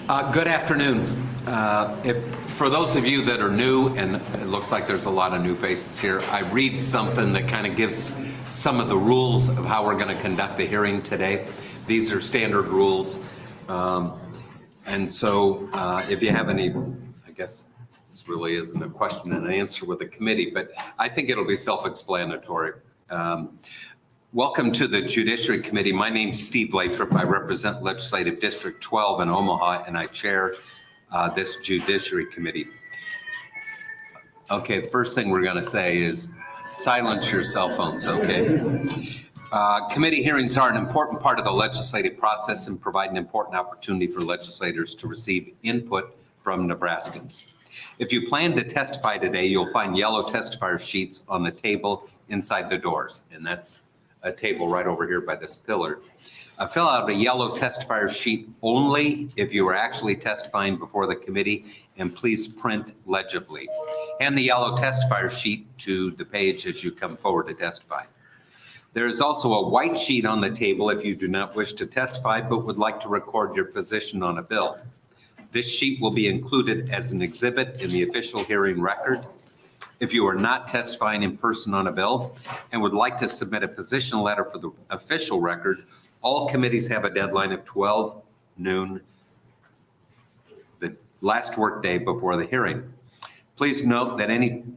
Good afternoon. For those of you that are new, and it looks like there's a lot of new faces here, I read something that kind of gives some of the rules of how we're going to conduct the hearing today. These are standard rules. And so if you have any, I guess this really isn't a question and answer with the committee, but I think it'll be self-explanatory. Welcome to the Judiciary Committee. My name's Steve Lathrop. I represent Legislative District 12 in Omaha, and I chair this Judiciary Committee. Okay, the first thing we're going to say is silence your cell phones, okay? Committee hearings are an important part of the legislative process and provide an important opportunity for legislators to receive input from Nebraskans. If you plan to testify today, you'll find yellow testifier sheets on the table inside the doors, and that's a table right over here by this pillar. Fill out a yellow testifier sheet only if you are actually testifying before the committee, and please print legibly. Hand the yellow testifier sheet to the page as you come forward to testify. There is also a white sheet on the table if you do not wish to testify but would like to record your position on a bill. This sheet will be included as an exhibit in the official hearing record. If you are not testifying in person on a bill and would like to submit a position letter for the official record, all committees have a deadline of 12 noon, the last work day before the hearing. Please note that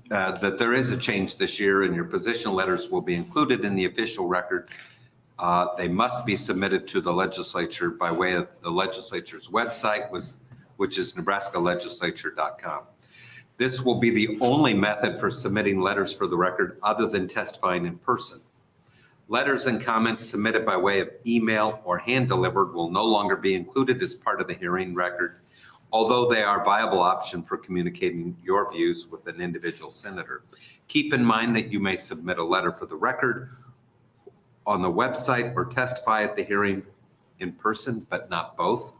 that there is a change this year and your position letters will be included in the official record. They must be submitted to the legislature by way of the legislature's website, which is nebraskalegislature.com. This will be the only method for submitting letters for the record other than testifying in person. Letters and comments submitted by way of email or hand delivered will no longer be included as part of the hearing record, although they are a viable option for communicating your views with an individual senator. Keep in mind that you may submit a letter for the record on the website or testify at the hearing in person, but not both.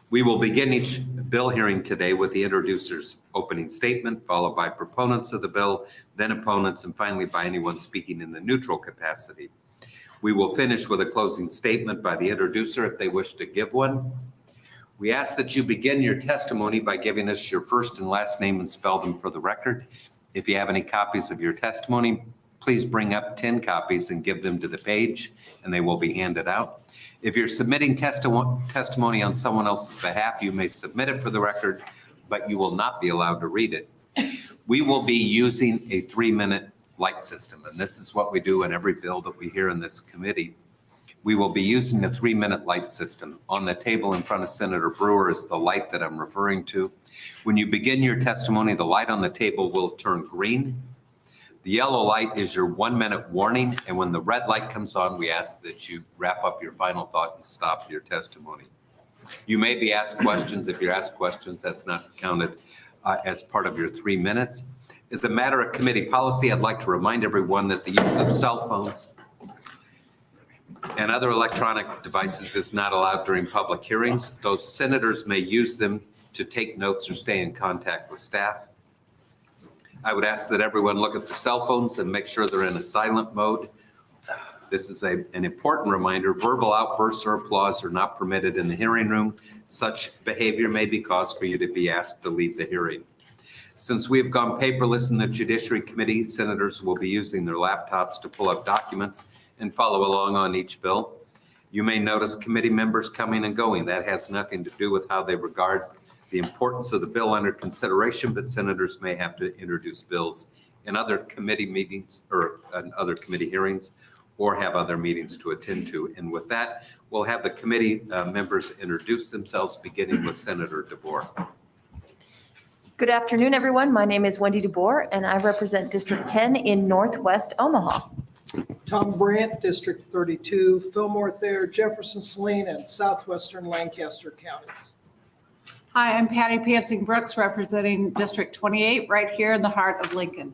We will begin each bill hearing today with the introducer's opening statement, followed by proponents of the bill, then opponents, and finally by anyone speaking in the neutral capacity. We will finish with a closing statement by the introducer if they wish to give one. We ask that you begin your testimony by giving us your first and last name and spell them for the record. If you have any copies of your testimony, please bring up 10 copies and give them to the page, and they will be handed out. If you're submitting testimony on someone else's behalf, you may submit it for the record, but you will not be allowed to read it. We will be using a 3-minute light system, and this is what we do in every bill that we hear in this committee. We will be using a 3-minute light system. On the table in front of Senator Brewer is the light that I'm referring to. When you begin your testimony, the light on the table will turn green. The yellow light is your 1-minute warning, and when the red light comes on, we ask that you wrap up your final thought and stop your testimony. You may be asked questions. If you're asked questions, that's not counted as part of your 3 minutes. As a matter of committee policy, I'd like to remind everyone that the use of cell phones and other electronic devices is not allowed during public hearings. Those senators may use them to take notes or stay in contact with staff. I would ask that everyone look at their cell phones and make sure they're in a silent mode. This is an important reminder. Verbal outbursts or applause are not permitted in the hearing room. Such behavior may be cause for you to be asked to leave the hearing. Since we have gone paperless in the Judiciary Committee, senators will be using their laptops to pull up documents and follow along on each bill. You may notice committee members coming and going. That has nothing to do with how they regard the importance of the bill under consideration, but senators may have to introduce bills in other committee meetings or other committee hearings or have other meetings to attend to. And with that, we'll have the committee members introduce themselves, beginning with Senator DeBoer. Good afternoon, everyone. My name is Wendy DeBoer, and I represent District 10 in Northwest Omaha. Tom Brandt, District 32, Fillmore Thayer, Jefferson, Saline, and southwestern Lancaster counties. Hi, I'm Patty Pansing Brooks, representing District 28, right here in the heart of Lincoln.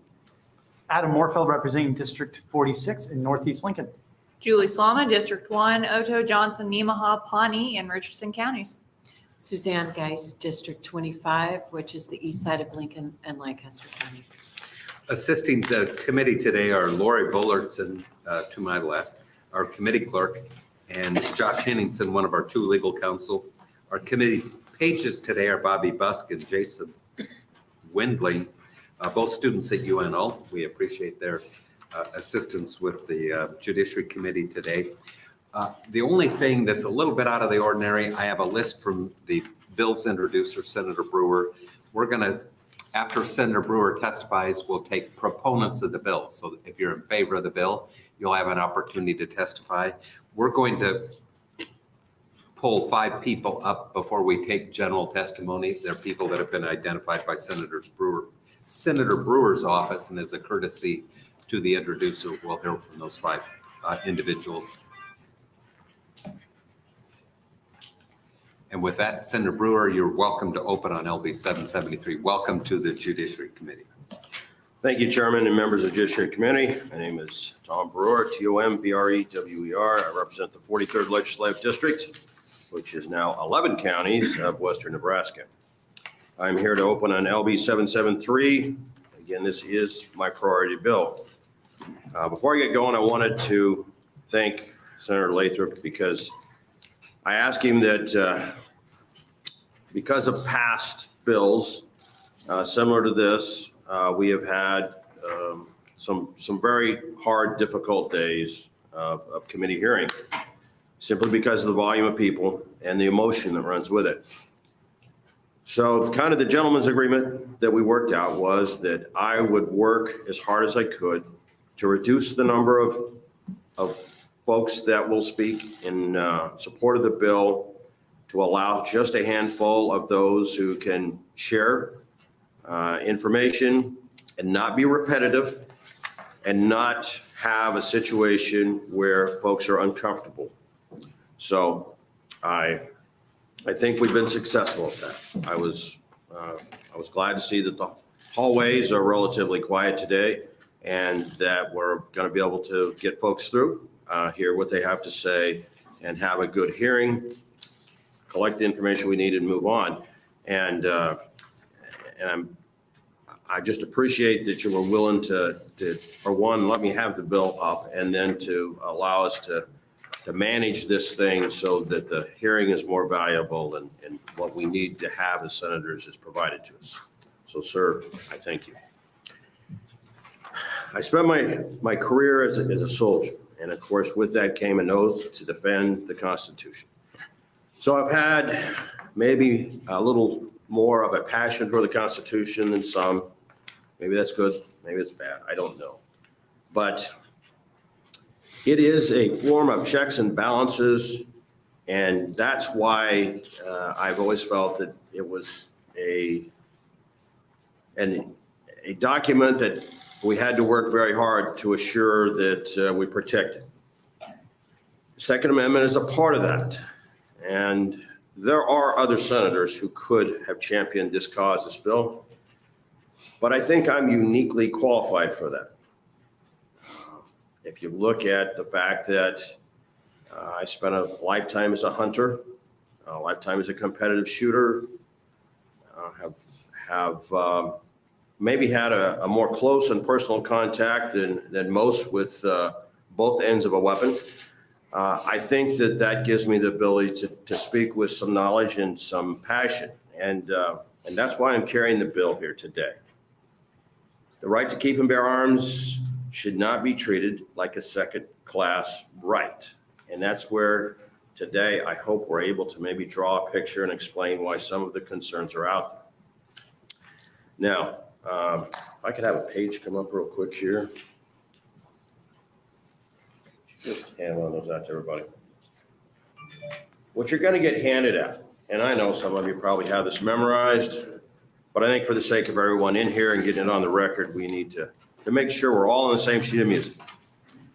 Adam Moorfield, representing District 46 in Northeast Lincoln. Julie Slama, District 1, Otoe, Johnson, Nemaha, Pawnee, and Richardson counties. Suzanne Geis, District 25, which is the east side of Lincoln and Lancaster County. Assisting the committee today are Lori Bullertson to my left, our committee clerk, and Josh Henningsen, one of our 2 legal counsel. Our committee pages today are Bobby Busk and Jason Windling, both students at UNO. We appreciate their assistance with the Judiciary Committee today. The only thing that's a little bit out of the ordinary, I have a list from the bill's introducer, Senator Brewer. We're going to, after Senator Brewer testifies, we'll take proponents of the bill. So if you're in favor of the bill, you'll have an opportunity to testify. We're going to pull 5 people up before we take general testimony. They're people that have been identified by Senator Brewer's office, and as a courtesy to the introducer, we'll hear from those 5 individuals. And with that, Senator Brewer, you're welcome to open on LB 773. Welcome to the Judiciary Committee. Thank you, Chairman and members of the Judiciary Committee. My name is Tom Brewer, T-O-M-B-R-E-W-E-R. I represent the 43rd Legislative District, which is now 11 counties of western Nebraska. I'm here to open on LB 773. Again, this is my priority bill. Before I get going, I wanted to thank Senator Lathrop because I asked him that because of past bills similar to this, we have had some very hard, difficult days of committee hearing, simply because of the volume of people and the emotion that runs with it. So kind of the gentleman's agreement that we worked out was that I would work as hard as I could to reduce the number of folks that will speak in support of the bill, to allow just a handful of those who can share information and not be repetitive and not have a situation where folks are uncomfortable. So I think we've been successful at that. I was glad to see that the hallways are relatively quiet today and that we're going to be able to get folks through, hear what they have to say, and have a good hearing, collect the information we need, and move on. And I just appreciate that you were willing to, for one, let me have the bill up, and then to allow us to manage this thing so that the hearing is more valuable and what we need to have as senators is provided to us. So, sir, I thank you. I spent my career as a soldier, and of course, with that came an oath to defend the Constitution. So I've had maybe a little more of a passion for the Constitution than some. Maybe that's good, maybe it's bad, I don't know. But it is a form of checks and balances, and that's why I've always felt that it was a document that we had to work very hard to assure that we protect it. Second Amendment is a part of that. And there are other senators who could have championed this cause, this bill, but I think I'm uniquely qualified for that. If you look at the fact that I spent a lifetime as a hunter, a lifetime as a competitive shooter, have maybe had a more close and personal contact than most with both ends of a weapon. I think that gives me the ability to speak with some knowledge and some passion. And that's why I'm carrying the bill here today. The right to keep and bear arms should not be treated like a second-class right. And that's where today I hope we're able to maybe draw a picture and explain why some of the concerns are out there. Now, if I could have a page come up real quick here. Just hand one of those out to everybody. What you're going to get handed out, and I know some of you probably have this memorized, but I think for the sake of everyone in here and getting it on the record, we need to make sure we're all on the same sheet of music.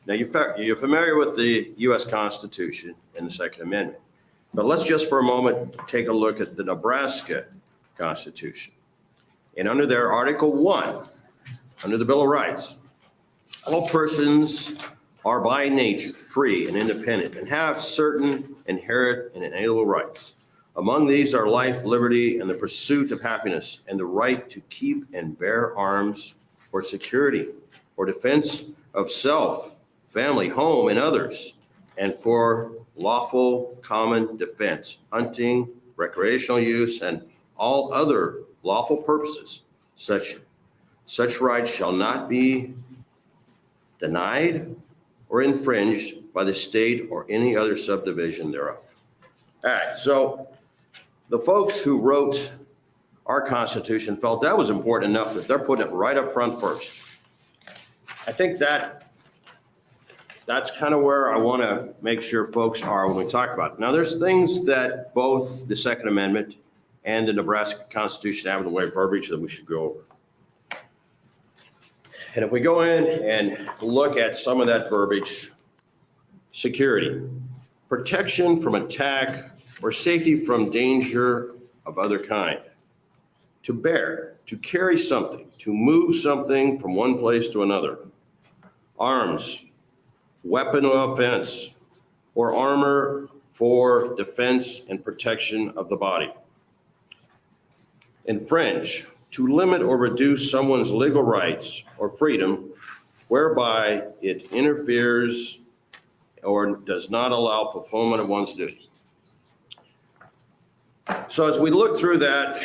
Now, you're familiar with the U.S. Constitution and the Second Amendment, but let's just for a moment take a look at the Nebraska Constitution. And under their Article 1, under the Bill of Rights, all persons are by nature free and independent and have certain inherent and inalienable rights. Among these are life, liberty, and the pursuit of happiness, and the right to keep and bear arms for security, for defense of self, family, home, and others, and for lawful common defense, hunting, recreational use, and all other lawful purposes. Such rights shall not be denied or infringed by the state or any other subdivision thereof. All right, so the folks who wrote our Constitution felt that was important enough that they're putting it right up front first. I think that's kind of where I want to make sure folks are when we talk about it. Now, there's things that both the Second Amendment and the Nebraska Constitution have in the way of verbiage that we should go over. And if we go in and look at some of that verbiage, security, protection from attack or safety from danger of other kind, to bear, to carry something, to move something from one place to another, arms, weapon of offense, or armor for defense and protection of the body. Infringe, to limit or reduce someone's legal rights or freedom whereby it interferes or does not allow fulfillment of one's duty. So as we look through that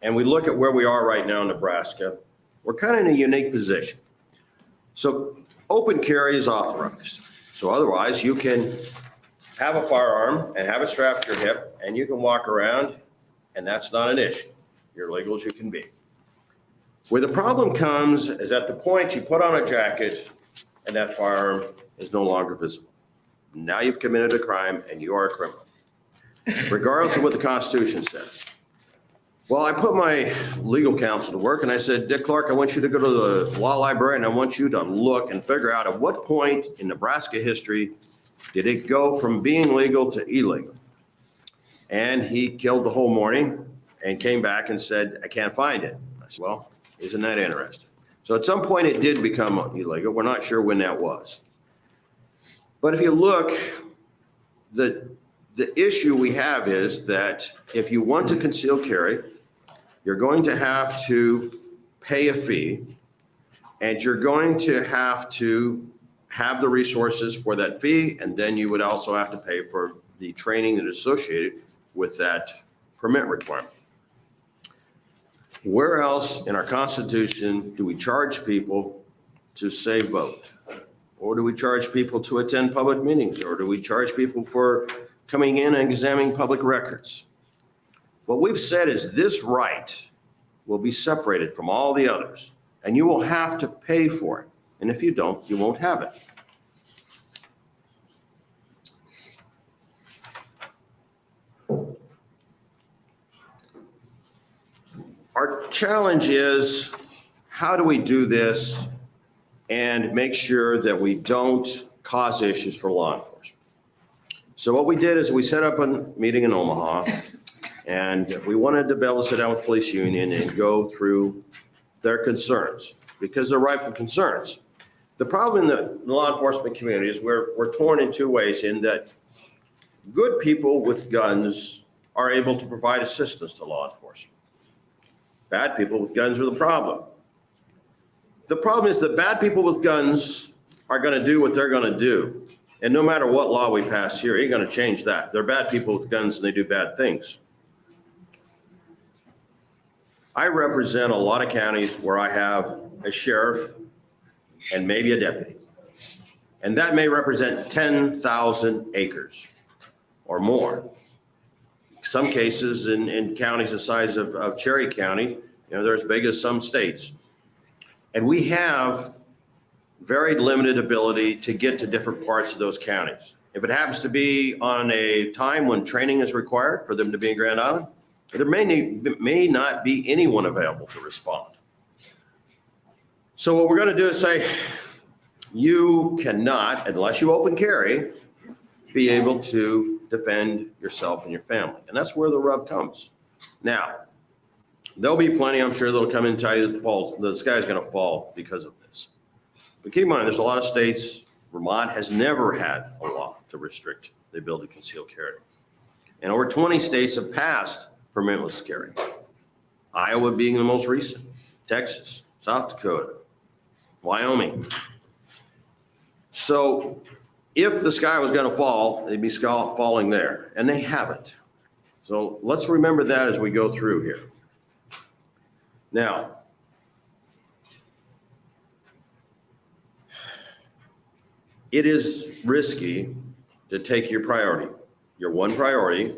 and we look at where we are right now in Nebraska, we're kind of in a unique position. So open carry is authorized. So otherwise you can have a firearm and have it strapped to your hip and you can walk around and that's not an issue. You're legal as you can be. Where the problem comes is at the point you put on a jacket and that firearm is no longer visible. Now you've committed a crime and you are a criminal, regardless of what the Constitution says. Well, I put my legal counsel to work and I said, Dick Clark, I want you to go to the law library and I want you to look and figure out at what point in Nebraska history did it go from being legal to illegal? And he killed the whole morning and came back and said, I can't find it. I said, well, isn't that interesting? So at some point it did become illegal. We're not sure when that was. But if you look, the issue we have is that if you want to conceal carry, you're going to have to pay a fee and you're going to have the resources for that fee. And then you would also have to pay for the training that is associated with that permit requirement. Where else in our Constitution do we charge people to say vote? Or do we charge people to attend public meetings? Or do we charge people for coming in and examining public records? What we've said is this right will be separated from all the others, and you will have to pay for it. And if you don't, you won't have it. Our challenge is, how do we do this and make sure that we don't cause issues for law enforcement? So what we did is we set up a meeting in Omaha, and we wanted to be able to sit down with the police union and go through their concerns, because they're rightful concerns. The problem in the law enforcement community is we're torn in two ways, in that good people with guns are able to provide assistance to law enforcement. Bad people with guns are the problem. The problem is that bad people with guns are going to do what they're going to do. And no matter what law we pass here, ain't going to change that. They're bad people with guns and they do bad things. I represent a lot of counties where I have a sheriff and maybe a deputy. And that may represent 10,000 acres or more. Some cases in counties the size of Cherry County, they're as big as some states. And we have very limited ability to get to different parts of those counties. If it happens to be on a time when training is required for them to be in Grand Island, there may not be anyone available to respond. So what we're going to do is say, you cannot, unless you open carry, be able to defend yourself and your family. And that's where the rub comes. Now, there'll be plenty, I'm sure, that'll come in and tell you that the sky's going to fall because of this. But keep in mind, there's a lot of states. Vermont has never had a law to restrict the ability to conceal carry. And over 20 states have passed permitless carry. Iowa being the most recent, Texas, South Dakota, Wyoming. So if the sky was going to fall, they'd be falling there, and they haven't. So let's remember that as we go through here. Now, it is risky to take your priority, your one priority,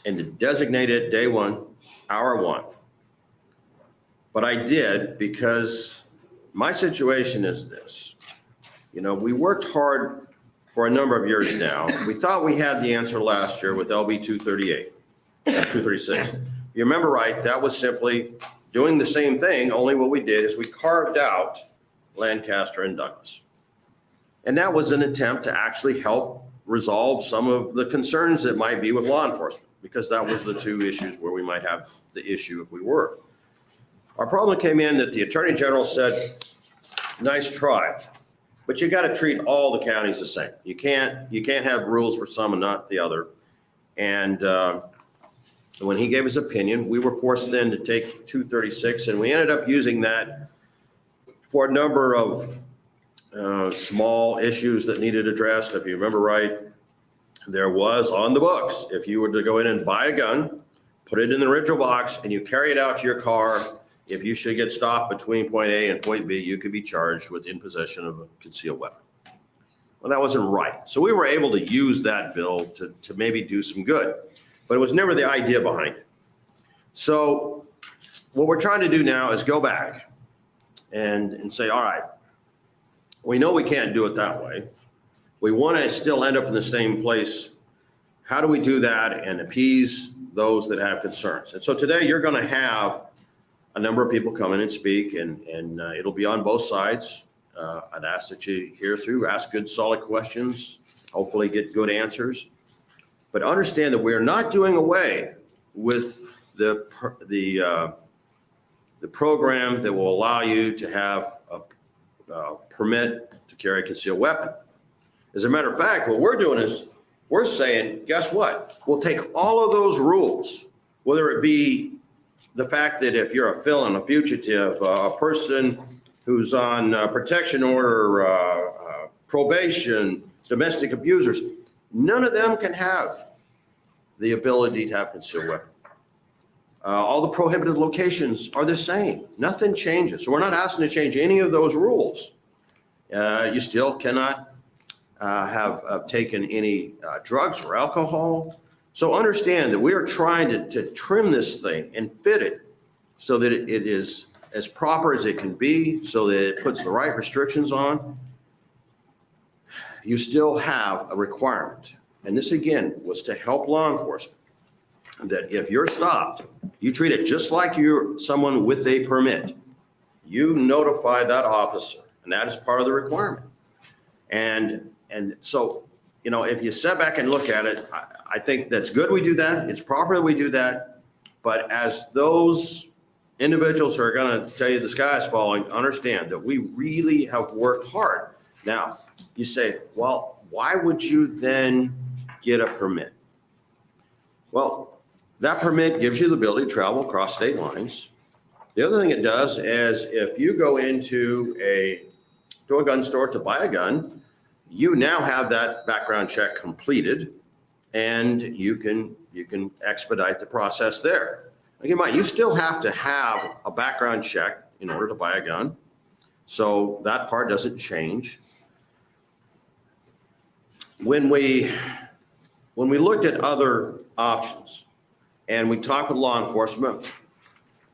and to designate it day one, hour one. But I did because my situation is this. You know, we worked hard for a number of years now. We thought we had the answer last year with LB 236. You remember right, that was simply doing the same thing, only what we did is we carved out Lancaster and Douglas. And that was an attempt to actually help resolve some of the concerns that might be with law enforcement, because that was the two issues where we might have the issue if we were. Our problem came in that the Attorney General said, nice try, but you got to treat all the counties the same. You can't have rules for some and not the other. And when he gave his opinion, we were forced then to take 236, and we ended up using that for a number of small issues that needed addressed. If you remember right, there was on the books, if you were to go in and buy a gun, put it in the original box, and you carry it out to your car, if you should get stopped between point A and point B, you could be charged with in possession of a concealed weapon. Well, that wasn't right. So we were able to use that bill to maybe do some good, but it was never the idea behind it. So what we're trying to do now is go back and say, all right, we know we can't do it that way. We want to still end up in the same place. How do we do that and appease those that have concerns? And so today you're going to have a number of people come in and speak, and it'll be on both sides. I'd ask that you hear through, ask good, solid questions, hopefully get good answers. But understand that we're not doing away with the program that will allow you to have a permit to carry a concealed weapon. As a matter of fact, what we're doing is we're saying, guess what? We'll take all of those rules, whether it be the fact that if you're a felon, a fugitive, a person who's on protection order, probation, domestic abusers, none of them can have the ability to have concealed weapon. All the prohibited locations are the same. Nothing changes. So we're not asking to change any of those rules. You still cannot have taken any drugs or alcohol. So understand that we are trying to trim this thing and fit it so that it is as proper as it can be, so that it puts the right restrictions on. You still have a requirement. And this, again, was to help law enforcement, that if you're stopped, you treat it just like you're someone with a permit. You notify that officer, and that is part of the requirement. And so, you know, if you step back and look at it, I think that's good we do that. It's proper that we do that. But as those individuals who are going to tell you the sky is falling, understand that we really have worked hard. Now, you say, well, why would you then get a permit? Well, that permit gives you the ability to travel across state lines. The other thing it does is if you go into a gun store to buy a gun, you now have that background check completed, and you can expedite the process there. Keep in mind, you still have to have a background check in order to buy a gun. So that part doesn't change. When we looked at other options and we talked with law enforcement,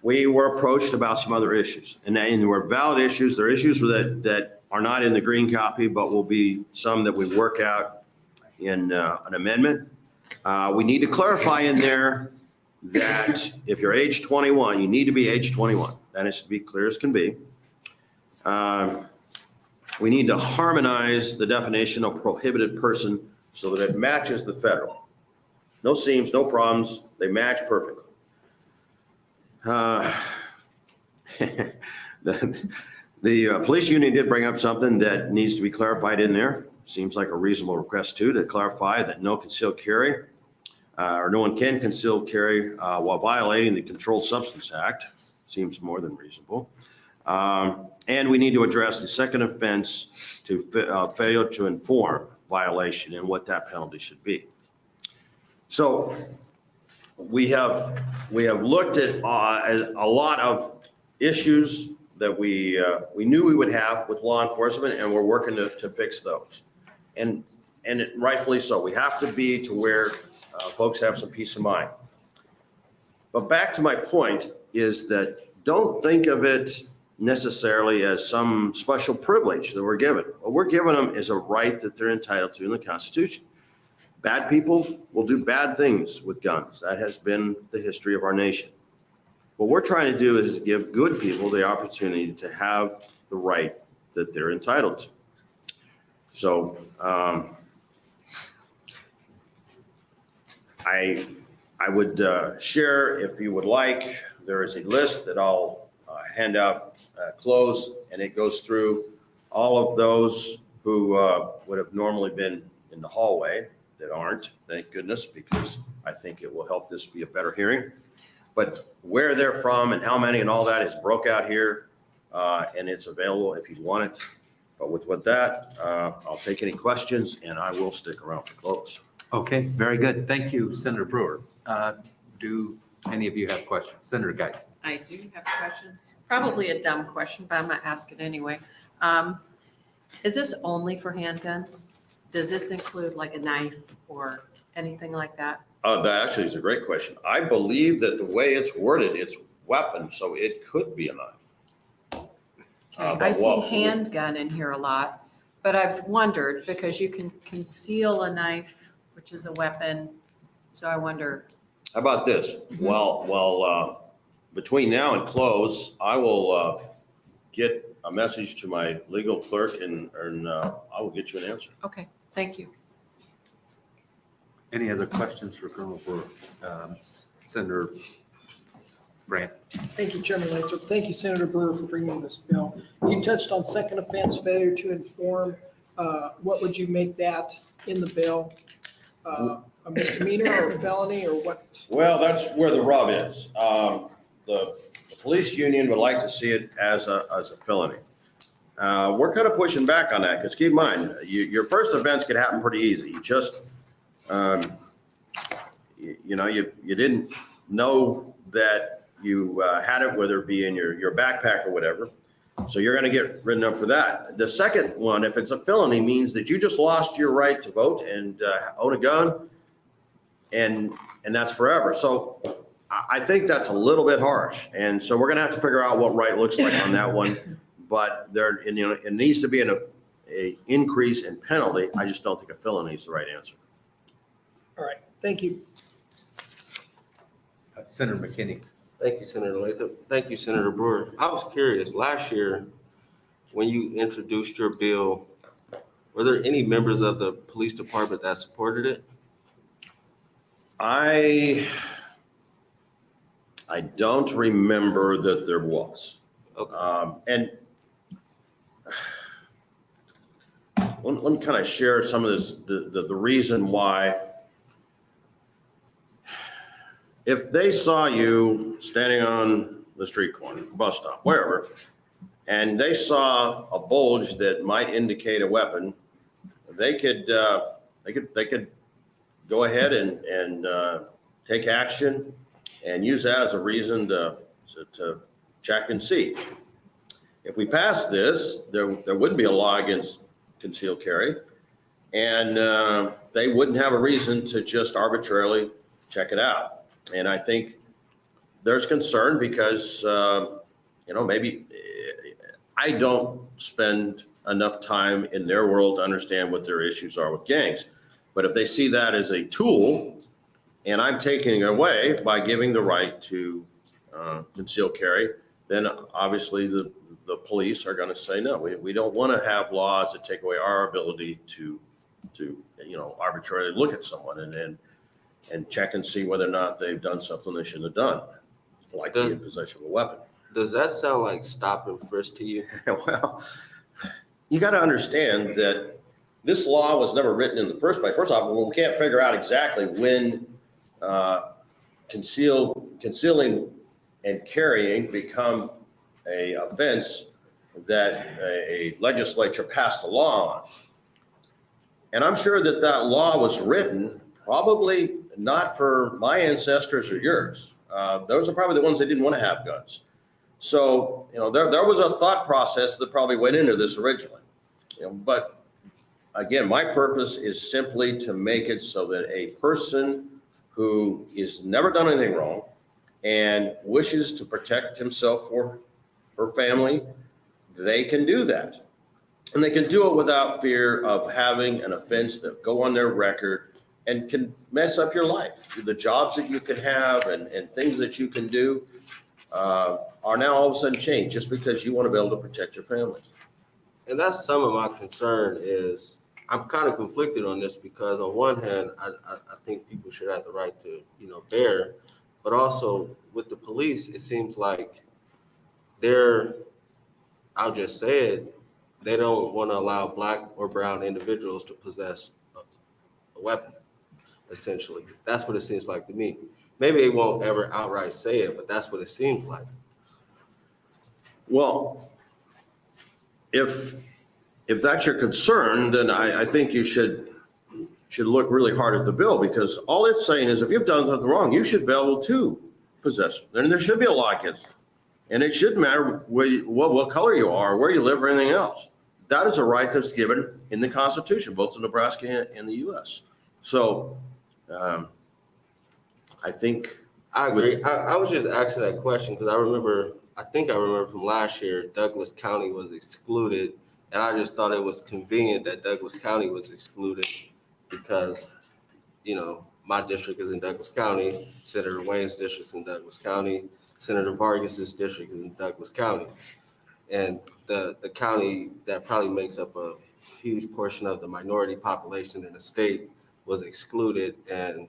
we were approached about some other issues. And there were valid issues. There are issues that are not in the green copy, but will be some that we work out in an amendment. We need to clarify in there that if you're age 21, you need to be age 21. That is to be clear as can be. We need to harmonize the definition of prohibited person so that it matches the federal. No seams, no problems. They match perfectly. The police union did bring up something that needs to be clarified in there. Seems like a reasonable request too, to clarify that no concealed carry or no one can conceal carry while violating the Controlled Substance Act. Seems more than reasonable. And we need to address the second offense to failure to inform violation and what that penalty should be. So we have looked at a lot of issues that we knew we would have with law enforcement, and we're working to fix those. And rightfully so. We have to be to where folks have some peace of mind. But back to my point is that don't think of it necessarily as some special privilege that we're given. What we're giving them is a right that they're entitled to in the Constitution. Bad people will do bad things with guns. That has been the history of our nation. What we're trying to do is give good people the opportunity to have the right that they're entitled to. So I would share, if you would like, there is a list that I'll hand out close, and it goes through all of those who would have normally been in the hallway that aren't, thank goodness, because I think it will help this be a better hearing. But where they're from and how many and all that is broke out here, and it's available if you want it. But with that, I'll take any questions, and I will stick around for close. Okay, very good. Thank you, Senator Brewer. Do any of you have questions? Senator Geis. I do have a question, probably a dumb question, but I'm gonna ask it anyway. Is this only for handguns? Does this include like a knife or anything like that? That actually is a great question. I believe that the way it's worded, it's weapon, so it could be a knife. Okay, I see handgun in here a lot, but I've wondered, because you can conceal a knife, which is a weapon, so I wonder. How about this? Well, between now and close, I will get a message to my legal clerk, and I will get you an answer. Okay, thank you. Any other questions for Colonel Brewer? Senator Brandt. Thank you, Chairman Lathrop. Thank you, Senator Brewer, for bringing this bill. You touched on second offense, failure to inform. What would you make that in the bill? A misdemeanor or a felony or what? Well, that's where the rub is. The police union would like to see it as a felony. We're kind of pushing back on that, because keep in mind, your first offense could happen pretty easy. You just, you didn't know that you had it, whether it be in your backpack or whatever. So you're going to get written up for that. The second one, if it's a felony, means that you just lost your right to vote and own a gun, and that's forever. So I think that's a little bit harsh. And so we're going to have to figure out what right looks like on that one. But it needs to be an increase in penalty. I just don't think a felony is the right answer. All right, thank you. Senator McKinney. Thank you, Senator Lathrop. Thank you, Senator Brewer. I was curious, last year, when you introduced your bill, were there any members of the police department that supported it? I don't remember that there was. Okay. And let me kind of share some of this, the reason why. If they saw you standing on the street corner, bus stop, wherever, and they saw a bulge that might indicate a weapon, they could go ahead and take action and use that as a reason to check and see. If we pass this, there wouldn't be a law against concealed carry, and they wouldn't have a reason to just arbitrarily check it out. And I think there's concern because, maybe I don't spend enough time in their world to understand what their issues are with gangs. But if they see that as a tool, and I'm taking it away by giving the right to conceal carry, then obviously the police are going to say, no, we don't want to have laws that take away our ability to arbitrarily look at someone and check and see whether or not they've done something they shouldn't have done, like be in possession of a weapon. Does that sound like stop and frisk to you? Well, you got to understand that this law was never written in the first place. First off, we can't figure out exactly when concealing and carrying become a offense that a legislature passed a law on. And I'm sure that law was written probably not for my ancestors or yours. Those are probably the ones that didn't want to have guns. So, there was a thought process that probably went into this originally. But again, my purpose is simply to make it so that a person who has never done anything wrong and wishes to protect himself or her family, they can do that. And they can do it without fear of having an offense that go on their record and can mess up your life. The jobs that you can have and things that you can do are now all of a sudden changed just because you want to be able to protect your family. And that's some of my concern is I'm kind of conflicted on this because on one hand, I think people should have the right to, bear, but also with the police, it seems like I'll just say it, they don't want to allow Black or brown individuals to possess a weapon, essentially. That's what it seems like to me. Maybe they won't ever outright say it, but that's what it seems like. Well, if that's your concern, then I think you should look really hard at the bill, because all it's saying is if you've done something wrong, you should be able to possess it. And there should be a law against it. And it shouldn't matter what color you are, where you live, or anything else. That is a right that's given in the Constitution, both in Nebraska and the U.S. So I think I agree. I was just asking that question because I think I remember from last year, Douglas County was excluded. And I just thought it was convenient that Douglas County was excluded because, my district is in Douglas County, Senator Wayne's district is in Douglas County, Senator Vargas's district is in Douglas County. And the county that probably makes up a huge portion of the minority population in the state was excluded. And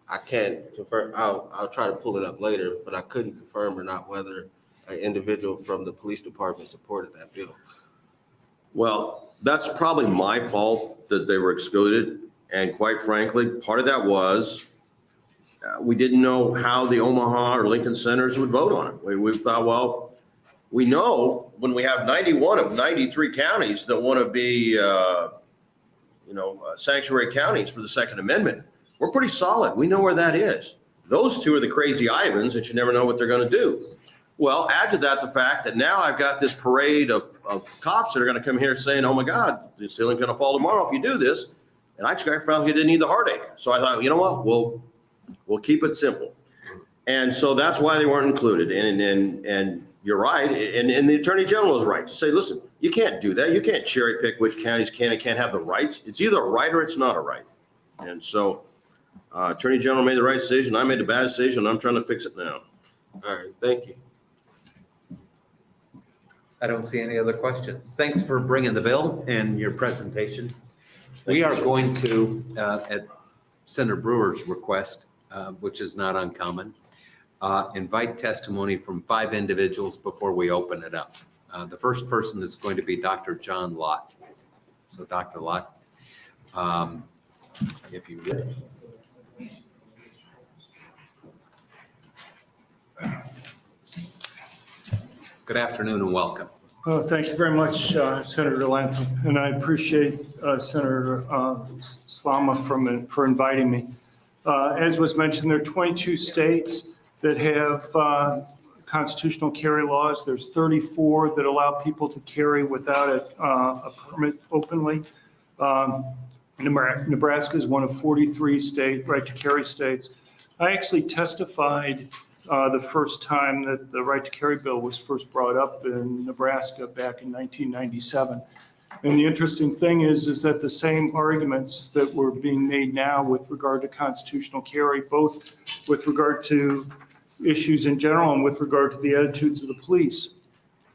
I can't confirm, I'll try to pull it up later, but I couldn't confirm or not whether an individual from the police department supported that bill. Well, that's probably my fault that they were excluded. And quite frankly, part of that was we didn't know how the Omaha or Lincoln senators would vote on it. We thought, well, we know when we have 91 of 93 counties that want to be, sanctuary counties for the Second Amendment, we're pretty solid. We know where that is. Those two are the crazy Ivans that you never know what they're going to do. Well, add to that the fact that now I've got this parade of cops that are going to come here saying, oh my God, the ceiling's going to fall tomorrow if you do this. And I frankly didn't need the heartache. So I thought, you know what, we'll keep it simple. And so that's why they weren't included. And you're right. And the Attorney General is right to say, listen, you can't do that. You can't cherry pick which counties can and can't have the rights. It's either a right or it's not a right. And so Attorney General made the right decision. I made the bad decision. I'm trying to fix it now. All right, thank you. I don't see any other questions. Thanks for bringing the bill and your presentation. We are going to, at Senator Brewer's request, which is not uncommon, invite testimony from 5 individuals before we open it up. The first person is going to be Dr. John Lott. So Dr. Lott, if you would. Good afternoon and welcome. Thank you very much, Senator Lantham, and I appreciate Senator Slama for inviting me. As was mentioned, there are 22 states that have constitutional carry laws. There's 34 that allow people to carry without a permit openly. Nebraska is one of 43 right to carry states. I actually testified the first time that the right to carry bill was first brought up in Nebraska back in 1997. And the interesting thing is that the same arguments that were being made now with regard to constitutional carry, both with regard to issues in general and with regard to the attitudes of the police,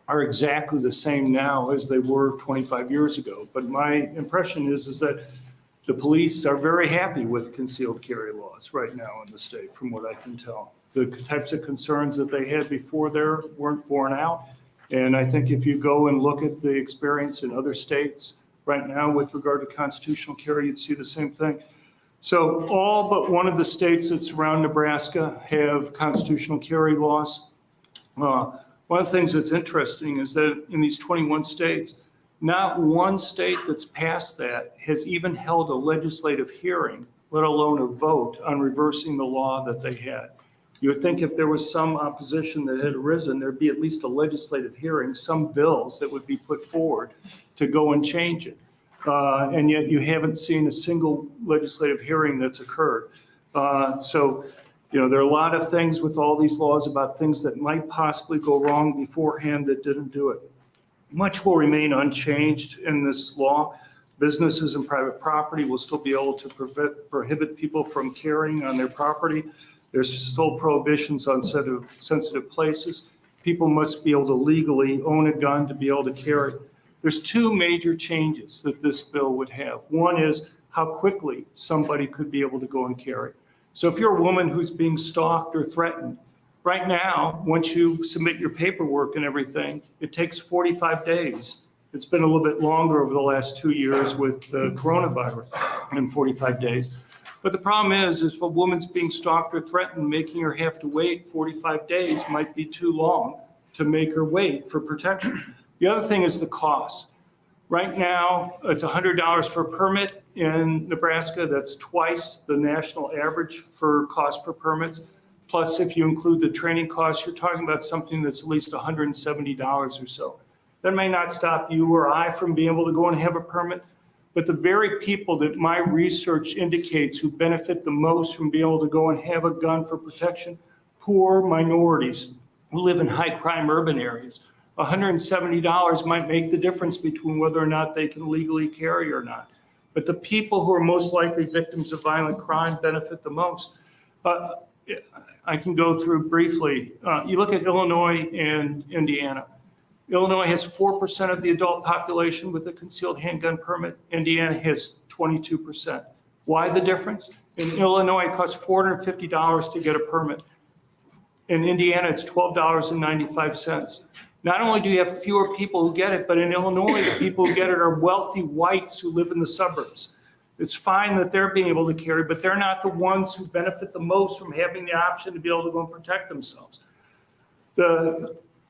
are exactly the same now as they were 25 years ago. But my impression is that the police are very happy with concealed carry laws right now in the state, from what I can tell. The types of concerns that they had before there weren't borne out. And I think if you go and look at the experience in other states right now with regard to constitutional carry, you'd see the same thing. So all but one of the states that surround Nebraska have constitutional carry laws. One of the things that's interesting is that in these 21 states, not one state that's passed that has even held a legislative hearing let alone a vote on reversing the law that they had. You would think if there was some opposition that had arisen, there'd be at least a legislative hearing, some bills that would be put forward to go and change it. And yet you haven't seen a single legislative hearing that's occurred. So, you know, there are a lot of things with all these laws about things that might possibly go wrong beforehand that didn't do it. Much will remain unchanged in this law. Businesses and private property will still be able to prohibit people from carrying on their property. There's still prohibitions on sensitive places. People must be able to legally own a gun to be able to carry. There's two major changes that this bill would have. One is how quickly somebody could be able to go and carry. So if you're a woman who's being stalked or threatened, right now, once you submit your paperwork and everything, it takes 45 days. It's been a little bit longer over the last 2 years with the coronavirus than 45 days. But the problem is if a woman's being stalked or threatened, making her have to wait 45 days might be too long to make her wait for protection. The other thing is the cost. Right now, it's $100 for a permit in Nebraska. That's twice the national average for cost for permits. Plus, if you include the training costs, you're talking about something that's at least $170 or so. That may not stop you or I from being able to go and have a permit, but the very people that my research indicates who benefit the most from being able to go and have a gun for protection, poor minorities who live in high crime urban areas. $170 might make the difference between whether or not they can legally carry or not. But the people who are most likely victims of violent crime benefit the most. I can go through briefly. You look at Illinois and Indiana. Illinois has 4% of the adult population with a concealed handgun permit. Indiana has 22%. Why the difference? In Illinois, it costs $450 to get a permit. In Indiana, it's $12.95. Not only do you have fewer people who get it, but in Illinois, the people who get it are wealthy whites who live in the suburbs. It's fine that they're being able to carry, but they're not the ones who benefit the most from having the option to be able to go and protect themselves.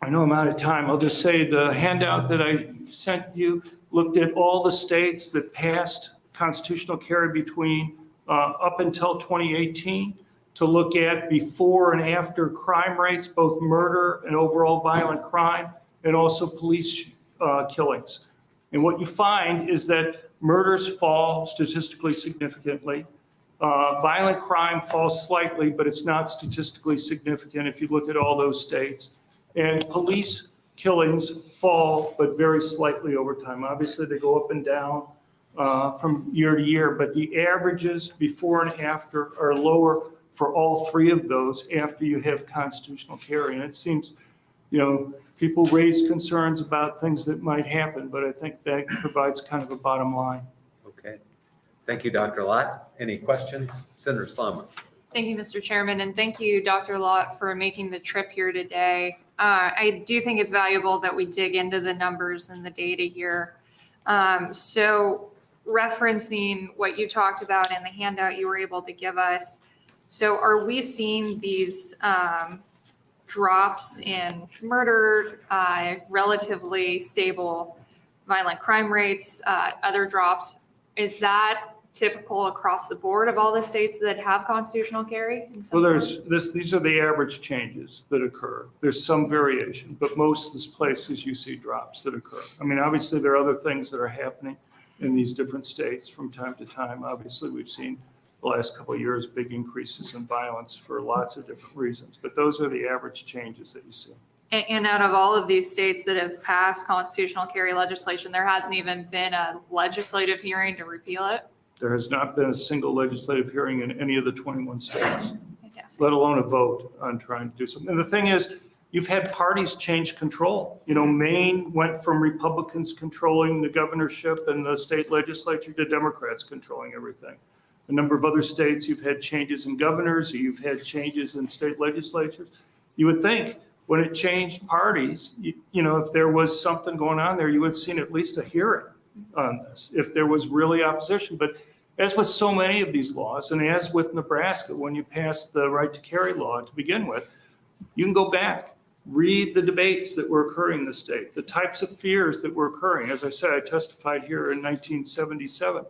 I know I'm out of time. I'll just say the handout that I sent you looked at all the states that passed constitutional carry between up until 2018 to look at before and after crime rates, both murder and overall violent crime, and also police killings. And what you find is that murders fall statistically significantly. Violent crime falls slightly, but it's not statistically significant if you look at all those states. And police killings fall, but very slightly over time. Obviously, they go up and down from year to year, but the averages before and after are lower for all three of those after you have constitutional carry. And it seems, you know, people raise concerns about things that might happen, but I think that provides kind of a bottom line. Okay. Thank you, Dr. Lott. Any questions? Senator Slama. Thank you, Mr. Chairman, and thank you, Dr. Lott, for making the trip here today. I do think it's valuable that we dig into the numbers and the data here. So referencing what you talked about in the handout you were able to give us, so are we seeing these drops in murder, relatively stable violent crime rates, other drops? Is that typical across the board of all the states that have constitutional carry? Well, these are the average changes that occur. There's some variation, but most of the places you see drops that occur. I mean, obviously there are other things that are happening in these different states from time to time. Obviously, we've seen the last couple of years big increases in violence for lots of different reasons, but those are the average changes that you see. And out of all of these states that have passed constitutional carry legislation, there hasn't even been a legislative hearing to repeal it? There has not been a single legislative hearing in any of the 21 states, Fantastic. let alone a vote on trying to do something. And the thing is, you've had parties change control. You know, Maine went from Republicans controlling the governorship and the state legislature to Democrats controlling everything. A number of other states, you've had changes in governors, or you've had changes in state legislatures. You would think when it changed parties, you know, if there was something going on there, you would have seen at least a hearing on this, if there was really opposition. But as with so many of these laws, and as with Nebraska, when you pass the right to carry law to begin with, you can go back, read the debates that were occurring in the state, the types of fears that were occurring. As I said, I testified here in 1997.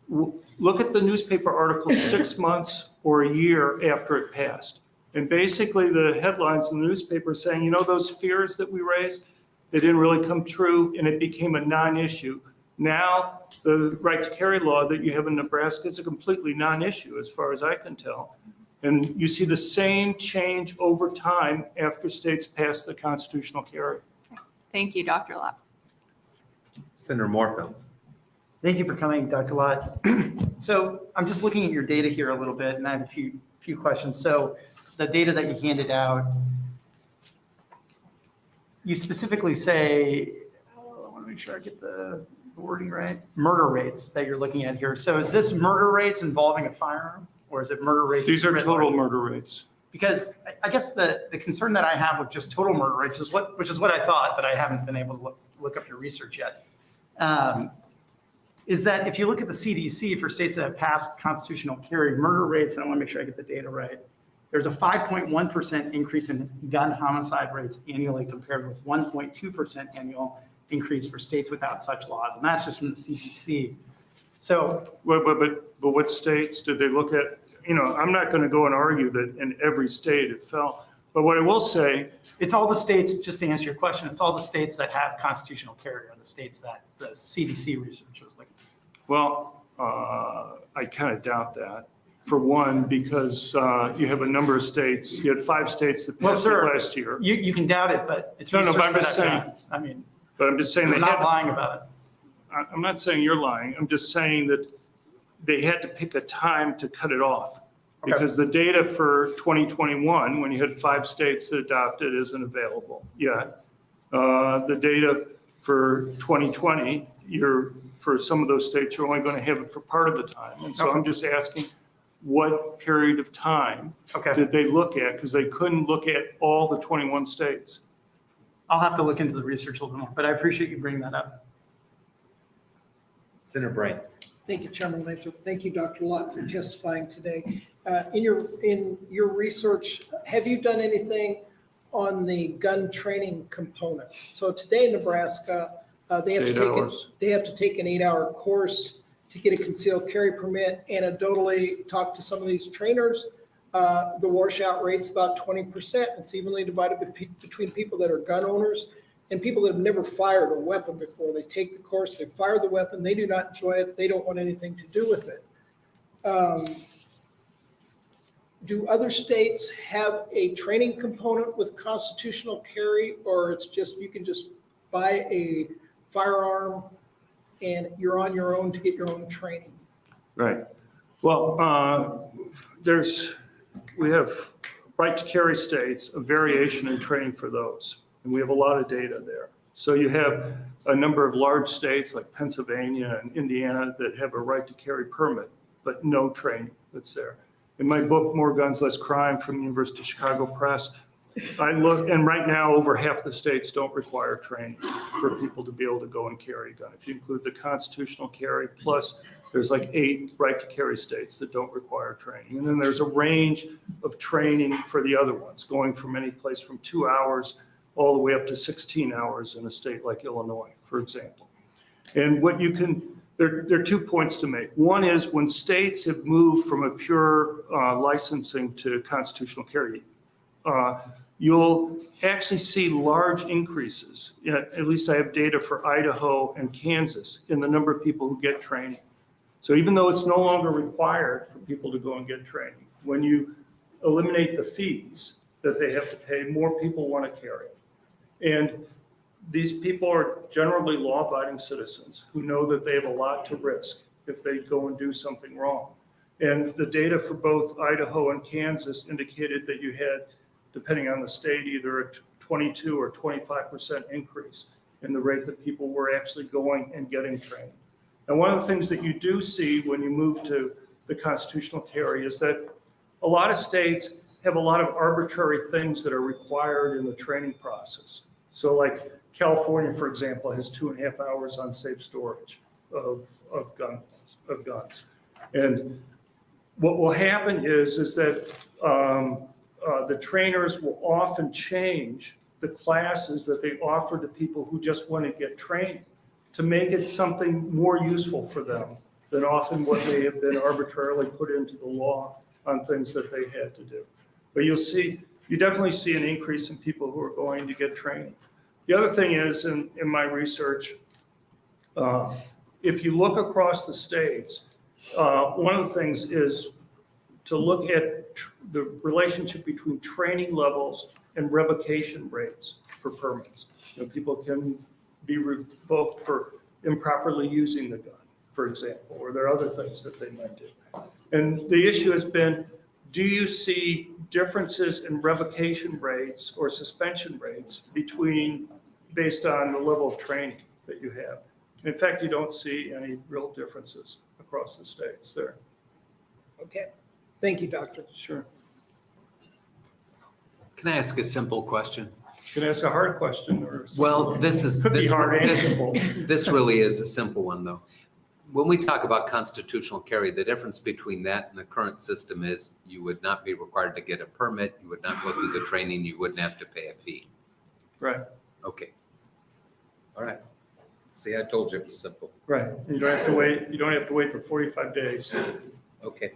look at the newspaper article 6 months or a year after it passed. And basically the headlines in the newspaper saying, you know, those fears that we raised, they didn't really come true and it became a non-issue. Now, the right to carry law that you have in Nebraska is a completely non-issue as far as I can tell. And you see the same change over time after states pass the constitutional carry. Thank you, Dr. Lott. Senator Moorfield. Thank you for coming, Dr. Lott. So I'm just looking at your data here a little bit, and I have a few questions. So the data that you handed out, you specifically say, I want to make sure I get the wording right, murder rates that you're looking at here. So is this murder rates involving a firearm, or is it murder rates? These are total murder rates. Because I guess the concern that I have with just total murder rates is which is what I thought, but I haven't been able to look up your research yet, is that if you look at the CDC for states that have passed constitutional carry, murder rates, and I want to make sure I get the data right, there's a 5.1% increase in gun homicide rates annually compared with 1.2% annual increase for states without such laws. And that's just from the CDC. So, But what states did they look at? You know, I'm not going to go and argue that in every state it fell. But what I will say, it's all the states, just to answer your question, it's all the states that have constitutional carry are the states that the CDC research was looking at. well, I kind of doubt that. For one, because you have a number of states, you had 5 states that passed it last year. You can doubt it, but it's No, but I'm research just that saying. I've done. I mean, But I'm just saying I'm they not had, lying about it. I'm not saying you're lying. I'm just saying that they had to pick a time to cut it off. Okay. Because the data for 2021, when you had 5 states that adopted, isn't available yet. The data for 2020, for some of those states, you're only going to have it for part of the time. And so I'm just asking, what period of time did they look at? Because they couldn't look at all the 21 states. I'll have to look into the research a little more, but I appreciate you bringing that up. Senator Brain. Thank you, Chairman Lathrop. Thank you, Dr. Lott, for testifying today. In your research, have you done anything on the gun training component? So today in Nebraska, they have to take an 8-hour course to get a concealed carry permit. Anecdotally, talk to some of these trainers. The washout rate's about 20%. It's evenly divided between people that are gun owners and people that have never fired a weapon before. They take the course, they fire the weapon, they do not enjoy it, they don't want anything to do with it. Do other states have a training component with constitutional carry, or it's just you can just buy a firearm and you're on your own to get your own training? Right. Well, we have right to carry states, a variation in training for those. And we have a lot of data there. So you have a number of large states like Pennsylvania and Indiana that have a right to carry permit, but no training that's there. In my book, More Guns, Less Crime from the University of Chicago Press, I look, and right now over half the states don't require training for people to be able to go and carry a gun. If you include the constitutional carry, plus there's like 8 right to carry states that don't require training. And then there's a range of training for the other ones, going from any place from 2 hours all the way up to 16 hours in a state like Illinois, for example. And what you can, there are 2 points to make. One is when states have moved from a pure licensing to constitutional carry, you'll actually see large increases. At least I have data for Idaho and Kansas in the number of people who get training. So even though it's no longer required for people to go and get training, when you eliminate the fees that they have to pay, more people want to carry. And these people are generally law-abiding citizens who know that they have a lot to risk if they go and do something wrong. And the data for both Idaho and Kansas indicated that you had, depending on the state, either a 22 or 25% increase in the rate that people were actually going and getting trained. And one of the things that you do see when you move to the constitutional carry is that a lot of states have a lot of arbitrary things that are required in the training process. So like California, for example, has 2.5 hours on safe storage of guns. And what will happen is that the trainers will often change the classes that they offer to people who just want to get trained to make it something more useful for them than often what may have been arbitrarily put into the law on things that they had to do. But you definitely see an increase in people who are going to get training. The other thing is, in my research, if you look across the states, one of the things is to look at the relationship between training levels and revocation rates for permits. People can be revoked for improperly using the gun, for example, or there are other things that they might do. And the issue has been, do you see differences in revocation rates or suspension rates based on the level of training that you have? In fact, you don't see any real differences across the states there. Okay. Thank you, Doctor. Sure. Can I ask a simple question? Can I ask a hard question or? Well, this is. Could be this- hard and this- simple. This really is a simple one, though. When we talk about constitutional carry, the difference between that and the current system is you would not be required to get a permit, you would not go through the training, you wouldn't have to pay a fee. Right, Okay. All right. See, I told you it was simple. right. And you don't have to wait for 45 days. Okay.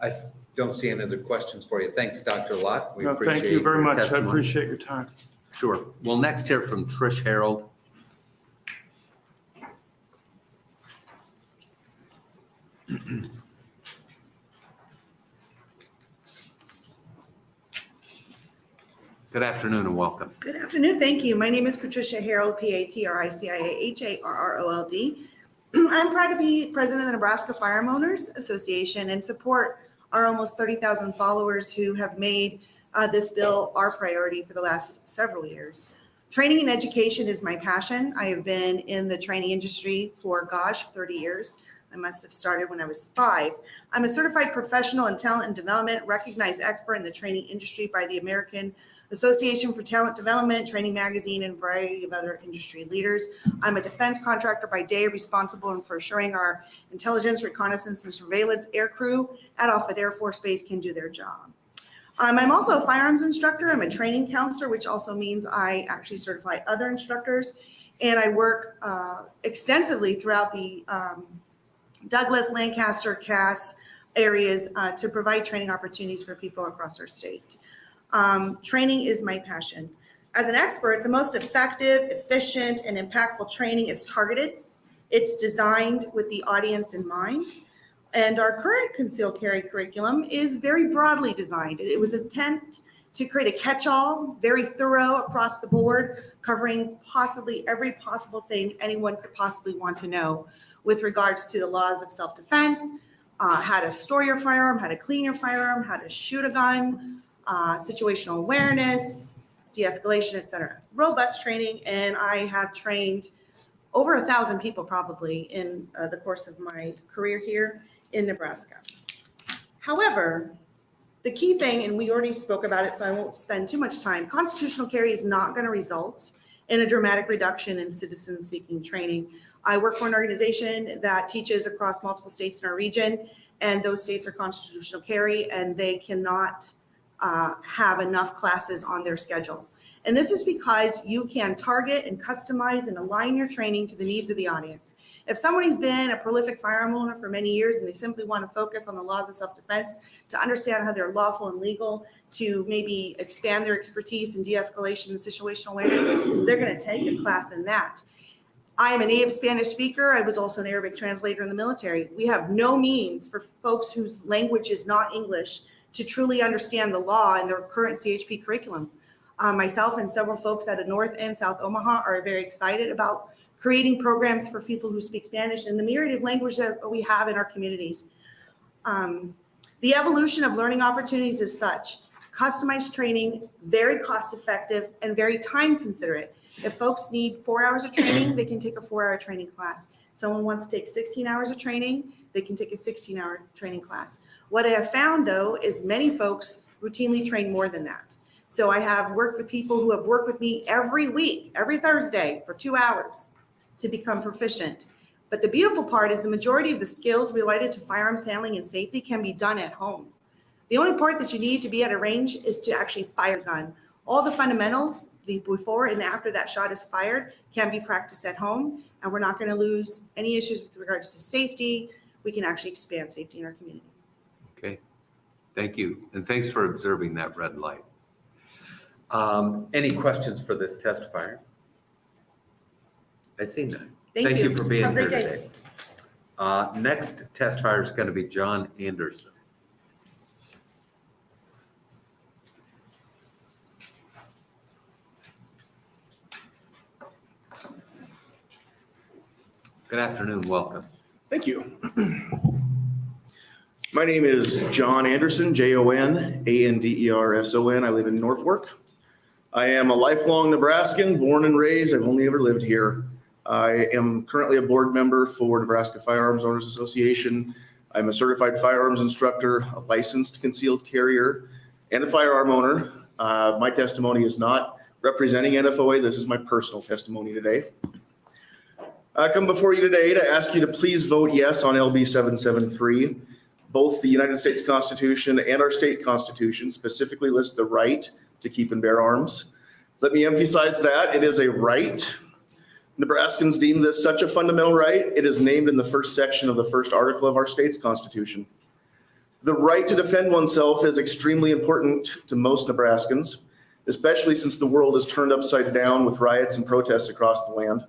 I don't see any other questions for you. Thanks, Dr. Lott. We No, appreciate thank you very your much. I testimony. appreciate your time. Sure. We'll next hear from Trish Harold. Good afternoon and welcome. Good afternoon. Thank you. My name is Patricia Harold, PATRICIAHAROLD. I'm proud to be president of the Nebraska Firearm Owners Association and support our almost 30,000 followers who have made this bill our priority for the last several years. Training and education is my passion. I have been in the training industry for, 30 years. I must have started when I was 5. I'm a certified professional in talent and development, recognized expert in the training industry by the American Association for Talent Development, Training Magazine, and a variety of other industry leaders. I'm a defense contractor by day, responsible for assuring our intelligence, reconnaissance, and surveillance air crew at Offutt Air Force Base can do their job. I'm also a firearms instructor. I'm a training counselor, which also means I actually certify other instructors. And I work extensively throughout the Douglas, Lancaster, Cass areas to provide training opportunities for people across our state. Training is my passion. As an expert, the most effective, efficient, and impactful training is targeted. It's designed with the audience in mind. And our current concealed carry curriculum is very broadly designed. It was an attempt to create a catch-all, very thorough across the board, covering possibly every possible thing anyone could possibly want to know with regards to the laws of self-defense, how to store your firearm, how to clean your firearm, how to shoot a gun, situational awareness, de-escalation, et cetera. Robust training, and I have trained over 1,000 people probably in the course of my career here in Nebraska. However, the key thing, and we already spoke about it, so I won't spend too much time, constitutional carry is not going to result in a dramatic reduction in citizen seeking training. I work for an organization that teaches across multiple states in our region, and those states are constitutional carry, and they cannot have enough classes on their schedule. And this is because you can target and customize and align your training to the needs of the audience. If somebody's been a prolific firearm owner for many years and they simply want to focus on the laws of self-defense to understand how they're lawful and legal, to maybe expand their expertise in de-escalation and situational awareness, they're going to take a class in that. I am a native Spanish speaker. I was also an Arabic translator in the military. We have no means for folks whose language is not English to truly understand the law in their current CHP curriculum. Myself and several folks out of North and South Omaha are very excited about creating programs for people who speak Spanish and the myriad of language that we have in our communities. The evolution of learning opportunities is such. Customized training, very cost effective and very time considerate. If folks need 4 hours of training, they can take a 4-hour training class. If someone wants to take 16 hours of training, they can take a 16-hour training class. What I have found though is many folks routinely train more than that. So I have worked with people who have worked with me every week, every Thursday for 2 hours to become proficient. But the beautiful part is the majority of the skills related to firearms handling and safety can be done at home. The only part that you need to be at a range is to actually fire a gun. All the fundamentals, the before and after that shot is fired can be practiced at home, and we're not going to lose any issues with regards to safety. We can actually expand safety in our community. Okay, thank you. And thanks for observing that red light. Any questions for this testifier? I see none. Thank you. For being Have a here great today. Next testifier is going to be John Anderson. Good afternoon, welcome. Thank you. My name is John Anderson, Jonanderson. I live in Norfolk. I am a lifelong Nebraskan, born and raised. I've only ever lived here. I am currently a board member for Nebraska Firearms Owners Association. I'm a certified firearms instructor, a licensed concealed carrier, and a firearm owner. My testimony is not representing NFOA. This is my personal testimony today. I come before you today to ask you to please vote yes on LB 773. Both the United States Constitution and our state constitution specifically list the right to keep and bear arms. Let me emphasize that it is a right. Nebraskans deem this such a fundamental right. It is named in the first section of the first article of our state's constitution. The right to defend oneself is extremely important to most Nebraskans, especially since the world is turned upside down with riots and protests across the land.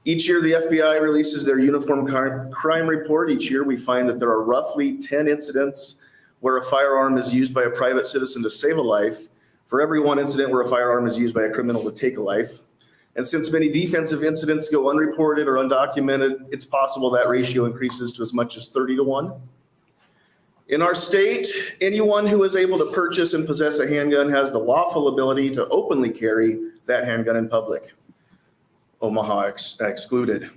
Each year, the FBI releases their uniform crime report. Each year, we find that there are roughly 10 incidents where a firearm is used by a private citizen to save a life for every one incident where a firearm is used by a criminal to take a life. And since many defensive incidents go unreported or undocumented, it's possible that ratio increases to as much as 30-1. In our state, anyone who is able to purchase and possess a handgun has the lawful ability to openly carry that handgun in public. Omaha excluded.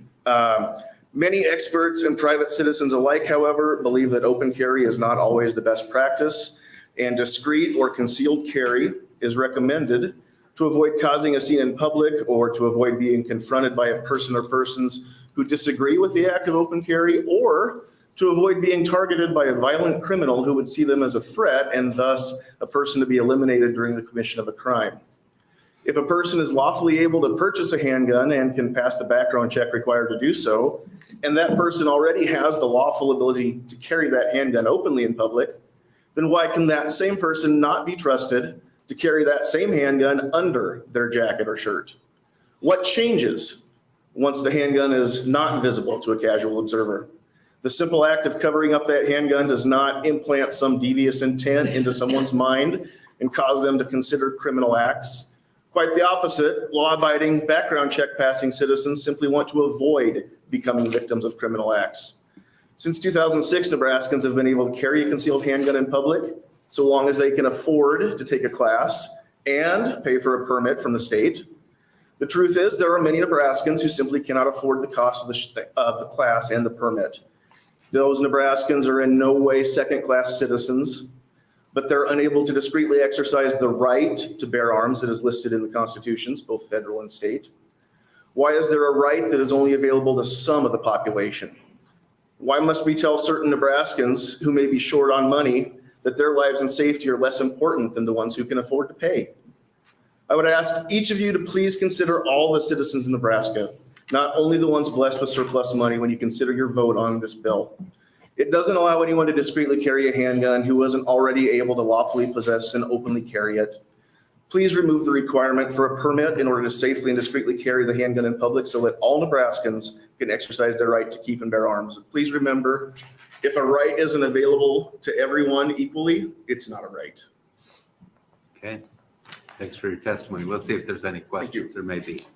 Many experts and private citizens alike, however, believe that open carry is not always the best practice, and discreet or concealed carry is recommended to avoid causing a scene in public or to avoid being confronted by a person or persons who disagree with the act of open carry, or to avoid being targeted by a violent criminal who would see them as a threat and thus a person to be eliminated during the commission of a crime. If a person is lawfully able to purchase a handgun and can pass the background check required to do so, and that person already has the lawful ability to carry that handgun openly in public, then why can that same person not be trusted to carry that same handgun under their jacket or shirt? What changes once the handgun is not visible to a casual observer? The simple act of covering up that handgun does not implant some devious intent into someone's mind and cause them to consider criminal acts. Quite the opposite. Law-abiding, background check-passing citizens simply want to avoid becoming victims of criminal acts. Since 2006, Nebraskans have been able to carry a concealed handgun in public so long as they can afford to take a class and pay for a permit from the state. The truth is, there are many Nebraskans who simply cannot afford the cost of the class and the permit. Those Nebraskans are in no way second-class citizens, but they're unable to discreetly exercise the right to bear arms that is listed in the constitutions, both federal and state. Why is there a right that is only available to some of the population? Why must we tell certain Nebraskans who may be short on money that their lives and safety are less important than the ones who can afford to pay? I would ask each of you to please consider all the citizens in Nebraska, not only the ones blessed with surplus money, when you consider your vote on this bill. It doesn't allow anyone to discreetly carry a handgun who wasn't already able to lawfully possess and openly carry it. Please remove the requirement for a permit in order to safely and discreetly carry the handgun in public so that all Nebraskans can exercise their right to keep and bear arms. Please remember, if a right isn't available to everyone equally, it's not a right. Okay, thanks for your testimony. Let's see if there's any questions. There may be.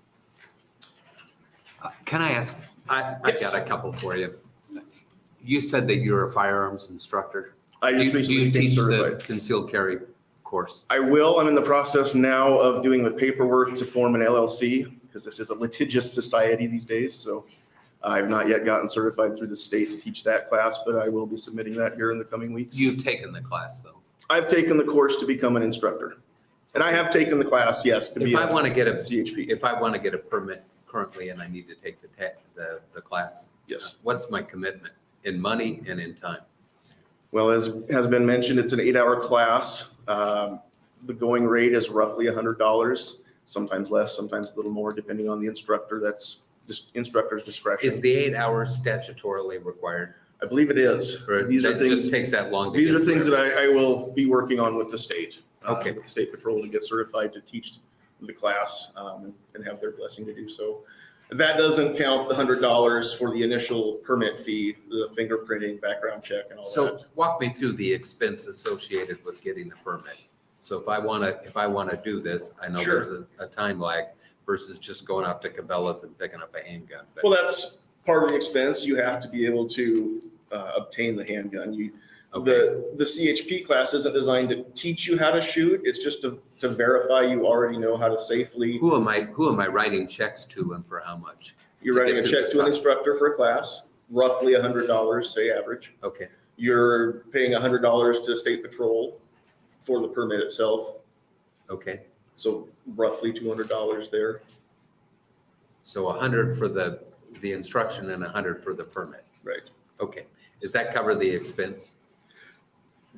Can I ask, I've got a couple for you. You said that you're a firearms instructor. I just Do you recently became teach the certified. concealed carry course? I will. I'm in the process now of doing the paperwork to form an LLC because this is a litigious society these days. So I've not yet gotten certified through the state to teach that class, but I will be submitting that here in the coming weeks. You've taken the class though. I've taken the course to become an instructor. And I have taken the class, yes, to be If I want to get a CHP. if I want to get a permit currently and I need to take the class, Yes. what's my commitment in money and in time? Well, as has been mentioned, it's an 8-hour class. The going rate is roughly $100. sometimes less, sometimes a little more, depending on the instructor. That's just instructor's discretion. Is the 8 hours statutorily required? I believe it is. Or These are that just things, takes that long to these get are things through? that I will be working on with the state. Okay. With the State Patrol to get certified to teach the class and have their blessing to do so. That doesn't count the $100 for the initial permit fee, the fingerprinting, background check and all So that. walk me through the expense associated with getting the permit. So if I want to do this, I know Sure. there's a time lag versus just going out to Cabela's and picking up a handgun. But Well, that's part of the expense. You have to be able to obtain the handgun. The CHP class isn't designed to teach you how to shoot. It's just to verify you already know how to safely. Who am I writing checks to and for how much? You're to writing get a through check this to an process? instructor for a class, roughly $100, say average. Okay, You're paying $100 to State Patrol for the permit itself. okay. So roughly $200 there. So 100 for the instruction and 100 for the permit. Right. Okay. Does that cover the expense?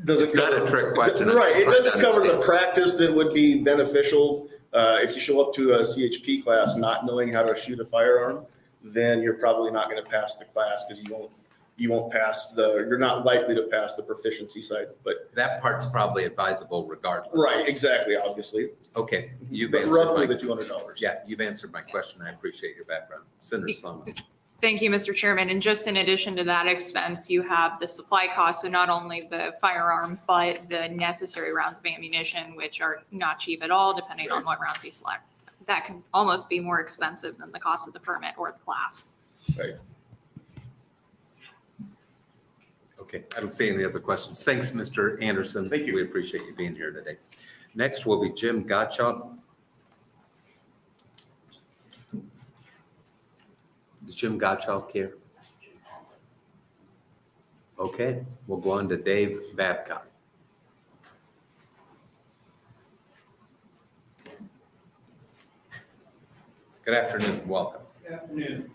Does It's it not cover- a trick question. I'm Right, just it trying to doesn't cover the understand. practice that would be beneficial. If you show up to a CHP class not knowing how to shoot a firearm, then you're probably not gonna pass the class because you won't pass you're not likely to pass the proficiency side, but. That part's probably advisable regardless. Right, exactly, obviously. Okay, you've But answered roughly my, the $200. yeah, you've answered my question. I appreciate your background. Senator Sloan. Thank you, Mr. Chairman. And just in addition to that expense, you have the supply costs, so not only the firearm, but the necessary rounds of ammunition, which are not cheap at all, depending on what rounds you select. That can almost be more expensive than the cost of the permit or the class. Right. Okay, I don't see any other questions. Thanks, Mr. Anderson. Thank you. We appreciate you being here today. Next will be Jim Gottschalk. Is Jim Gottschalk here? Okay, we'll go on to Dave Babcock. Good afternoon, welcome. Good afternoon.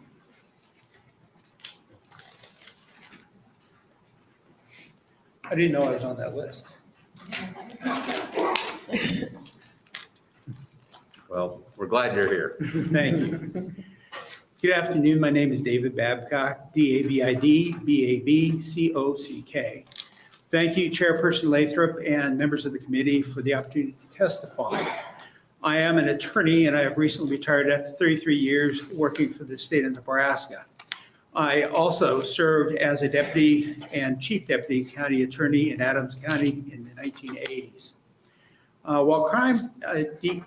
I didn't know I was on that list. Well, we're glad you're here. Thank you. Good afternoon. My name is David Babcock, D-A-V-I-D-B-A-B-C-O-C-K. Thank you, Chairperson Lathrop and members of the committee for the opportunity to testify. I am an attorney and I have recently retired after 33 years working for the state of Nebraska. I also served as a deputy and chief deputy county attorney in Adams County in the 1980s. While crime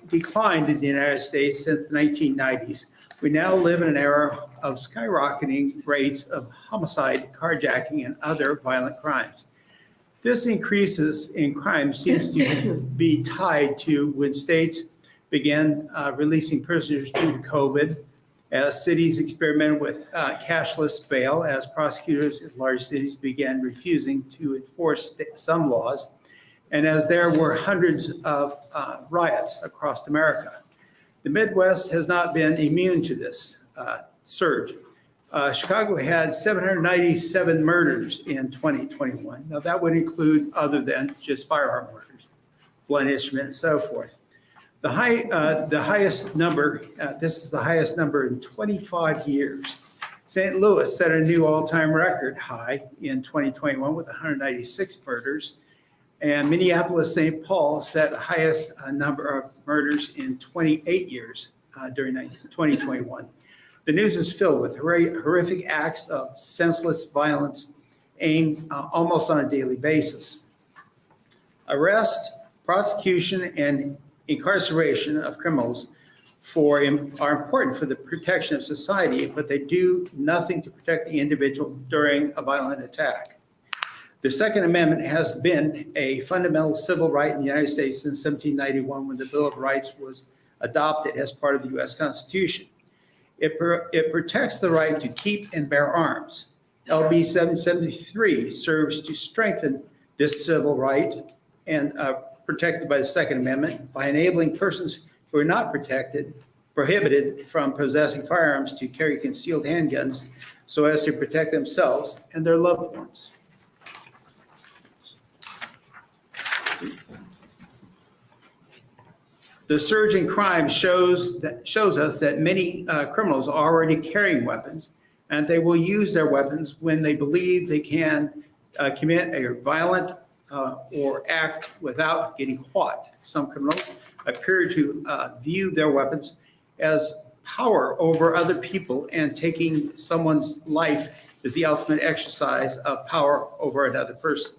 declined in the United States since the 1990s, we now live in an era of skyrocketing rates of homicide, carjacking, and other violent crimes. This increases in crime seems to be tied to when states began releasing prisoners due to COVID, as cities experimented with cashless bail, as prosecutors in large cities began refusing to enforce some laws, and as there were hundreds of riots across America. The Midwest has not been immune to this surge. Chicago had 797 murders in 2021. Now that would include other than just firearm murders, blunt instrument and so forth. The highest number, this is the highest number in 25 years. St. Louis set a new all-time record high in 2021 with 196 murders. And Minneapolis-St. Paul set the highest number of murders in 28 years during 2021. The news is filled with horrific acts of senseless violence aimed almost on a daily basis. Arrest, prosecution, and incarceration of criminals are important for the protection of society, but they do nothing to protect the individual during a violent attack. The Second Amendment has been a fundamental civil right in the United States since 1791, when the Bill of Rights was adopted as part of the U.S. Constitution. It protects the right to keep and bear arms. LB 773 serves to strengthen this civil right and protected by the Second Amendment by enabling persons who are not prohibited from possessing firearms to carry concealed handguns so as to protect themselves and their loved ones. The surge in crime shows us that many criminals are already carrying weapons, and they will use their weapons when they believe they can commit a violent or act without getting caught. Some criminals appear to view their weapons as power over other people, and taking someone's life is the ultimate exercise of power over another person.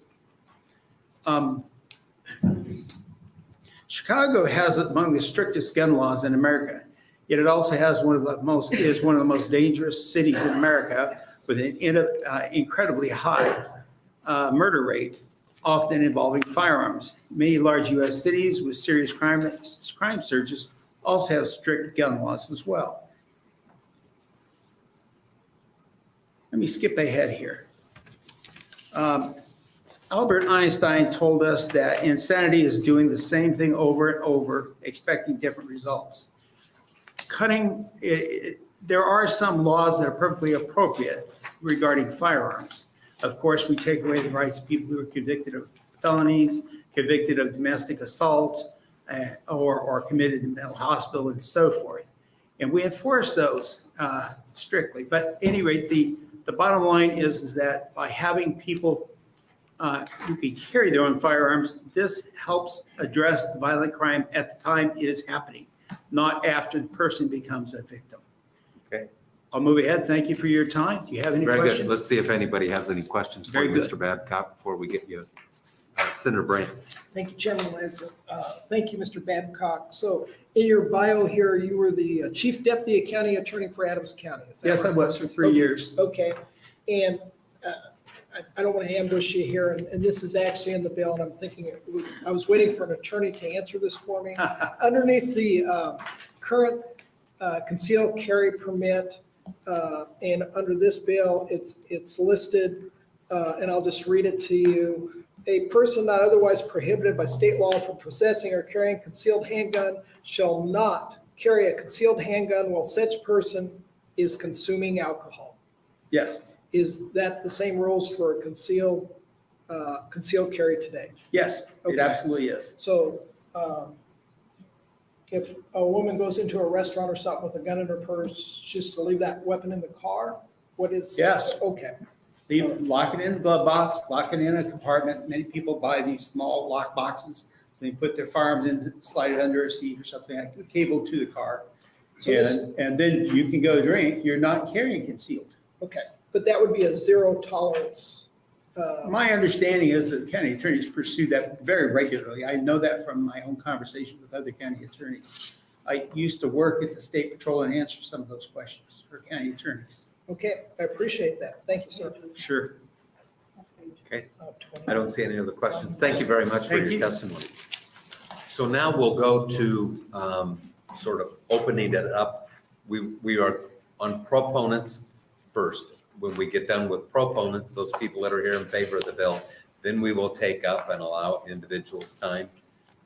Chicago has among the strictest gun laws in America, yet it also has is one of the most dangerous cities in America, with an incredibly high murder rate, often involving firearms. Many large U.S. cities with serious crime surges also have strict gun laws as well. Let me skip ahead here. Albert Einstein told us that insanity is doing the same thing over and over, expecting different results. There are some laws that are perfectly appropriate regarding firearms. Of course, we take away the rights of people who are convicted of felonies, convicted of domestic assault, or committed to mental hospital and so forth. And we enforce those strictly. But at any rate, the bottom line is that by having people who can carry their own firearms, this helps address the violent crime at the time it is happening, not after the person becomes a victim. Okay. I'll move ahead. Thank you for your time. Do you have any Very questions? good. Let's see if anybody has any questions for Very you, good. Mr. Babcock, before we get you. Senator Brand. Thank you, Chairman Lathrop. Thank you, Mr. Babcock. So in your bio here, you were the Chief Deputy County Attorney for Adams County. Is that Yes, I right? was for 3 years. Okay. And I don't want to ambush you here, and this is actually in the bill, and I'm thinking, I was waiting for an attorney to answer this for me. Underneath the current concealed carry permit, and under this bill, it's listed, and I'll just read it to you. A person not otherwise prohibited by state law from possessing or carrying a concealed handgun shall not carry a concealed handgun while such person is consuming alcohol. Yes, Is that the same rules for concealed carry today? yes, it Okay. absolutely is. So if a woman goes into a restaurant or something with a gun in her purse, just to leave that weapon in the car? What is? Yes. Okay. Lock it in the glove box, lock it in a compartment. Many people buy these small lock boxes. They put their firearms in, slide it under a seat or something, like a cable to the car. So this- And then you can go drink. You're not carrying concealed. Okay, but that would be a zero tolerance. My understanding is that county attorneys pursue that very regularly. I know that from my own conversation with other county attorneys. I used to work at the State Patrol and answer some of those questions for county attorneys. Okay, I appreciate that. Thank you, sir. Sure. Okay. I don't see any other questions. Thank you very much for Thank your you. testimony. So now we'll go to sort of opening it up. We are on proponents first. When we get done with proponents, those people that are here in favor of the bill, then we will take up and allow individuals time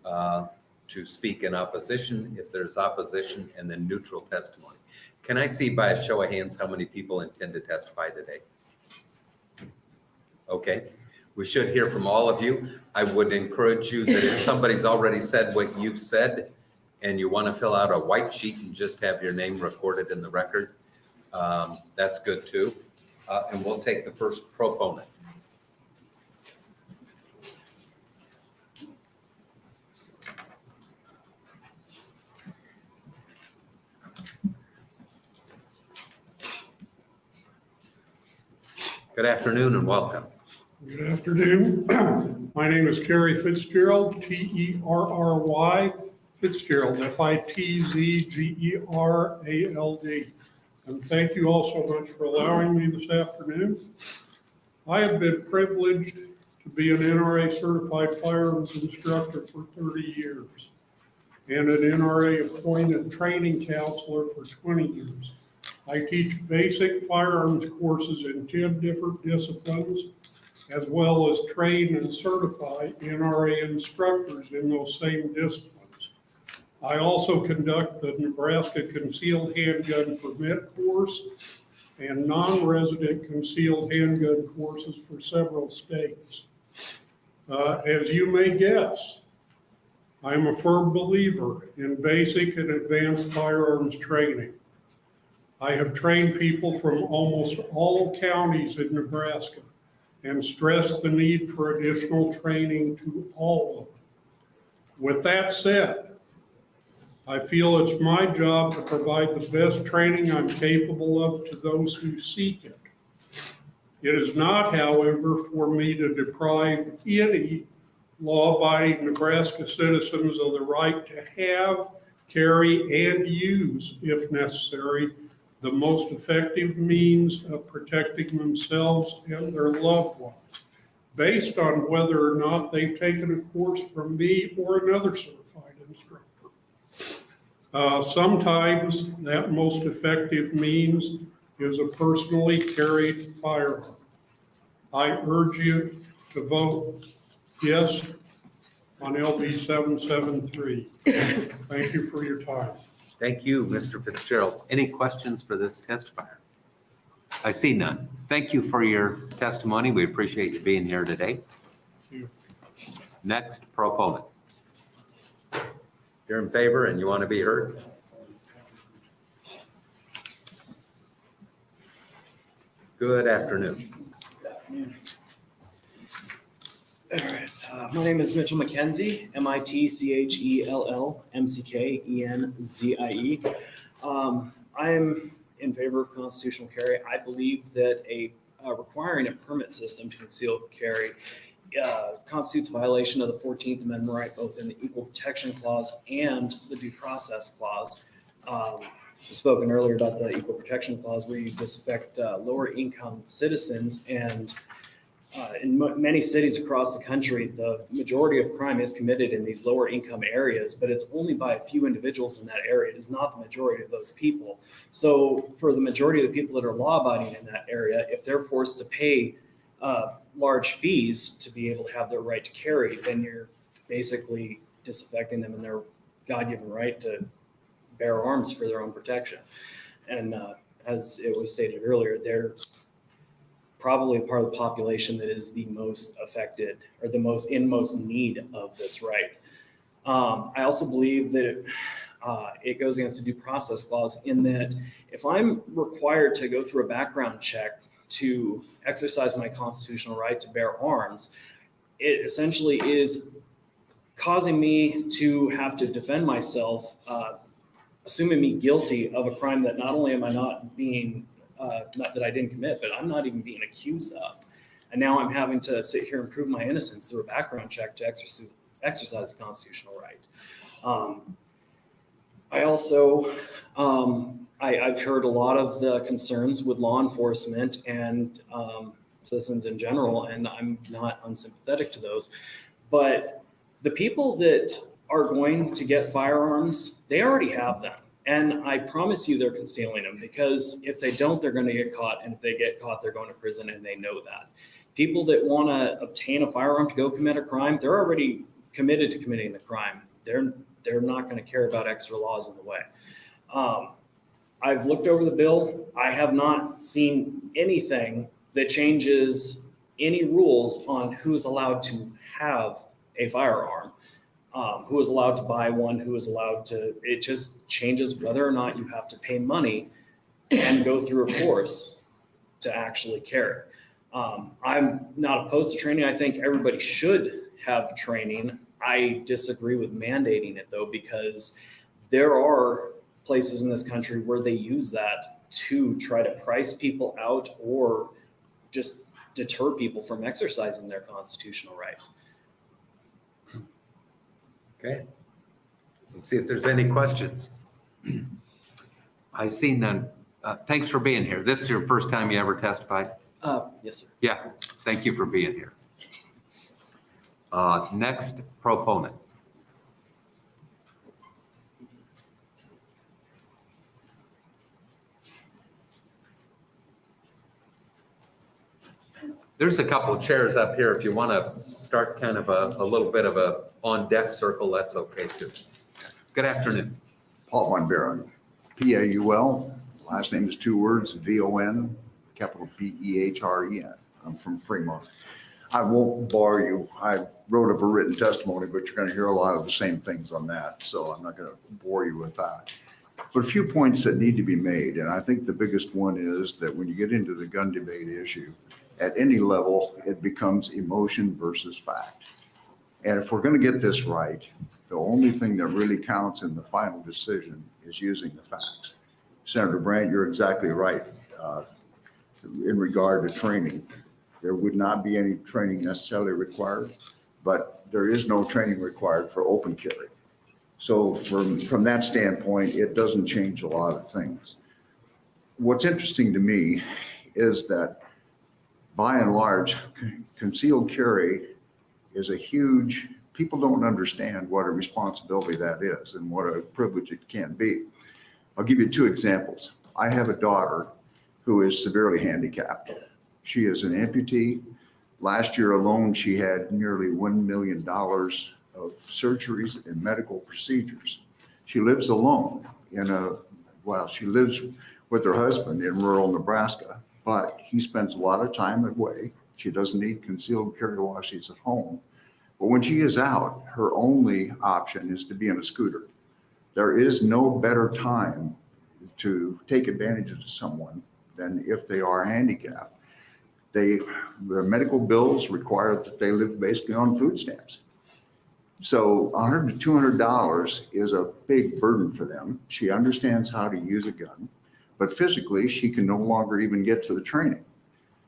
to speak in opposition, if there's opposition, and then neutral testimony. Can I see by a show of hands how many people intend to testify today? Okay, we should hear from all of you. I would encourage you that if somebody's already said what you've said and you want to fill out a white sheet and just have your name recorded in the record, that's good too. And we'll take the first proponent. Good afternoon and welcome. Good afternoon. My name is Terry Fitzgerald, Terry Fitzgerald, Fitzgerald. And thank you all so much for allowing me this afternoon. I have been privileged to be an NRA certified firearms instructor for 30 years and an NRA appointed training counselor for 20 years. I teach basic firearms courses in 10 different disciplines, as well as train and certify NRA instructors in those same disciplines. I also conduct the Nebraska Concealed Handgun Permit course and non-resident concealed handgun courses for several states. As you may guess, I'm a firm believer in basic and advanced firearms training. I have trained people from almost all counties in Nebraska and stressed the need for additional training to all of them. With that said, I feel it's my job to provide the best training I'm capable of to those who seek it. It is not, however, for me to deprive any law-abiding Nebraska citizens of the right to have, carry, and use, if necessary, the most effective means of protecting themselves and their loved ones, based on whether or not they've taken a course from me or another certified instructor. Sometimes that most effective means is a personally carried firearm. I urge you to vote yes on LB 773. Thank you for your time. Thank you, Mr. Fitzgerald. Any questions for this testifier? I see none. Thank you for your testimony. We appreciate you being here today. you. Next, proponent. You're in favor and you want to be heard? Good afternoon. All right. My name is Mitchell McKenzie, MITCHELL-MCKENZIE. I am in favor of constitutional carry. I believe that requiring a permit system to conceal carry constitutes violation of the 14th Amendment right, both in the Equal Protection Clause and the Due Process Clause. Spoken earlier about the Equal Protection Clause, where you disaffect lower income citizens, and in many cities across the country, the majority of crime is committed in these lower income areas, but it's only by a few individuals in that area. It is not the majority of those people. So for the majority of the people that are law abiding in that area, if they're forced to pay large fees to be able to have their right to carry, then you're basically disaffecting them in their God-given right to bear arms for their own protection. And as it was stated earlier, they're probably a part of the population that is the most affected or the most in most need of this right. I also believe that it goes against the Due Process Clause in that if I'm required to go through a background check to exercise my constitutional right to bear arms, it essentially is causing me to have to defend myself, assuming me guilty of a crime that not only am I not being not that I didn't commit, but I'm not even being accused of. And now I'm having to sit here and prove my innocence through a background check to exercise a constitutional right. I also, I've heard a lot of the concerns with law enforcement and citizens in general, and I'm not unsympathetic to those. But the people that are going to get firearms, they already have them. And I promise you they're concealing them, because if they don't, they're going to get caught. And if they get caught, they're going to prison, and they know that. People that want to obtain a firearm to go commit a crime, they're already committed to committing the crime. They're not going to care about extra laws in the way. I've looked over the bill. I have not seen anything that changes any rules on who is allowed to have a firearm. Who is allowed to buy one, who is allowed to, it just changes whether or not you have to pay money and go through a course to actually carry. I'm not opposed to training. I think everybody should have training. I disagree with mandating it though, because there are places in this country where they use that to try to price people out or just deter people from exercising their constitutional right. Okay. Let's see if there's any questions. I see none. Thanks for being here. This is your first time you ever testified? Yes, sir. Yeah, thank you for being here. Next, proponent. There's a couple of chairs up here. If you want to start kind of a little bit of a on-deck circle, that's okay too. Good afternoon. Paul Von Baron, P-A-U-L, last name is two words, V-O-N, capital P-E-H-R-E-N. I'm from Fremont. I won't bore you. I wrote up a written testimony, but you're going to hear a lot of the same things on that, so I'm not going to bore you with that. But a few points that need to be made, and I think the biggest one is that when you get into the gun debate issue, at any level, it becomes emotion versus fact. And if we're going to get this right, the only thing that really counts in the final decision is using the facts. Senator Brandt, you're exactly right. In regard to training, there would not be any training necessarily required, but there is no training required for open carry. So from that standpoint, it doesn't change a lot of things. What's interesting to me is that by and large, concealed carry is a huge, people don't understand what a responsibility that is and what a privilege it can be. I'll give you two examples. I have a daughter who is severely handicapped. She is an amputee. Last year alone, she had nearly $1 million of surgeries and medical procedures. She lives alone she lives with her husband in rural Nebraska, but he spends a lot of time away. She doesn't need concealed carry while she's at home. But when she is out, her only option is to be in a scooter. There is no better time to take advantage of someone than if they are handicapped. Their medical bills require that they live basically on food stamps. So $100 to $200 is a big burden for them. She understands how to use a gun, but physically she can no longer even get to the training.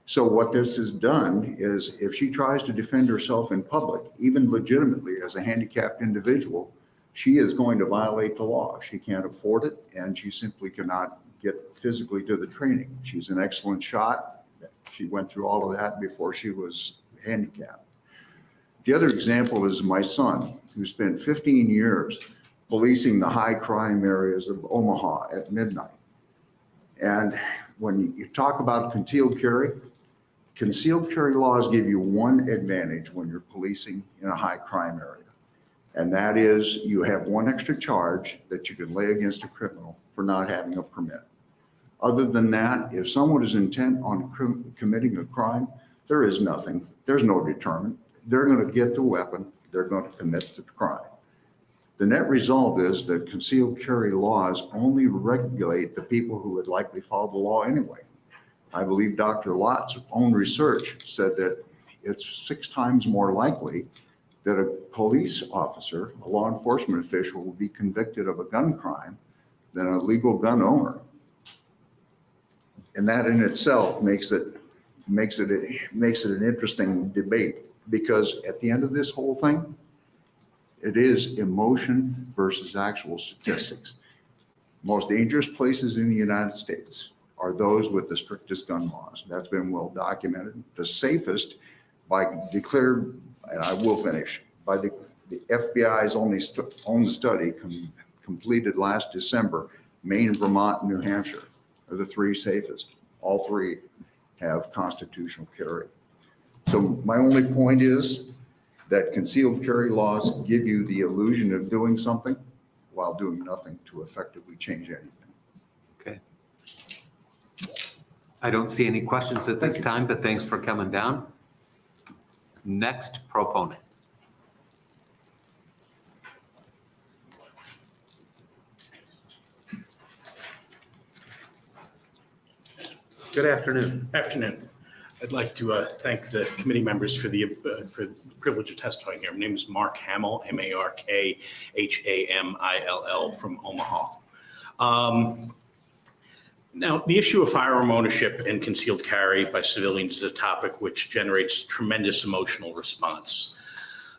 So what this has done is if she tries to defend herself in public, even legitimately as a handicapped individual, she is going to violate the law. She can't afford it, and she simply cannot get physically to the training. She's an excellent shot. She went through all of that before she was handicapped. The other example is my son, who spent 15 years policing the high crime areas of Omaha at midnight. And when you talk about concealed carry laws give you one advantage when you're policing in a high crime area. And that is you have one extra charge that you can lay against a criminal for not having a permit. Other than that, if someone is intent on committing a crime, there is nothing. There's no deterrent. They're going to get the weapon. They're going to commit the crime. The net result is that concealed carry laws only regulate the people who would likely follow the law anyway. I believe Dr. Lott's own research said that it's 6 times more likely that a police officer, a law enforcement official, will be convicted of a gun crime than a legal gun owner. And that in itself makes it an interesting debate, because at the end of this whole thing, it is emotion versus actual statistics. Most dangerous places in the United States are those with the strictest gun laws. That's been well documented. The safest declared, and I will finish, by the FBI's own study completed last December, Maine, Vermont, and New Hampshire are the 3 safest. All 3 have constitutional carry. So my only point is that concealed carry laws give you the illusion of doing something while doing nothing to effectively change anything. Okay. I don't see any questions at this time, but thanks for coming down. Next, proponent. Good afternoon. Afternoon. I'd like to thank the committee members for the privilege of testifying here. My name is Mark Hamill, M-A-R-K-H-A-M-I-L-L from Omaha. Now, the issue of firearm ownership and concealed carry by civilians is a topic which generates tremendous emotional response.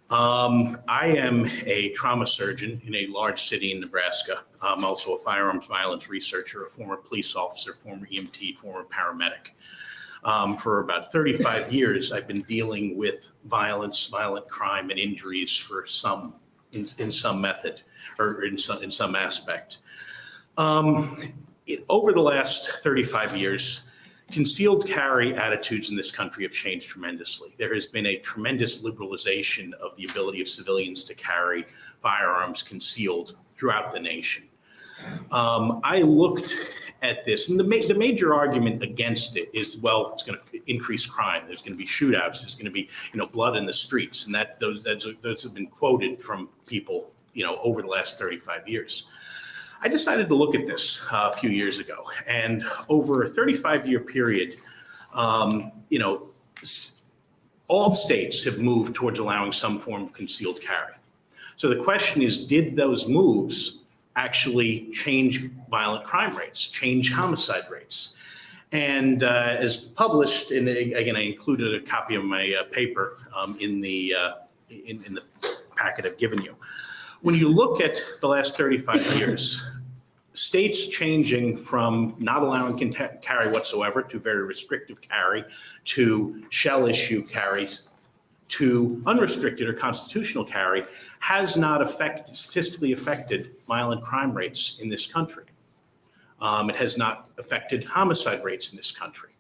I am a trauma surgeon in a large city in Nebraska. I'm also a firearms violence researcher, a former police officer, former EMT, former paramedic. For about 35 years, I've been dealing with violence, violent crime, and injuries for in some method or in some aspect. Over the last 35 years, concealed carry attitudes in this country have changed tremendously. There has been a tremendous liberalization of the ability of civilians to carry firearms concealed throughout the nation. I looked at this, and the major argument against it is, well, increased crime. There's going to be shootouts. There's going to be, blood in the streets. And those have been quoted from people, over the last 35 years. I decided to look at this a few years ago, and over a 35-year period, all states have moved towards allowing some form of concealed carry. So the question is, did those moves actually change violent crime rates, change homicide rates? And as published, and again, I included a copy of my paper in the packet I've given you. When you look at the last 35 years, states changing from not allowing carry whatsoever to very restrictive carry to shell issue carries to unrestricted or constitutional carry has not statistically affected violent crime rates in this country. It has not affected homicide rates in this country.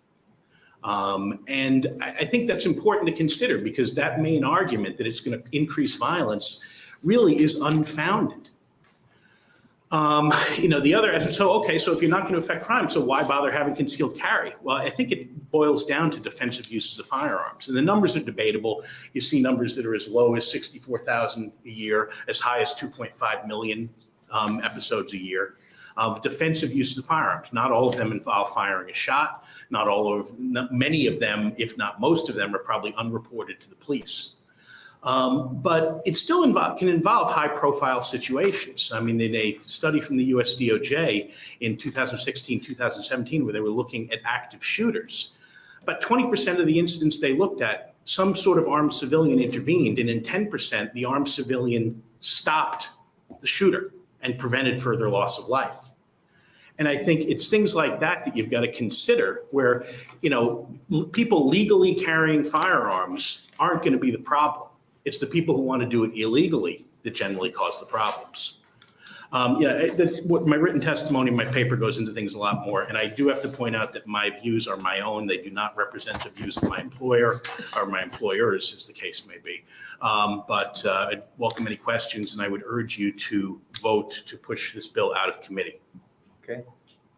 And I think that's important to consider, because that main argument that it's going to increase violence really is unfounded. The other, so if you're not going to affect crime, so why bother having concealed carry? Well, I think it boils down to defensive uses of firearms. And the numbers are debatable. You see numbers that are as low as 64,000 a year, as high as 2.5 million episodes a year of defensive uses of firearms. Not all of them involve firing a shot. Many of them, if not most of them, are probably unreported to the police. But it still can involve high-profile situations. I mean, in a study from the US DOJ in 2016, 2017, where they were looking at active shooters, about 20% of the incidents they looked at, some sort of armed civilian intervened, and in 10%, the armed civilian stopped the shooter and prevented further loss of life. And I think it's things like that you've got to consider, where, people legally carrying firearms aren't going to be the problem. It's the people who want to do it illegally that generally cause the problems. What my written testimony, my paper goes into things a lot more. And I do have to point out that my views are my own. They do not represent the views of my employer or my employers, as the case may be. But I'd welcome any questions, and I would urge you to vote to push this bill out of committee. Okay,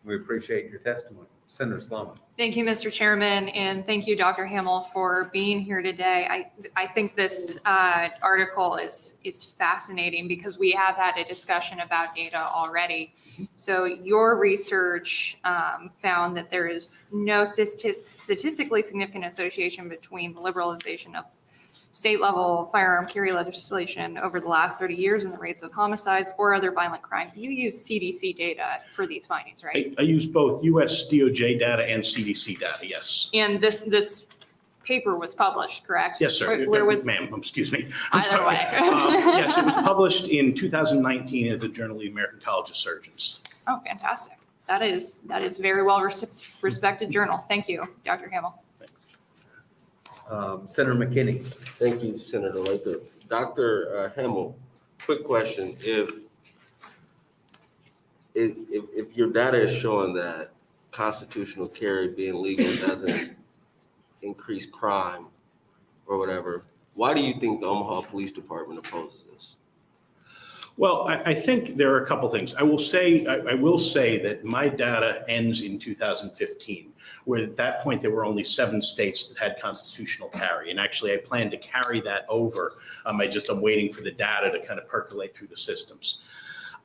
we appreciate your testimony. Senator Sloan. Thank you, Mr. Chairman, and thank you, Dr. Hamill, for being here today. I think this article is fascinating, because we have had a discussion about data already. So your research found that there is no statistically significant association between the liberalization of state-level firearm carry legislation over the last 30 years and the rates of homicides or other violent crime. You use CDC data for these findings, right? I use both US DOJ data and CDC data, yes. And this paper was published, correct? Yes, sir. Where was? Ma'am, excuse me. Either way. Yes, it was published in 2019 at the Journal of the American College of Surgeons. Oh, fantastic. That is very well respected journal. Thank you, Dr. Hamill. Senator McKinney. Thank you, Senator Lathrop. Dr. Hamill, quick question. If your data is showing that constitutional carry being legal doesn't increase crime or whatever, why do you think the Omaha Police Department opposes this? Well, I think there are a couple things. I will say that my data ends in 2015, where at that point there were only 7 states that had constitutional carry. And actually, I plan to carry that over. I'm waiting for the data to kind of percolate through the systems.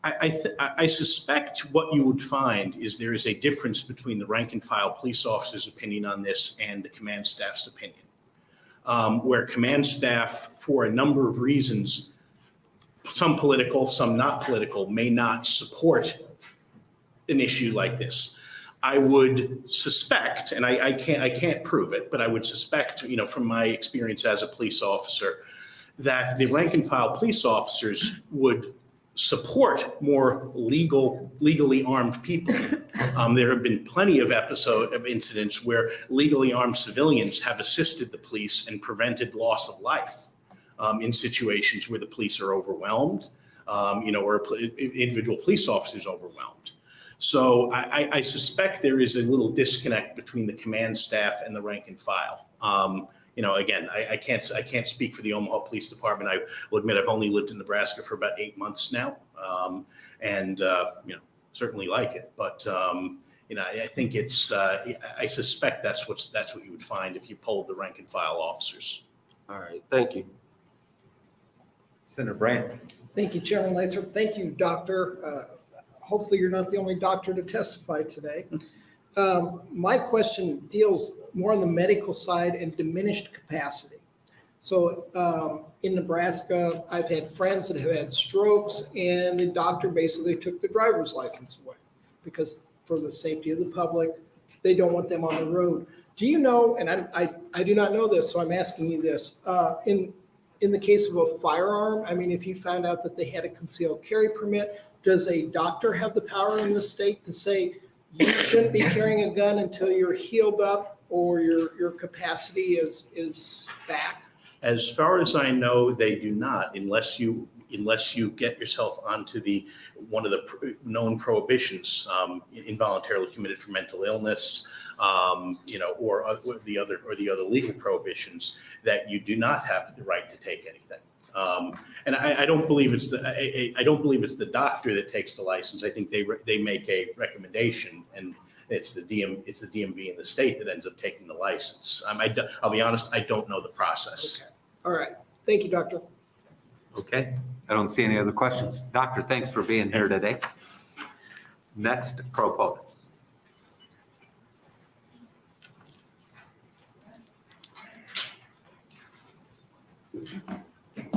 I suspect what you would find is there is a difference between the rank and file police officer's opinion on this and the command staff's opinion, where command staff, for a number of reasons, some political, some not political, may not support an issue like this. I would suspect, and I can't prove it, but I would suspect, from my experience as a police officer, that the rank and file police officers would support more legally armed people. There have been plenty of incidents where legally armed civilians have assisted the police and prevented loss of life. In situations where the police are overwhelmed, or individual police officers overwhelmed. So I suspect there is a little disconnect between the command staff and the rank and file. Again, I can't speak for the Omaha Police Department. I will admit I've only lived in Nebraska for about 8 months now, and certainly like it. But I think it's, I suspect that's what you would find if you polled the rank and file officers. All right, thank you. Senator Brand. Thank you, Chairman Lathrop. Thank you, Doctor. Hopefully you're not the only doctor to testify today. My question deals more on the medical side and diminished capacity. So in Nebraska, I've had friends that have had strokes and the doctor basically took the driver's license away because for the safety of the public, they don't want them on the road. Do you know, and I do not know this, so I'm asking you this, in the case of a firearm, I mean, if you found out that they had a concealed carry permit, does a doctor have the power in the state to say you shouldn't be carrying a gun until you're healed up or your capacity is back? As far as I know, they do not, unless you get yourself onto one of the known prohibitions, involuntarily committed for mental illness, or the other legal prohibitions, that you do not have the right to take anything. And I don't believe it's the doctor that takes the license. I think they make a recommendation, and it's the DMV in the state that ends up taking the license. I'll be honest, I don't know the process. Okay. All right. Thank you, Doctor. Okay, I don't see any other questions. Doctor, thanks for being here today. Next, proponents.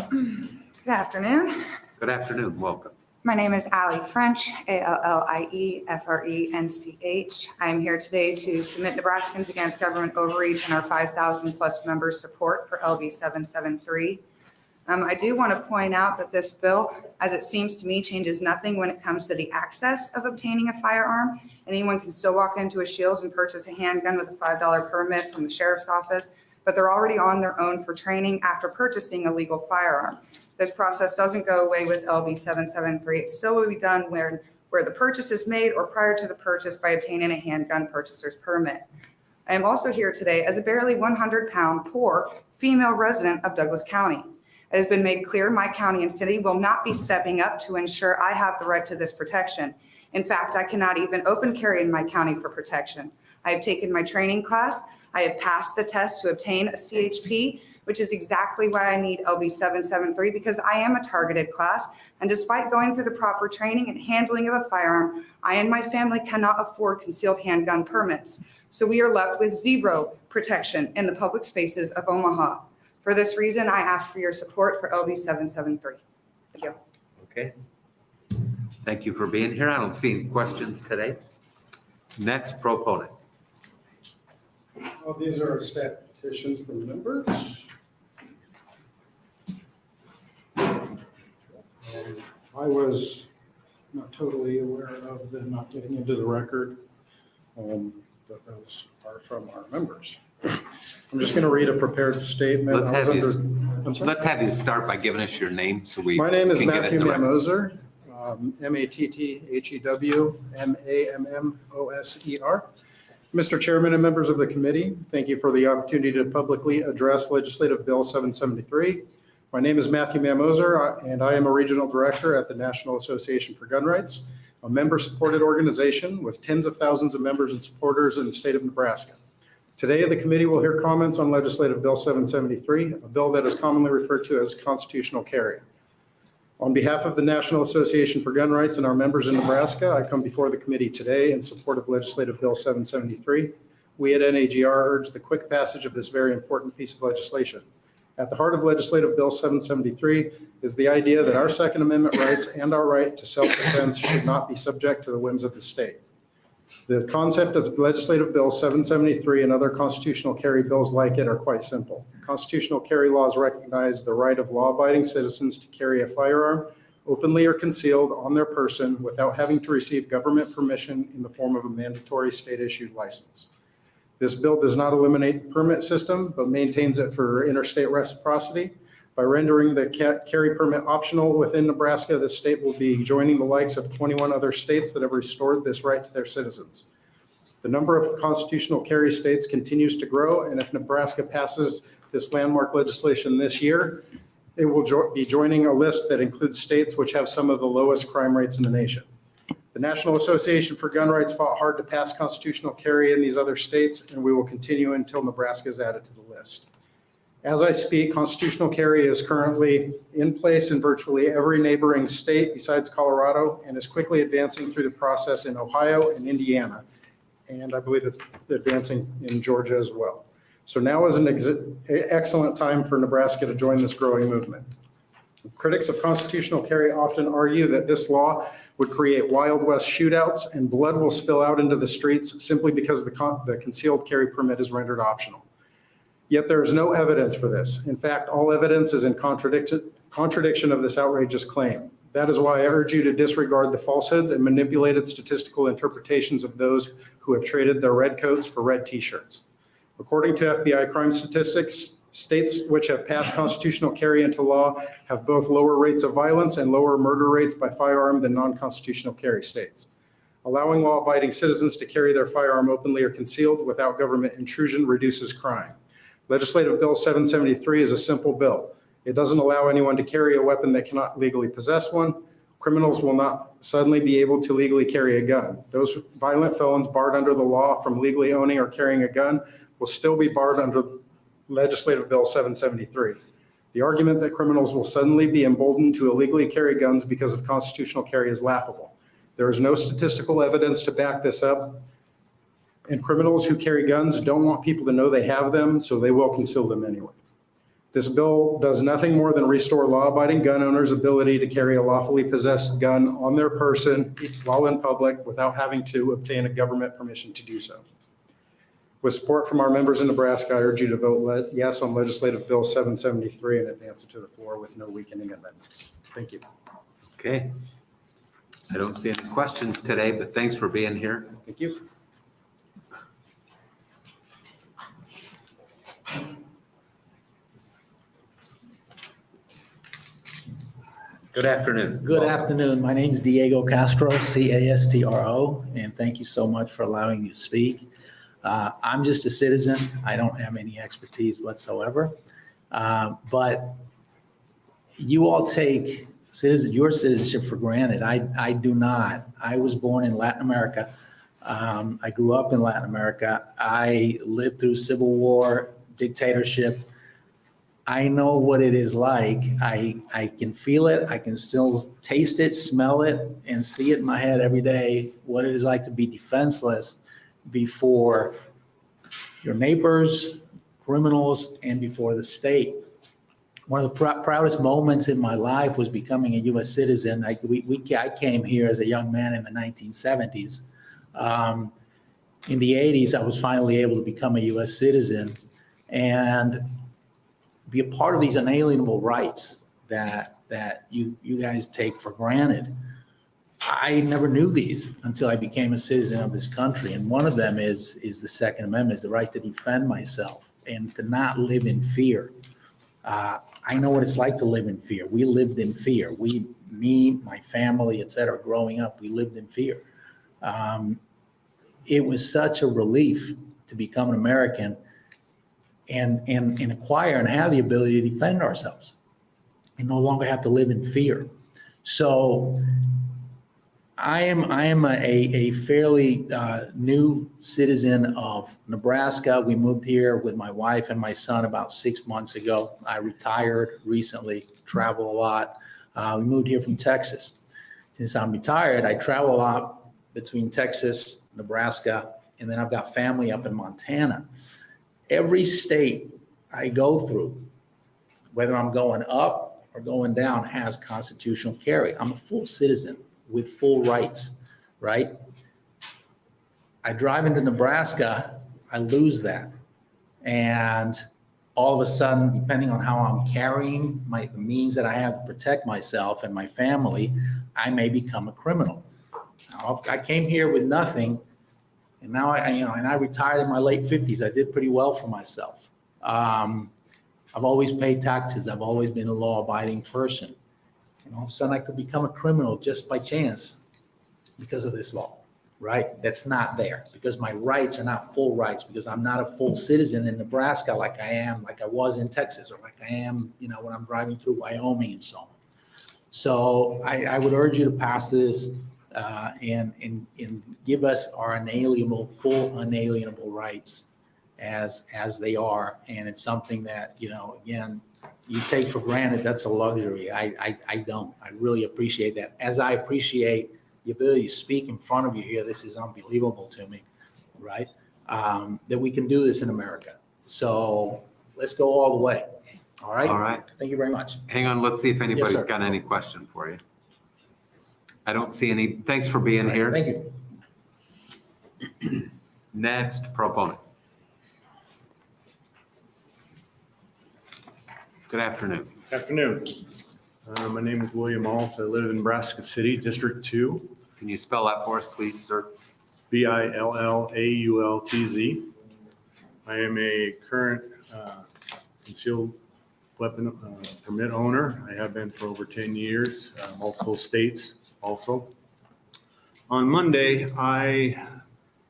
Good afternoon. Good afternoon, welcome. My name is Allie French, ALLIEFRENCH. I'm here today to submit Nebraskans Against Government Overreach and our 5,000 plus members support for LB 773. I do want to point out that this bill, as it seems to me, changes nothing when it comes to the access of obtaining a firearm. Anyone can still walk into a Shields and purchase a handgun with a $5 permit from the sheriff's office, but they're already on their own for training after purchasing a legal firearm. This process doesn't go away with LB 773. It still will be done where the purchase is made or prior to the purchase by obtaining a handgun purchaser's permit. I am also here today as a barely 100-pound poor female resident of Douglas County. It has been made clear my county and city will not be stepping up to ensure I have the right to this protection. In fact, I cannot even open carry in my county for protection. I have taken my training class. I have passed the test to obtain a CHP, which is exactly why I need LB 773, because I am a targeted class. And despite going through the proper training and handling of a firearm, I and my family cannot afford concealed handgun permits. So we are left with zero protection in the public spaces of Omaha. For this reason, I ask for your support for LB 773. Thank you. Okay. Thank you for being here. I don't see any questions today. Next, proponent. Well, these are stat petitions from members. I was not totally aware of them not getting into the record, but those are from our members. I'm just going to read a prepared statement. Let's have you start by giving us your name so we. My name is can get Matthew it direct. Mammoser, MATTHEW, Mr. Chairman and members of the committee, thank you for the opportunity to publicly address Legislative Bill 773. My name is Matthew Mammoser, and I am a regional director at the National Association for Gun Rights, a member-supported organization with tens of thousands of members and supporters in the state of Nebraska. Today, the committee will hear comments on Legislative Bill 773, a bill that is commonly referred to as constitutional carry. On behalf of the National Association for Gun Rights and our members in Nebraska, I come before the committee today in support of Legislative Bill 773. We at NAGR urge the quick passage of this very important piece of legislation. At the heart of Legislative Bill 773 is the idea that our Second Amendment rights and our right to self-defense should not be subject to the whims of the state. The concept of Legislative Bill 773 and other constitutional carry bills like it are quite simple. Constitutional carry laws recognize the right of law-abiding citizens to carry a firearm openly or concealed on their person without having to receive government permission in the form of a mandatory state-issued license. This bill does not eliminate the permit system, but maintains it for interstate reciprocity. By rendering the carry permit optional within Nebraska, the state will be joining the likes of 21 other states that have restored this right to their citizens. The number of constitutional carry states continues to grow, and if Nebraska passes this landmark legislation this year, it will be joining a list that includes states which have some of the lowest crime rates in the nation. The National Association for Gun Rights fought hard to pass constitutional carry in these other states, and we will continue until Nebraska is added to the list. As I speak, constitutional carry is currently in place in virtually every neighboring state besides Colorado and is quickly advancing through the process in Ohio and Indiana. And I believe it's advancing in Georgia as well. So now is an excellent time for Nebraska to join this growing movement. Critics of constitutional carry often argue that this law would create Wild West shootouts and blood will spill out into the streets simply because the concealed carry permit is rendered optional. Yet there is no evidence for this. In fact, all evidence is in contradiction of this outrageous claim. That is why I urge you to disregard the falsehoods and manipulated statistical interpretations of those who have traded their red coats for red t-shirts. According to FBI crime statistics, states which have passed constitutional carry into law have both lower rates of violence and lower murder rates by firearm than non-constitutional carry states. Allowing law-abiding citizens to carry their firearm openly or concealed without government intrusion reduces crime. Legislative Bill 773 is a simple bill. It doesn't allow anyone to carry a weapon that cannot legally possess one. Criminals will not suddenly be able to legally carry a gun. Those violent felons barred under the law from legally owning or carrying a gun will still be barred under Legislative Bill 773. The argument that criminals will suddenly be emboldened to illegally carry guns because of constitutional carry is laughable. There is no statistical evidence to back this up. And criminals who carry guns don't want people to know they have them, so they will conceal them anyway. This bill does nothing more than restore law-abiding gun owners' ability to carry a lawfully possessed gun on their person while in public without having to obtain a government permission to do so. With support from our members in Nebraska, I urge you to vote yes on Legislative Bill 773 and advance it to the floor with no weakening amendments. Thank you. Okay. I don't see any questions today, but thanks for being here. Thank you. Good afternoon. Good afternoon. My name is Diego Castro, Castro, and thank you so much for allowing me to speak. I'm just a citizen. I don't have any expertise whatsoever. But you all take your citizenship for granted. I do not. I was born in Latin America. I grew up in Latin America. I lived through civil war, dictatorship. I know what it is like. I can feel it. I can still taste it, smell it, and see it in my head every day, what it is like to be defenseless before your neighbors, criminals, and before the state. One of the proudest moments in my life was becoming a U.S. citizen. I came here as a young man in the 1970s. In the 80s, I was finally able to become a U.S. citizen and be a part of these inalienable rights that you guys take for granted. I never knew these until I became a citizen of this country. And one of them is the Second Amendment, is the right to defend myself and to not live in fear. I know what it's like to live in fear. We lived in fear. Me, my family, et cetera, growing up, we lived in fear. It was such a relief to become an American and acquire and have the ability to defend ourselves and no longer have to live in fear. So I am a fairly new citizen of Nebraska. We moved here with my wife and my son about 6 months ago. I retired recently, travel a lot. We moved here from Texas. Since I'm retired, I travel a lot between Texas, Nebraska, and then I've got family up in Montana. Every state I go through, whether I'm going up or going down, has constitutional carry. I'm a full citizen with full rights, right? I drive into Nebraska, I lose that. And all of a sudden, depending on how I'm carrying the means that I have to protect myself and my family, I may become a criminal. Now, I came here with nothing. And now I retired in my late 50s. I did pretty well for myself. I've always paid taxes. I've always been a law-abiding person. And all of a sudden I could become a criminal just by chance because of this law, right? That's not there because my rights are not full rights, because I'm not a full citizen in Nebraska like I was in Texas, or like I am, when I'm driving through Wyoming and so on. So I would urge you to pass this. and give us our unalienable, full unalienable rights as they are. And it's something that, you know, again, you take for granted. That's a luxury. I don't. I really appreciate that. As I appreciate the ability to speak in front of you here, this is unbelievable to me, right? That we can do this in America. So let's go all the way. All right? All right. Thank you very much. Hang on, let's see if anybody's sir. got any question for you. I don't see any. Thanks for being here. Thank you. Next, proponent. Good afternoon. Afternoon. My name is William Alt. I live in Nebraska City, District 2. Can you spell that for us, please, sir? Billaultz. I am a current concealed weapon permit owner. I have been for over 10 years, multiple states also. On Monday, I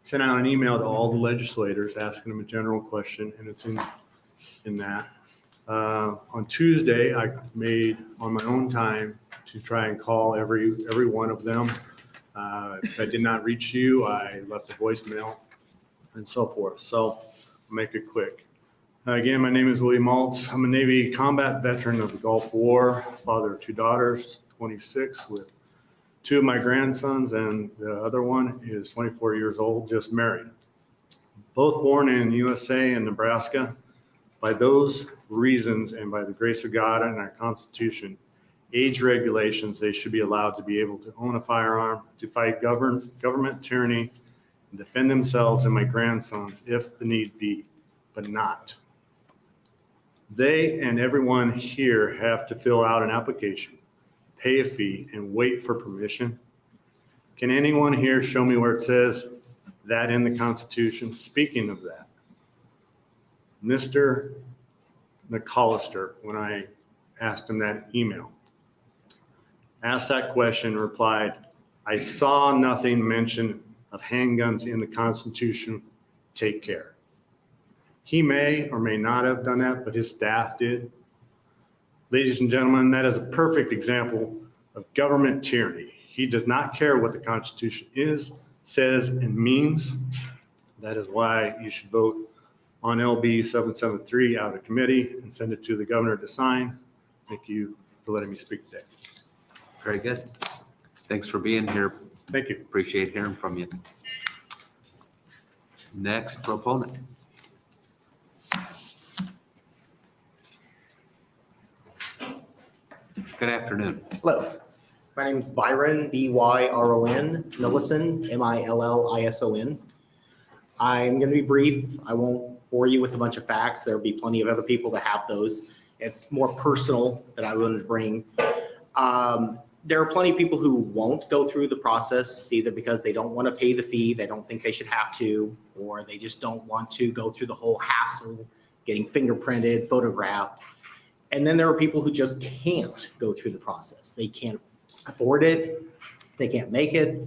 sent out an email to all the legislators asking them a general question, and it's in that. On Tuesday, I made on my own time to try and call every one of them. If I did not reach you, I left a voicemail and so forth. So I'll make it quick. Again, my name is William Maltz. I'm a Navy combat veteran of the Gulf War, father of 2 daughters, 26, with 2 of my grandsons, and the other one is 24 years old, just married. Both born in USA and Nebraska. By those reasons and by the grace of God and our Constitution, age regulations, they should be allowed to be able to own a firearm, to fight government tyranny, and defend themselves and my grandsons if the need be, but not. They and everyone here have to fill out an application, pay a fee, and wait for permission. Can anyone here show me where it says that in the Constitution? Speaking of that, Mr. McAllister, when I asked him that email, asked that question, replied, I saw nothing mentioned of handguns in the Constitution. Take care. He may or may not have done that, but his staff did. Ladies and gentlemen, that is a perfect example of government tyranny. He does not care what the Constitution is, says, and means. That is why you should vote on LB 773 out of committee and send it to the governor to sign. Thank you for letting me speak today. Very good. Thanks for being here. Thank you. Appreciate hearing from you. Next, proponent. Good afternoon. Hello, my name is Byron, B-Y-R-O-N, Millison, M-I-L-L-I-S-O-N. I'm going to be brief. I won't bore you with a bunch of facts. There'll be plenty of other people that have those. It's more personal that I wanted to bring. There are plenty of people who won't go through the process, either because they don't want to pay the fee, they don't think they should have to, or they just don't want to go through the whole hassle, getting fingerprinted, photographed. And then there are people who just can't go through the process. They can't afford it. They can't make it.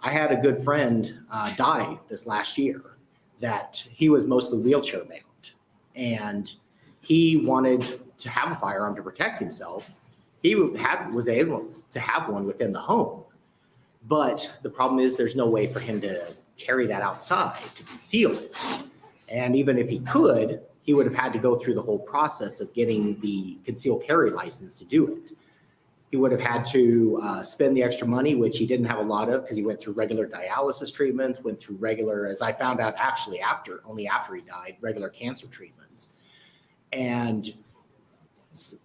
I had a good friend die this last year that he was mostly wheelchair bound, and he wanted to have a firearm to protect himself. He was able to have one within the home, but the problem is there's no way for him to carry that outside to conceal it. And even if he could, he would have had to go through the whole process of getting the concealed carry license to do it. He would have had to spend the extra money, which he didn't have a lot of because he went through regular dialysis treatments, went through regular, as I found out actually only after he died, regular cancer treatments. And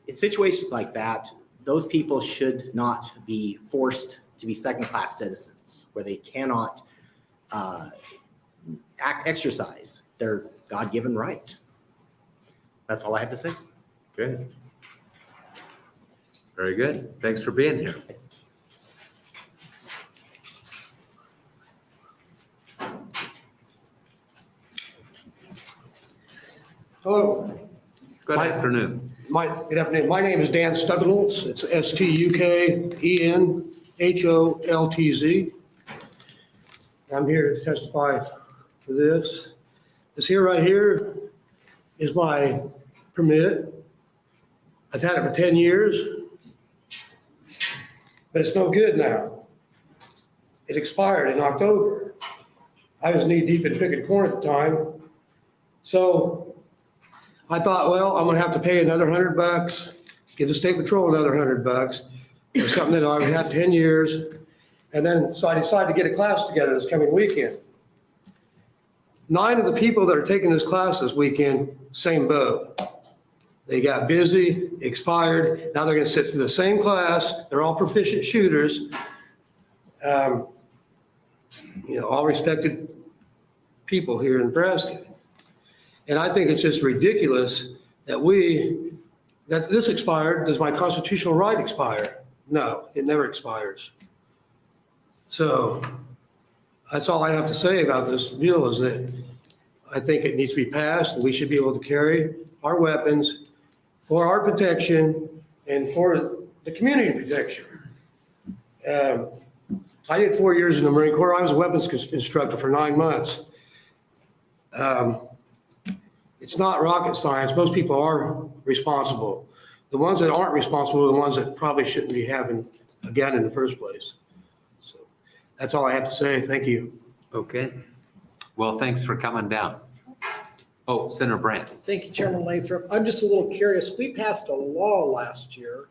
in situations like that, those people should not be forced to be second-class citizens where they cannot exercise their God-given right. That's all I have to say. Good. Very good. Thanks for being here. Hello. Good afternoon. Good afternoon. My name is Dan Stuggenholtz. It's S-T-U-K-E-N-H-O-L-T-Z. I'm here to testify for this. This here right here is my permit. I've had it for 10 years, but it's no good now. It expired in October. I was knee deep in picking corn at the time. So I thought, well, I'm gonna have to pay another $100, give the state patrol another $100 for something that I've had 10 years. And then, so I decided to get a class together this coming weekend. 9 of the people that are taking this class this weekend, same boat. They got busy, expired. Now they're gonna sit through the same class. They're all proficient shooters. All respected people here in Nebraska. And I think it's just ridiculous that this expired. Does my constitutional right expire? No, it never expires. So that's all I have to say about this bill is that I think it needs to be passed and we should be able to carry our weapons for our protection and for the community protection. I did 4 years in the Marine Corps. I was a weapons instructor for 9 months. It's not rocket science. Most people are responsible. The ones that aren't responsible are the ones that probably shouldn't be having a gun in the first place. So that's all I have to say. Thank you. Okay. Well, thanks for coming down. Oh, Senator Brandt. Thank you, Chairman Lathrop. I'm just a little curious. We passed a law last year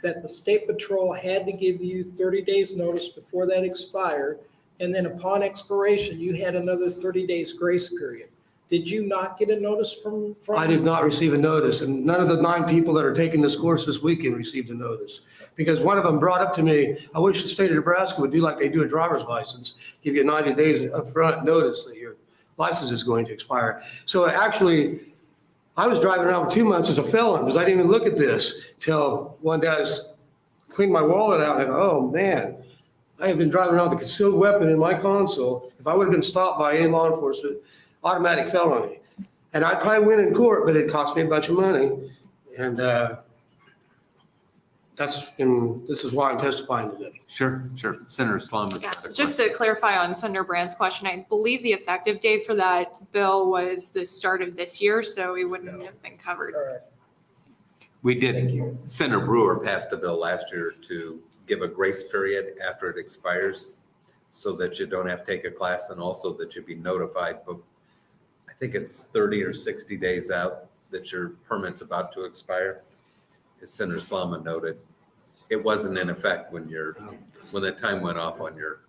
that the State Patrol had to give you 30 days notice before that expired. And then upon expiration, you had another 30 days grace period. Did you not get a notice from? I did not receive a notice, and none of the 9 people that are taking this course this weekend received a notice. Because one of them brought up to me, I wish the state of Nebraska would do like they do a driver's license, give you 90 days upfront notice that your license is going to expire. So actually, I was driving around for 2 months as a felon because I didn't even look at this till one day I cleaned my wallet out and I go, oh man, I have been driving around with a concealed weapon in my console. If I would have been stopped by any law enforcement, automatic felony. And I probably win in court, but it cost me a bunch of money. And this is why I'm testifying today. Sure. Senator Slum has got a Just question. to clarify on Senator Brandt's question, I believe the effective date for that bill was the start of this year, so it wouldn't have been covered. All right. We did, Senator Brewer passed a bill last year to give a grace period after it expires so that you don't have to take a class and also that you be notified. But I think it's 30 or 60 days out that your permit's about to expire. As Senator Slama noted, it wasn't in effect when the time went off on your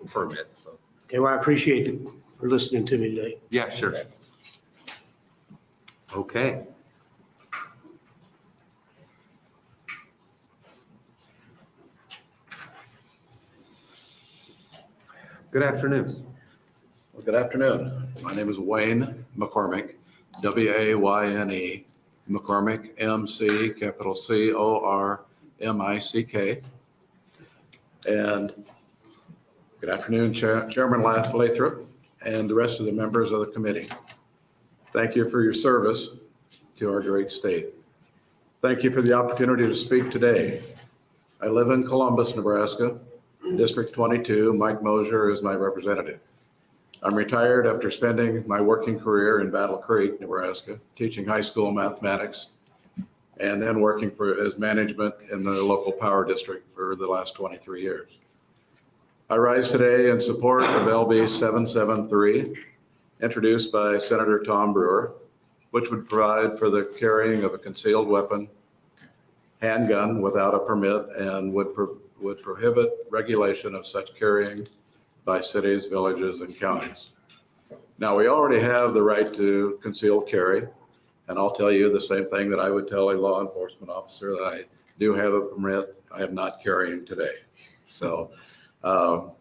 permit, so. Okay, well, I appreciate it for listening to me today. Yeah, sure. Okay. Good afternoon. Well, good afternoon. My name is Wayne McCormick, W-A-Y-N-E, McCormick, M-C, capital C-O-R-M-I-C-K. And good afternoon, Chairman Lathrop and the rest of the members of the committee. Thank you for your service to our great state. Thank you for the opportunity to speak today. I live in Columbus, Nebraska, District 22. Mike Mosier is my representative. I'm retired after spending my working career in Battle Creek, Nebraska, teaching high school mathematics, and then working as management in the local power district for the last 23 years. I rise today in support of LB 773, introduced by Senator Tom Brewer, which would provide for the carrying of a concealed weapon, handgun without a permit, and would prohibit regulation of such carrying by cities, villages, and counties. Now, we already have the right to concealed carry, and I'll tell you the same thing that I would tell a law enforcement officer, that I do have a permit. I am not carrying today. So, but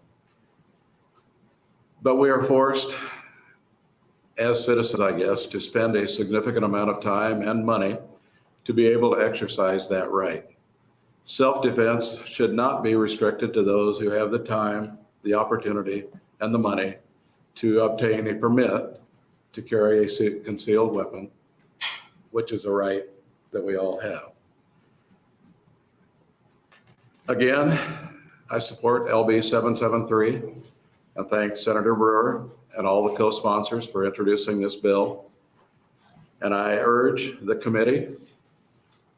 we are forced as citizens, I guess, to spend a significant amount of time and money to be able to exercise that right. Self-defense should not be restricted to those who have the time, the opportunity, and the money to obtain a permit to carry a concealed weapon, which is a right that we all have. Again, I support LB 773 and thank Senator Brewer and all the co-sponsors for introducing this bill. And I urge the committee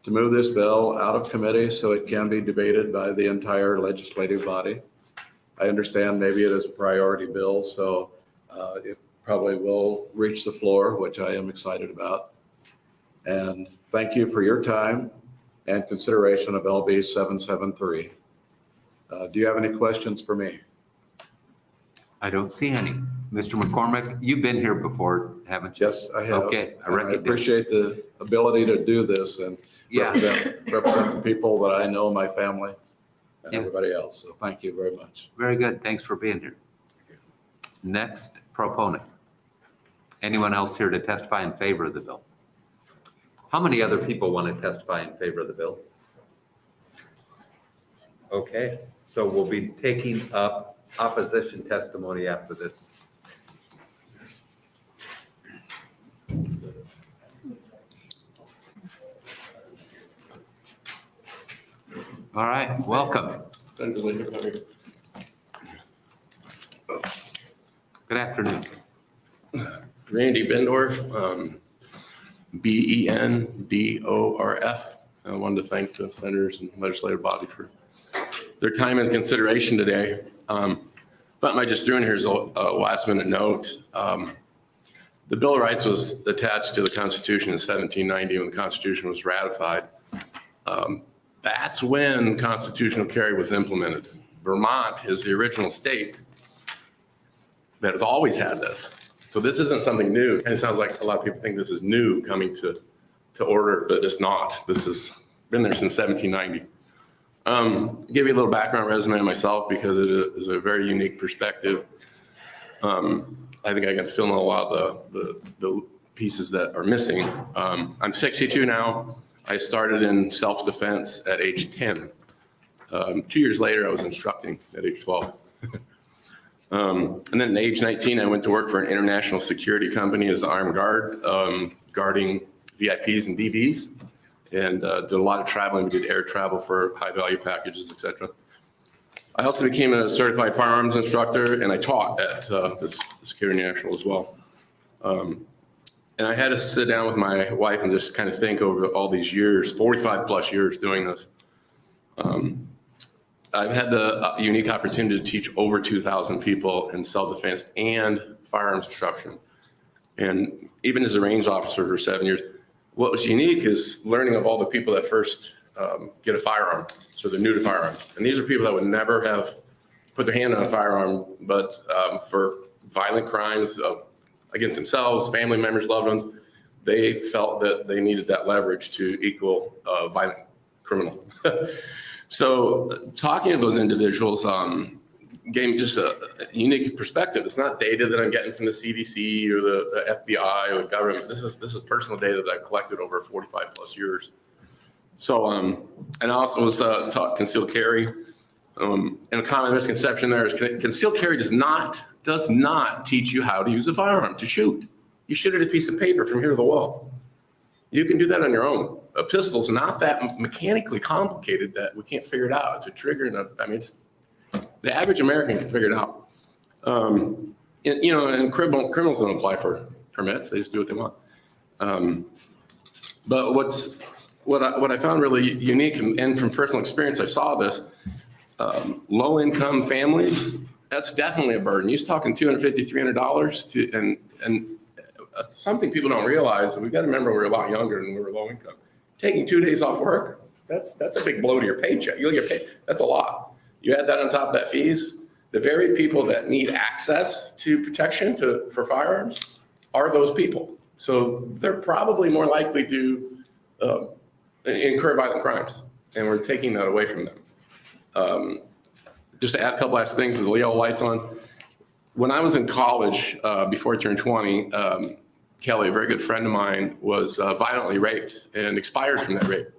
to move this bill out of committee so it can be debated by the entire legislative body. I understand maybe it is a priority bill, so it probably will reach the floor, which I am excited about. And thank you for your time and consideration of LB 773. Do you have any questions for me? I don't see any. Mr. McCormick, you've been here before, haven't you? Yes, I have. Okay, I And recognize. appreciate the ability to do this and Yeah. represent the people that I know, my family, and Yeah. everybody else. So thank you very much. Very good. Thanks for being here. Next, proponent. Anyone else here to testify in favor of the bill? How many other people want to testify in favor of the bill? Okay, so we'll be taking up opposition testimony after this. All right, welcome. Good afternoon. Randy Bendorf, Bendorf. I wanted to thank the senators and legislative body for their time and consideration today. But I just threw in here is a last minute note. The Bill of Rights was attached to the Constitution in 1790 when the Constitution was ratified. That's when constitutional carry was implemented. Vermont is the original state that has always had this. So this isn't something new. And it sounds like a lot of people think this is new coming to order, but it's not. This has been there since 1790. Give you a little background resume on myself because it is a very unique perspective. I think I can fill in a lot of the pieces that are missing. I'm 62 now. I started in self-defense at age 10. 2 years later, I was instructing at age 12. And then at age 19, I went to work for an international security company as an armed guard, guarding VIPs and DVs, and did a lot of traveling. We did air travel for high-value packages, et cetera. I also became a certified firearms instructor, and I taught at the Security National as well. And I had to sit down with my wife and just kind of think over all these years, 45 plus years doing this. I've had the unique opportunity to teach over 2,000 people in self-defense and firearms instruction. And even as a range officer for 7 years, what was unique is learning of all the people that first get a firearm. So they're new to firearms. And these are people that would never have put their hand on a firearm, but for violent crimes against themselves, family members, loved ones, they felt that they needed that leverage to equal a violent criminal. So talking to those individuals gave me just a unique perspective. It's not data that I'm getting from the CDC or the FBI or the government. This is personal data that I've collected over 45 plus years. So, and I also was taught concealed carry. And a common misconception there is concealed carry does not teach you how to use a firearm to shoot. You shoot at a piece of paper from here to the wall. You can do that on your own. A pistol's not that mechanically complicated that we can't figure it out. It's a trigger and the average American can figure it out. And criminals don't apply for permits. They just do what they want. But what I found really unique and from personal experience, I saw this, low income families, that's definitely a burden. You're talking $250, $300 and something people don't realize, and we've got to remember we're a lot younger than we were low income. Taking 2 days off work, that's a big blow to your paycheck. You'll get paid, that's a lot. You add that on top of that fees, the very people that need access to protection for firearms are those people. So they're probably more likely to incur violent crimes, and we're taking that away from them. Just to add a couple last things with the yellow lights on. When I was in college, before I turned 20, Kelly, a very good friend of mine, was violently raped and expired from that rape.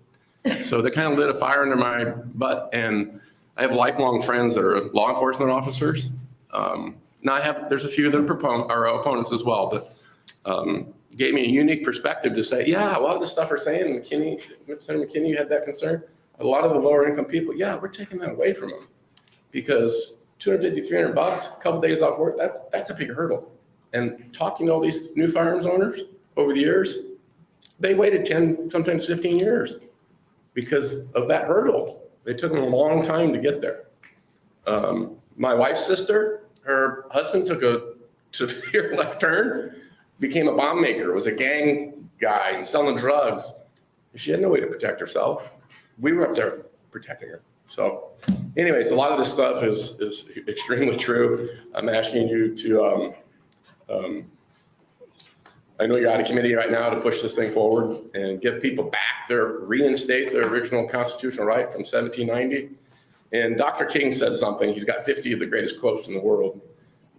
So that kind of lit a fire under my butt. And I have lifelong friends that are law enforcement officers. Now there's a few that are opponents as well, but gave me a unique perspective to say, yeah, a lot of the stuff we're saying, Senator McKinney, you had that concern. A lot of the lower income people, yeah, we're taking that away from them because $250, $300, a couple days off work, that's a big hurdle. And talking to all these new firearms owners over the years, they waited 10, sometimes 15 years because of that hurdle. It took them a long time to get there. My wife's sister, her husband took a severe left turn, became a bomb maker, was a gang guy and selling drugs. She had no way to protect herself. We were up there protecting her. So anyways, a lot of this stuff is extremely true. I'm asking you to, I know you're out of committee right now to push this thing forward and give people back reinstate their original constitutional right from 1790. And Dr. King said something, he's got 50 of the greatest quotes in the world.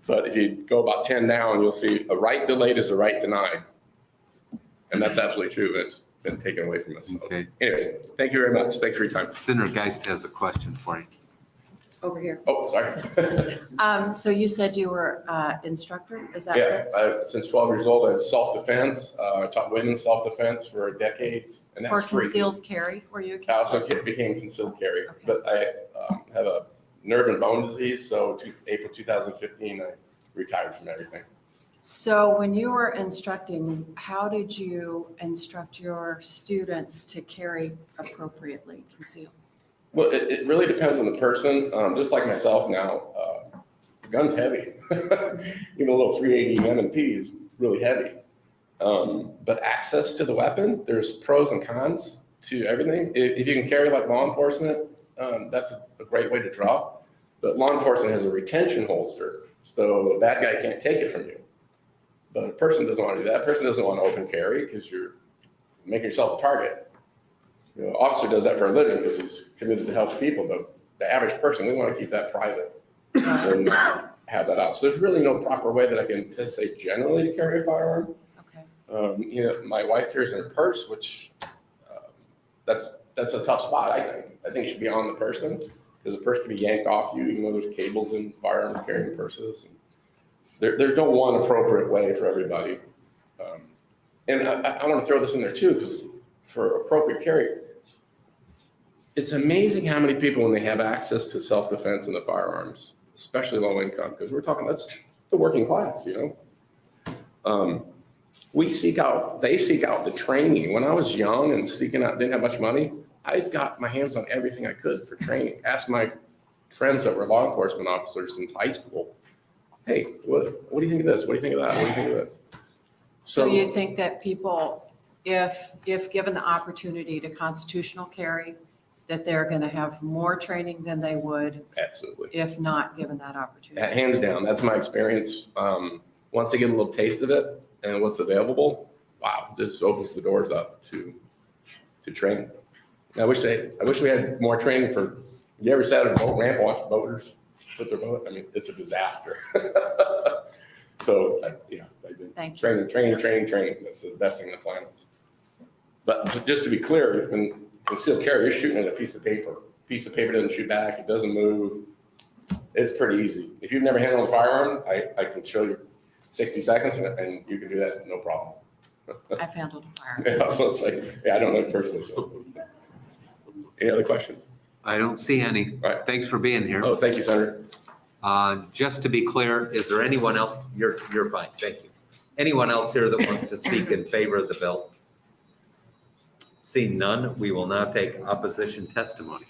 But if you go about 10 down, you'll see a right delayed is a right denied. And that's absolutely true. It's been taken away from us. So Okay. anyways, thank you very much. Thanks for your time. Senator Geist has a question for you. Over here. Oh, sorry. So you said you were instructor, is that Yeah, correct? since 12 years old, I have self-defense. I taught women self-defense for decades, and For that's free. concealed carry, were you? I also became concealed carry, but I have a nerve and bone disease, so April 2015, I retired from everything. So when you were instructing, how did you instruct your students to carry appropriately concealed? Well, it really depends on the person. Just like myself now, the gun's heavy. Even a little 380 M&P is really heavy. But access to the weapon, there's pros and cons to everything. If you can carry like law enforcement, that's a great way to draw. But law enforcement has a retention holster, so the bad guy can't take it from you. But a person doesn't want to do that. A person doesn't want to open carry because you're making yourself a target. You know, officer does that for a living because he's committed to help people, but the average person, we want to keep that private and have that out. So there's really no proper way that I can say generally to carry a firearm. Okay. You know, my wife carries in her purse, which that's a tough spot, I think. I think it should be on the person because the purse can be yanked off you, even though there's cables in firearms carrying purses. There's no one appropriate way for everybody. And I want to throw this in there too, because for appropriate carry, it's amazing how many people, when they have access to self-defense and the firearms, especially low income, because we're talking, that's the working class, you know? They seek out the training. When I was young and seeking out, didn't have much money, I got my hands on everything I could for training. Asked my friends that were law enforcement officers since high school, hey, what do you think of this? What do you think of that? What do you think of this? So you think that people, if given the opportunity to constitutional carry, that they're going to have more training than they would Absolutely. if not given that opportunity? Hands down, that's my experience. Once they get a little taste of it and what's available, wow, this opens the doors up to training. I wish we had more training for, you ever sat at a boat ramp and watch boaters put their boat? I mean, it's a disaster. So, yeah, I did. Thank Training. That's the best thing on the planet. But just to be clear, when concealed carry, you're shooting at a piece of paper. Piece of paper doesn't shoot back, it doesn't move. It's pretty easy. If you've never handled a firearm, I can show you 60 seconds and you can do that, no problem. I've handled a firearm. Yeah, so it's like, yeah, I don't know it personally. So. Any other questions? I don't see any. All right. Thanks for being here. Oh, thank you, Senator. Just to be clear, is there anyone else? You're fine, thank you. Anyone else here that wants to speak in favor of the bill? Seeing none, we will now take opposition testimony.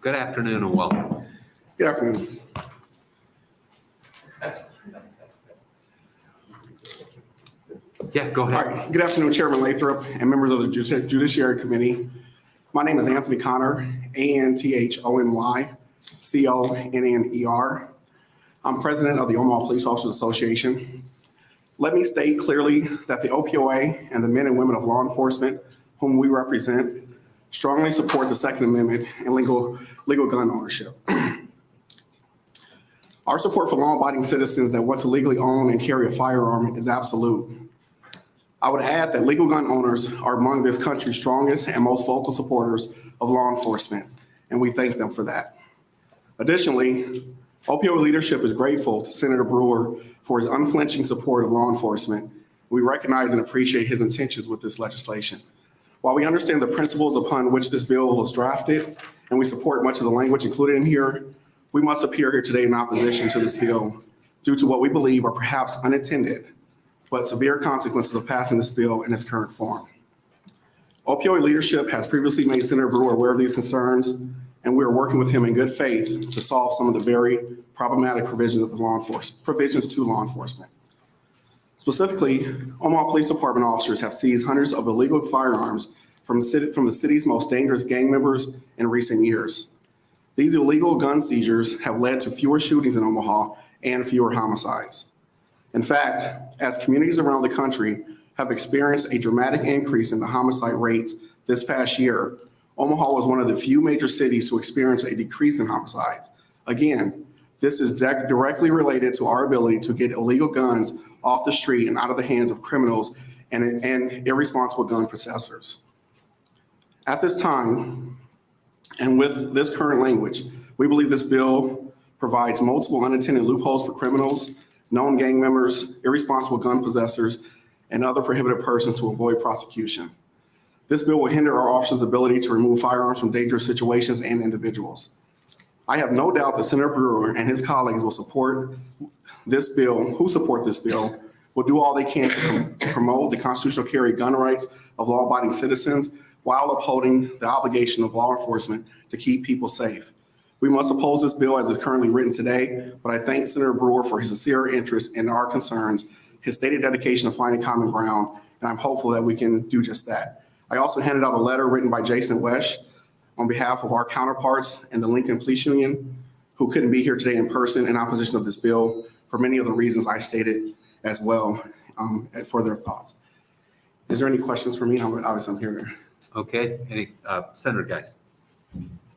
Good afternoon and welcome. Good afternoon. Yeah, go ahead. All right. Good afternoon, Chairman Lathrop and members of the Judiciary Committee. My name is Anthony Connor, ANTHONY, CONNER. I'm president of the Omaha Police Officers Association. Let me state clearly that the OPOA and the men and women of law enforcement whom we represent strongly support the Second Amendment and legal gun ownership. Our support for law-abiding citizens that want to legally own and carry a firearm is absolute. I would add that legal gun owners are among this country's strongest and most vocal supporters of law enforcement, and we thank them for that. Additionally, OPOA leadership is grateful to Senator Brewer for his unflinching support of law enforcement. We recognize and appreciate his intentions with this legislation. While we understand the principles upon which this bill was drafted, and we support much of the language included in here, we must appear here today in opposition to this bill due to what we believe are perhaps unintended but severe consequences of passing this bill in its current form. Opioid leadership has previously made Senator Brewer aware of these concerns, and we are working with him in good faith to solve some of the very problematic provisions to law enforcement. Specifically, Omaha Police Department officers have seized hundreds of illegal firearms from the city's most dangerous gang members in recent years. These illegal gun seizures have led to fewer shootings in Omaha and fewer homicides. In fact, as communities around the country have experienced a dramatic increase in the homicide rates this past year, Omaha was one of the few major cities to experience a decrease in homicides. Again, this is directly related to our ability to get illegal guns off the street and out of the hands of criminals and irresponsible gun possessors. At this time, and with this current language, we believe this bill provides multiple unintended loopholes for criminals, known gang members, irresponsible gun possessors, and other prohibited persons to avoid prosecution. This bill will hinder our officers' ability to remove firearms from dangerous situations and individuals. I have no doubt that Senator Brewer and his colleagues will support this bill, will do all they can to promote the constitutional carry gun rights of law-abiding citizens while upholding the obligation of law enforcement to keep people safe. We must oppose this bill as it's currently written today, but I thank Senator Brewer for his sincere interest in our concerns, his stated dedication to finding common ground, and I'm hopeful that we can do just that. I also handed out a letter written by Jason Wesch on behalf of our counterparts in the Lincoln Police Union who couldn't be here today in person in opposition of this bill for many of the reasons I stated as well, for their thoughts. Is there any questions for me? Obviously, I'm here. Okay, any, Senator Geis?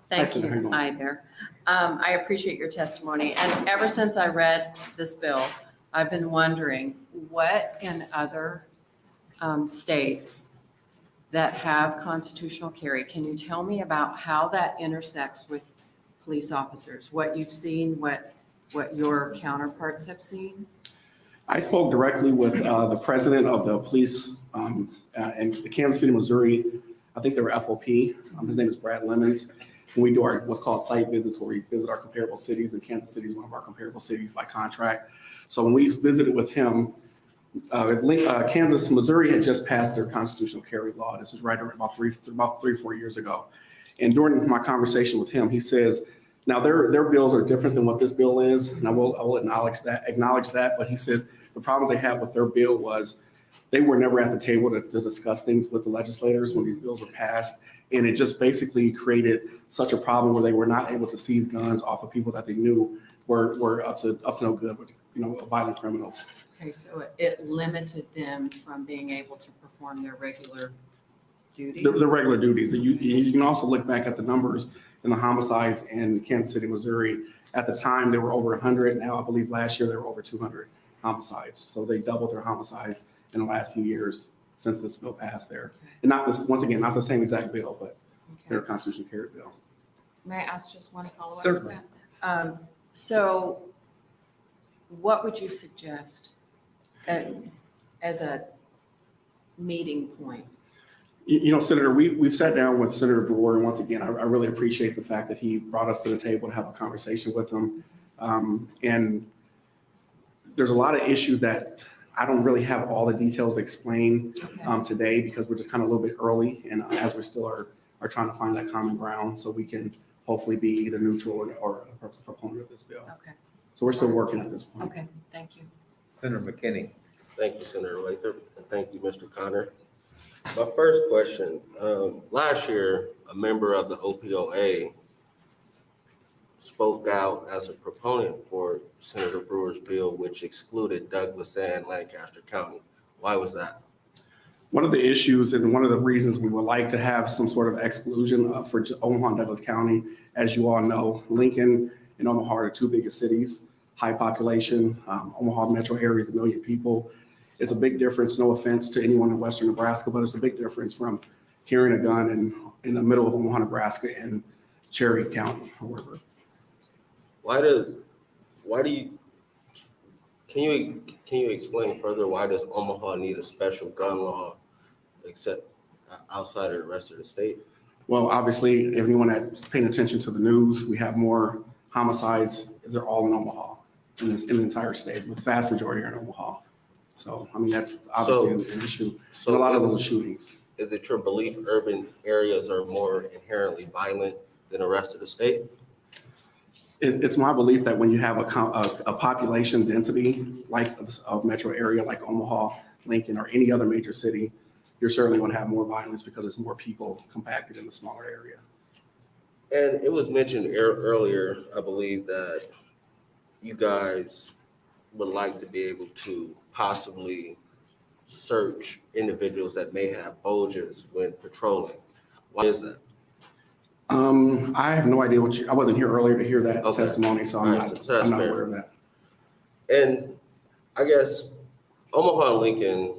Thank you. Hi there. I appreciate your testimony. And ever since I read this bill, I've been wondering what in other states that have constitutional carry, can you tell me about how that intersects with police officers? What you've seen, what your counterparts have seen? I spoke directly with the president of the police in Kansas City, Missouri. I think they were FOP. His name is Brad Lemons. And we do our what's called site visits, where we visit our comparable cities, and Kansas City is one of our comparable cities by contract. So when we visited with him, Missouri had just passed their constitutional carry law. This was right around about 4 years ago. And during my conversation with him, he says, now their bills are different than what this bill is, and I will acknowledge that. But he said the problem they had with their bill was they were never at the table to discuss things with the legislators when these bills were passed. And it just basically created such a problem where they were not able to seize guns off of people that they knew were up to no good, with, violent criminals. Okay, so it limited them from being able to perform their regular duties? The regular duties. You can also look back at the numbers in the homicides in Kansas City, Missouri. At the time, there were over 100. Now, I believe last year there were over 200 homicides. So they doubled their homicides in the last few years since this bill passed there. And not this, once again, not the same exact bill, but their constitutional carry bill. May I ask just one follow-up to Certainly. that? So what would you suggest as a meeting point? Senator, we've sat down with Senator Brewer, and once again, I really appreciate the fact that he brought us to the table to have a conversation with him. And there's a lot of issues that I don't really have all the details to explain today, because we're just kind of a little bit early, and as we still are trying to find that common ground so we can hopefully be either neutral or a proponent of this bill. Okay. So we're still working at this point. Okay, thank you. Senator McKinney. Thank you, Senator Lathrop, and thank you, Mr. Connor. My first question, last year, a member of the OPOA spoke out as a proponent for Senator Brewer's bill, which excluded Douglas and Lancaster County. Why was that? One of the issues and one of the reasons we would like to have some sort of exclusion for Omaha and Douglas County, as you all know, Lincoln and Omaha are the two biggest cities, high population. Omaha metro area is 1 million people. It's a big difference, no offense to anyone in Western Nebraska, but it's a big difference from carrying a gun in the middle of Omaha, Nebraska and Cherry County, or wherever. Can you explain further why does Omaha need a special gun law except outside of the rest of the state? Well, obviously, if anyone that's paying attention to the news, we have more homicides. They're all in Omaha, in the entire state. The vast majority are in Omaha. So, I mean, that's obviously an issue. So And a lot of those shootings. Is it your belief urban areas are more inherently violent than the rest of the state? It's my belief that when you have a population density like a metro area like Omaha, Lincoln, or any other major city, you're certainly going to have more violence because there's more people compacted in a smaller area. And it was mentioned earlier, I believe, that you guys would like to be able to possibly search individuals that may have bulges when patrolling. Why is that? I have no idea I wasn't here earlier to hear that testimony, so I'm not fair. aware of that. And I guess Omaha and Lincoln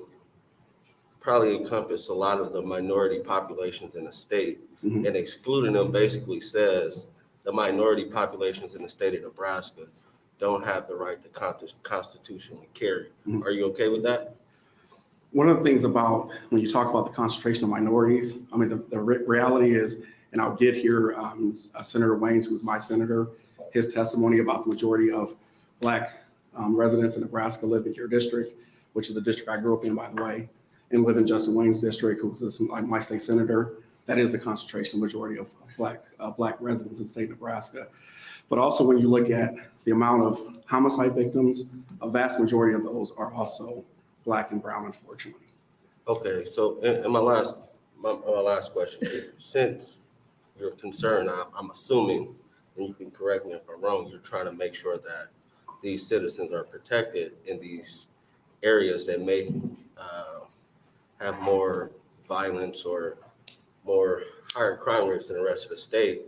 probably encompass a lot of the minority populations in the state, and excluding them basically says the minority populations in the state of Nebraska don't have the right to constitutionally carry. Are you okay with that? One of the things about when you talk about the concentration of minorities, I mean, the reality is, and I'll get here, Senator Waynes, who's my senator, his testimony about the majority of Black residents in Nebraska live in your district, which is the district I grew up in, by the way, and live in Justin Wayne's district, who's my state senator. That is the concentration majority of Black residents in the state of Nebraska. But also when you look at the amount of homicide victims, a vast majority of those are also Black and brown, unfortunately. Okay, so and my last question here, since you're concerned, I'm assuming, and you can correct me if I'm wrong, you're trying to make sure that these citizens are protected in these areas that may have more violence or more higher crime rates than the rest of the state.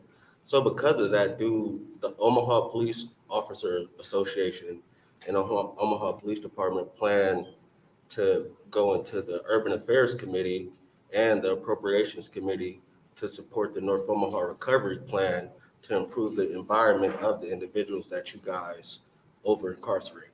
So because of that, do the Omaha Police Officer Association and Omaha Police Department plan to go into the Urban Affairs Committee and the Appropriations Committee to support the North Omaha Recovery Plan to improve the environment of the individuals that you guys over incarcerate?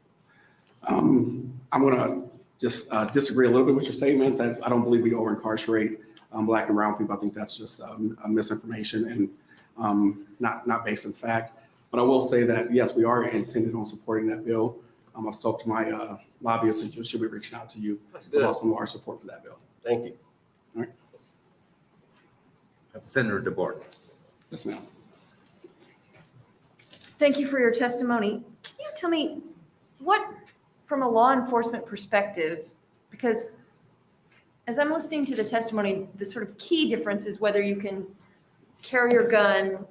I'm going to just disagree a little bit with your statement that I don't believe we over incarcerate Black and brown people. I think that's just a misinformation and not based in fact. But I will say that, yes, we are intended on supporting that bill. I've talked to my lobbyists and should be reaching out to you about some of our support for that bill. Thank you. All right. Senator DeBoer. Yes, ma'am. Thank you for your testimony. Can you tell me what, from a law enforcement perspective, because as I'm listening to the testimony, the sort of key difference is whether you can carry your gun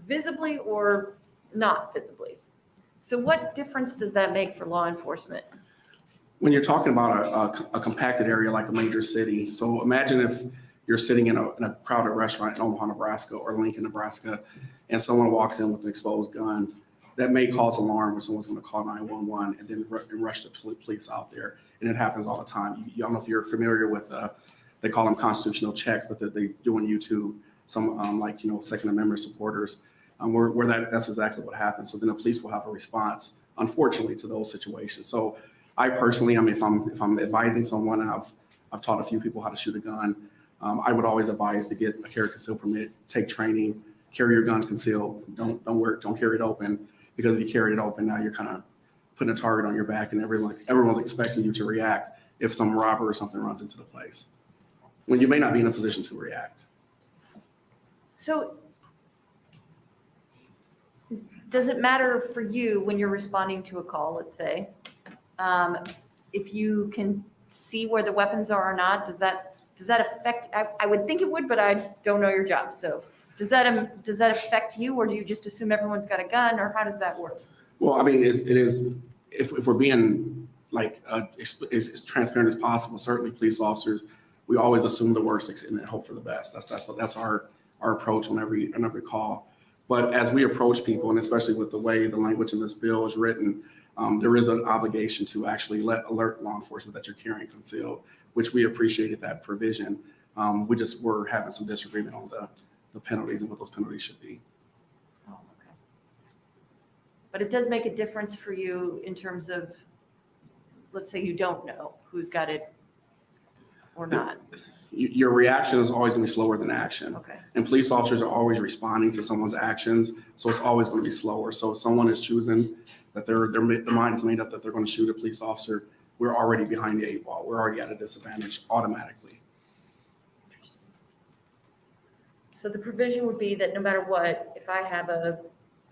visibly or not visibly. So what difference does that make for law enforcement? When you're talking about a compacted area like a major city, so imagine if you're sitting in a crowded restaurant in Omaha, Nebraska, or Lincoln, Nebraska, and someone walks in with an exposed gun, that may cause alarm where someone's going to call 911 and then rush the police out there. And it happens all the time. I don't know if you're familiar with, they call them constitutional checks, but they do on YouTube, some Second Amendment supporters, where that's exactly what happens. So then the police will have a response, unfortunately, to those situations. So I personally, I mean, if I'm advising someone, and I've taught a few people how to shoot a gun, I would always advise to get a carry concealed permit, take training, carry your gun concealed, don't carry it open, because if you carry it open, now you're kind of putting a target on your back, and everyone's expecting you to react if some robber or something runs into the place, when you may not be in a position to react. So does it matter for you when you're responding to a call, let's say, if you can see where the weapons are or not? Does that affect, I would think it would, but I don't know your job. So does that affect you, or do you just assume everyone's got a gun, or how does that work? Well, I mean, it is, if we're being as transparent as possible, certainly police officers, we always assume the worst and then hope for the best. That's our approach on every call. But as we approach people, and especially with the way the language in this bill is written, there is an obligation to actually alert law enforcement that you're carrying concealed, which we appreciated that provision. We're having some disagreement on the penalties and what those penalties should be. Oh, okay. But it does make a difference for you in terms of, let's say you don't know who's got it or not. your reaction is always going to be slower than action. Okay. And police officers are always responding to someone's actions, so it's always going to be slower. So if someone is choosing that their mind is made up that they're going to shoot a police officer, we're already behind the 8 ball. We're already at a disadvantage automatically. So the provision would be that no matter what, if I have a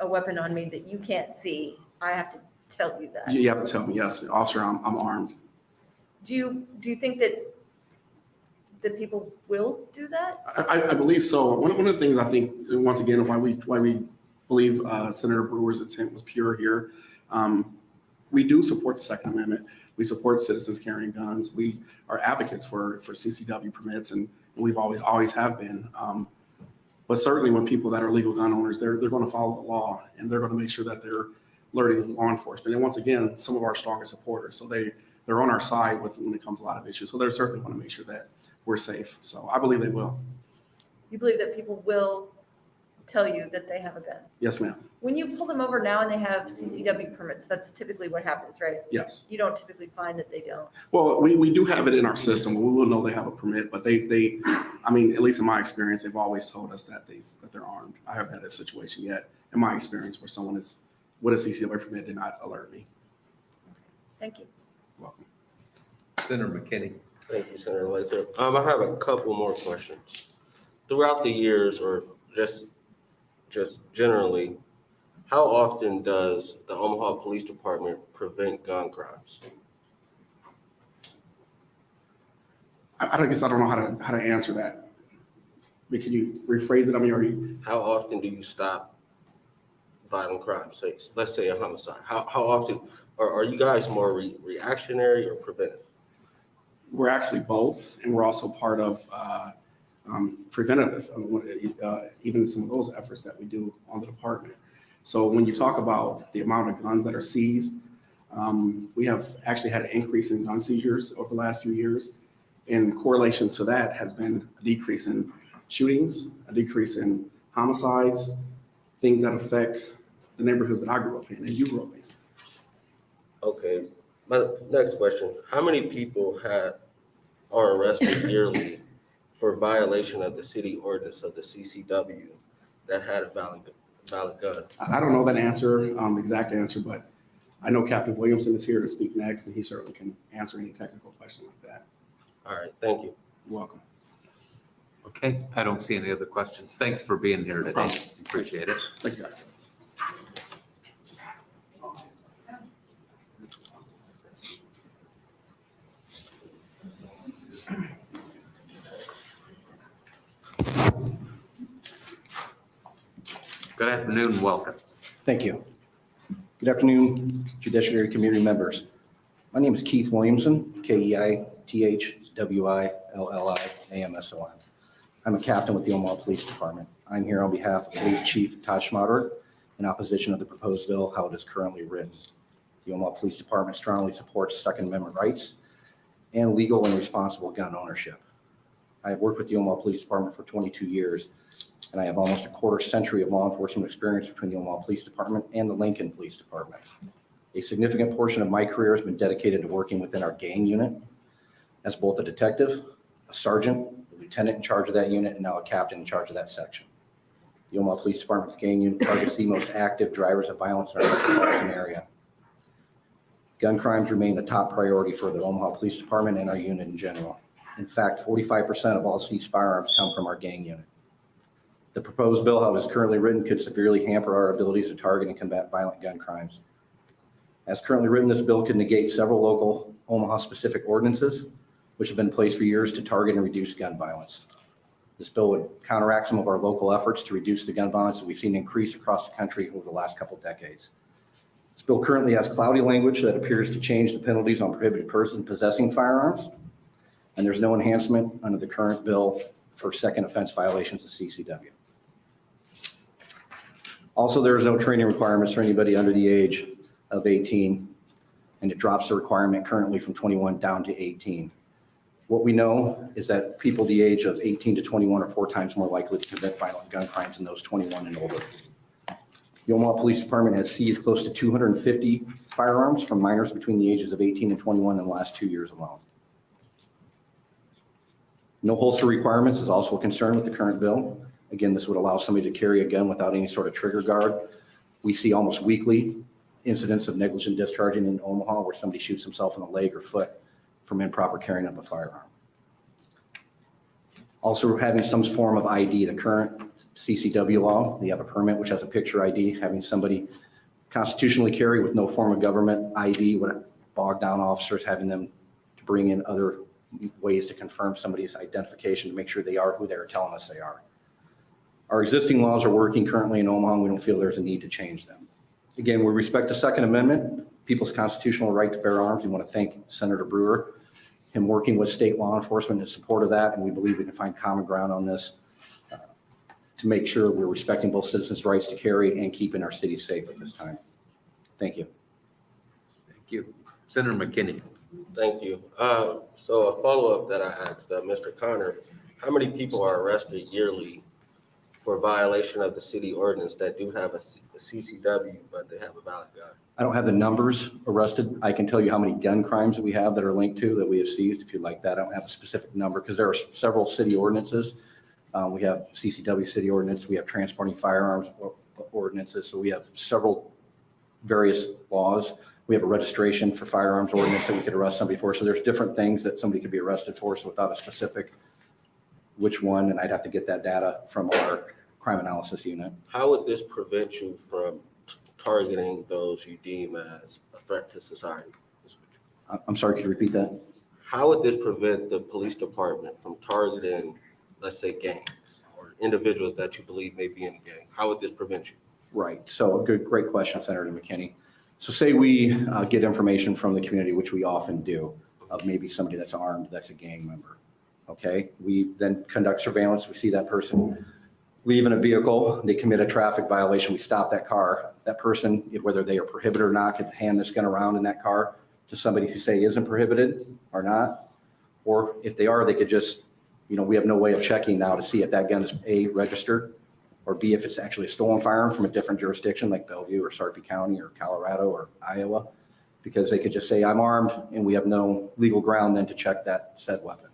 weapon on me that you can't see, I have to tell you that. You have to tell me, yes, officer, I'm armed. Do you think that people will do that? I believe so. One of the things I think, once again, why we believe Senator Brewer's intent was pure here, we do support the Second Amendment. We support citizens carrying guns. We are advocates for CCW permits, and we've always have been. But certainly when people that are legal gun owners, they're going to follow the law, and they're going to make sure that they're alerting law enforcement. And once again, some of our strongest supporters, so they're on our side when it comes to a lot of issues. So they're certainly want to make sure that we're safe. So I believe they will. You believe that people will tell you that they have a gun? Yes, ma'am. When you pull them over now and they have CCW permits, that's typically what happens, right? Yes. You don't typically find that they don't. Well, we do have it in our system. We will know they have a permit, but they I mean, at least in my experience, they've always told us that they're armed. I haven't had a situation yet in my experience where someone is with a CCW permit did not alert me. Thank you. Welcome. Senator McKinney. Thank you, Senator Lathrop. I have a couple more questions. Throughout the years, or just generally, how often does the Omaha Police Department prevent gun crimes? I guess I don't know how to answer that. But can you rephrase it? I mean, How often do you stop violent crimes? Let's say a homicide. How often, or are you guys more reactionary or preventive? we're actually both, and we're also part of preventative, even some of those efforts that we do on the department. So when you talk about the amount of guns that are seized, we have actually had an increase in gun seizures over the last few years. In correlation to that has been a decrease in shootings, a decrease in homicides, things that affect the neighborhoods that I grew up in and you grew up in. Okay, my next question, how many people are arrested yearly for violation of the city ordinance of the CCW that had a valid gun? I don't know that answer, the exact answer, but I know Captain Williamson is here to speak next, and he certainly can answer any technical question like that. All right, thank you. You're welcome. Okay, I don't see any other questions. Thanks for being here today. problem. Appreciate it. Thank you, guys. Good afternoon and welcome. Thank you. Good afternoon, Judiciary Community members. My name is Keith Williamson, KEITHWILLIAMSON. I'm a captain with the Omaha Police Department. I'm here on behalf of Police Chief Todd Schmaderer in opposition of the proposed bill, how it is currently written. The Omaha Police Department strongly supports Second Amendment rights and legal and responsible gun ownership. I have worked with the Omaha Police Department for 22 years, and I have almost a quarter century of law enforcement experience between the Omaha Police Department and the Lincoln Police Department. A significant portion of my career has been dedicated to working within our gang unit as both a detective, a sergeant, a lieutenant in charge of that unit, and now a captain in charge of that section. The Omaha Police Department's gang unit targets the most active drivers of violence in our metropolitan area. Gun crimes remain the top priority for the Omaha Police Department and our unit in general. In fact, 45% of all seized firearms come from our gang unit. The proposed bill, how it is currently written, could severely hamper our abilities to target and combat violent gun crimes. As currently written, this bill could negate several local Omaha-specific ordinances, which have been in place for years to target and reduce gun violence. This bill would counteract some of our local efforts to reduce the gun violence that we've seen increase across the country over the last couple of decades. This bill currently has cloudy language that appears to change the penalties on prohibited persons possessing firearms, and there's no enhancement under the current bill for second offense violations of CCW. Also, there is no training requirements for anybody under the age of 18, and it drops the requirement currently from 21 down to 18. What we know is that people the age of 18 to 21 are 4 times more likely to commit violent gun crimes than those 21 and older. The Omaha Police Department has seized close to 250 firearms from minors between the ages of 18 and 21 in the last 2 years alone. No holster requirements is also a concern with the current bill. Again, this would allow somebody to carry a gun without any sort of trigger guard. We see almost weekly incidents of negligent discharging in Omaha where somebody shoots himself in the leg or foot from improper carrying of a firearm. Also having some form of ID, the current CCW law, they have a permit which has a picture ID. Having somebody constitutionally carry with no form of government ID would bog down officers, having them to bring in other ways to confirm somebody's identification to make sure they are who they're telling us they are. Our existing laws are working currently in Omaha, and we don't feel there's a need to change them. Again, with respect to Second Amendment, people's constitutional right to bear arms, we want to thank Senator Brewer, him working with state law enforcement in support of that, and we believe we can find common ground on this to make sure we're respecting both citizens' rights to carry and keeping our city safe at this time. Thank you. Thank you. Senator McKinney. Thank you. So a follow-up that I asked, Mr. Connor, how many people are arrested yearly for violation of the city ordinance that do have a CCW, but they have a valid gun? I don't have the numbers arrested. I can tell you how many gun crimes that we have that are linked to that we have seized, if you'd like that. I don't have a specific number because there are several city ordinances. We have CCW city ordinance. We have transporting firearms ordinances. So we have several various laws. We have a registration for firearms ordinance that we could arrest somebody for. So there's different things that somebody could be arrested for. So without a specific which one, and I'd have to get that data from our crime analysis unit. How would this prevent you from targeting those you deem as a threat to society? I'm sorry, could you repeat that? How would this prevent the police department from targeting, let's say, gangs or individuals that you believe may be in a gang? How would this prevent you? Right. So great question, Senator McKinney. So say we get information from the community, which we often do, of maybe somebody that's armed, that's a gang member. Okay. We then conduct surveillance. We see that person leave in a vehicle. They commit a traffic violation. We stop that car. That person, whether they are prohibited or not, could hand this gun around in that car to somebody who say isn't prohibited or not. Or if they are, they could just, we have no way of checking now to see if that gun is A, registered, or B, if it's actually a stolen firearm from a different jurisdiction like Bellevue or Sarpy County or Colorado or Iowa, because they could just say, I'm armed, and we have no legal ground then to check that said weapon.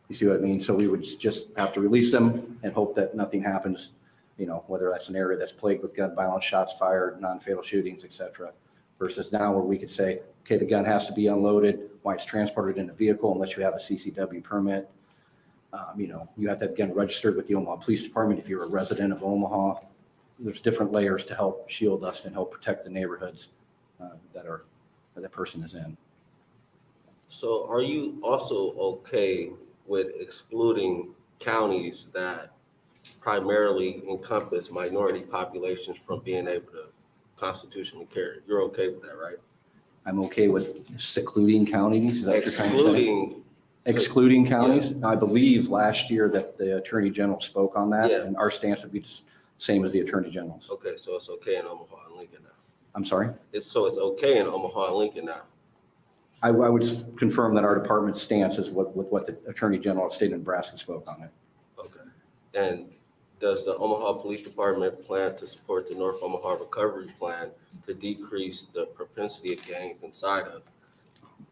You see what I mean? So we would just have to release them and hope that nothing happens, whether that's an area that's plagued with gun violence, shots fired, non-fatal shootings, et cetera, versus now where we could say, okay, the gun has to be unloaded while it's transported in a vehicle unless you have a CCW permit. You have to have the gun registered with the Omaha Police Department if you're a resident of Omaha. There's different layers to help shield us and help protect the neighborhoods that that person is in. So are you also okay with excluding counties that primarily encompass minority populations from being able to constitutionally carry? You're okay with that, right? I'm okay with secluding counties. Is that what you're trying to say? Excluding. Excluding counties? Yeah. I believe last year that the Attorney General spoke on that, Yeah. and our stance would be the same as the Attorney General's. Okay, so it's okay in Omaha and Lincoln now. I'm sorry? It's okay in Omaha and Lincoln now. I would confirm that our department's stance is what the Attorney General of the state of Nebraska spoke on it. Okay. And does the Omaha Police Department plan to support the North Omaha Recovery Plan to decrease the propensity of gangs inside of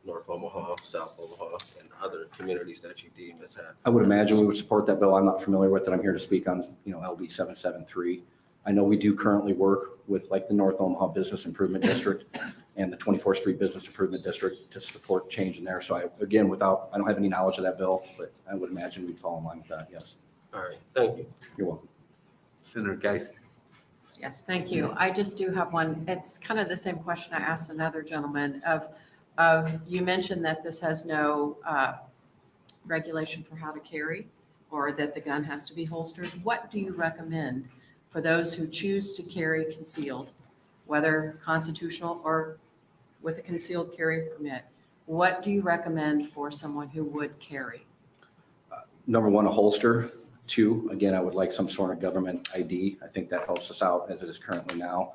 North Omaha, South Omaha, and other communities that you deem as have? I would imagine we would support that bill. I'm not familiar with it. I'm here to speak on, LB 773. I know we do currently work with like the North Omaha Business Improvement District and the 24th Street Business Improvement District to support change in there. So I don't have any knowledge of that bill, but I would imagine we'd fall in line with that. Yes. All right. Thank you. You're welcome. Senator Geist. Yes, thank you. I just do have one. It's kind of the same question I asked another gentleman of you mentioned that this has no regulation for how to carry or that the gun has to be holstered. What do you recommend for those who choose to carry concealed, whether constitutional or with a concealed carry permit? What do you recommend for someone who would carry? Number one, a holster. Two, again, I would like some sort of government ID. I think that helps us out as it is currently now.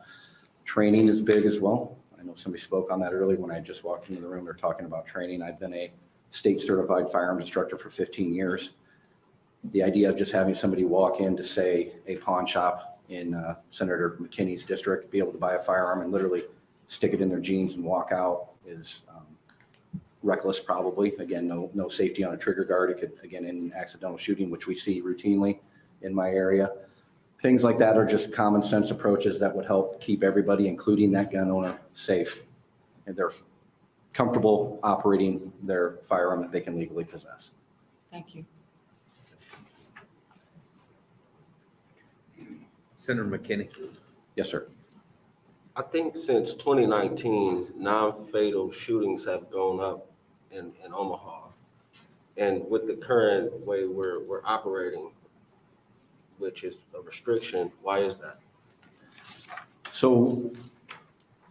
Training is big as well. I know somebody spoke on that earlier when I just walked into the room. They're talking about training. I've been a state certified firearms instructor for 15 years. The idea of just having somebody walk in to, say, a pawn shop in Senator McKinney's district, be able to buy a firearm and literally stick it in their jeans and walk out is reckless probably. Again, no safety on a trigger guard. It could, again, end in accidental shooting, which we see routinely in my area. Things like that are just common sense approaches that would help keep everybody, including that gun owner, safe. And they're comfortable operating their firearm that they can legally possess. Thank you. Senator McKinney. Yes, sir. I think since 2019, non-fatal shootings have gone up in Omaha. And with the current way we're operating, which is a restriction, why is that? So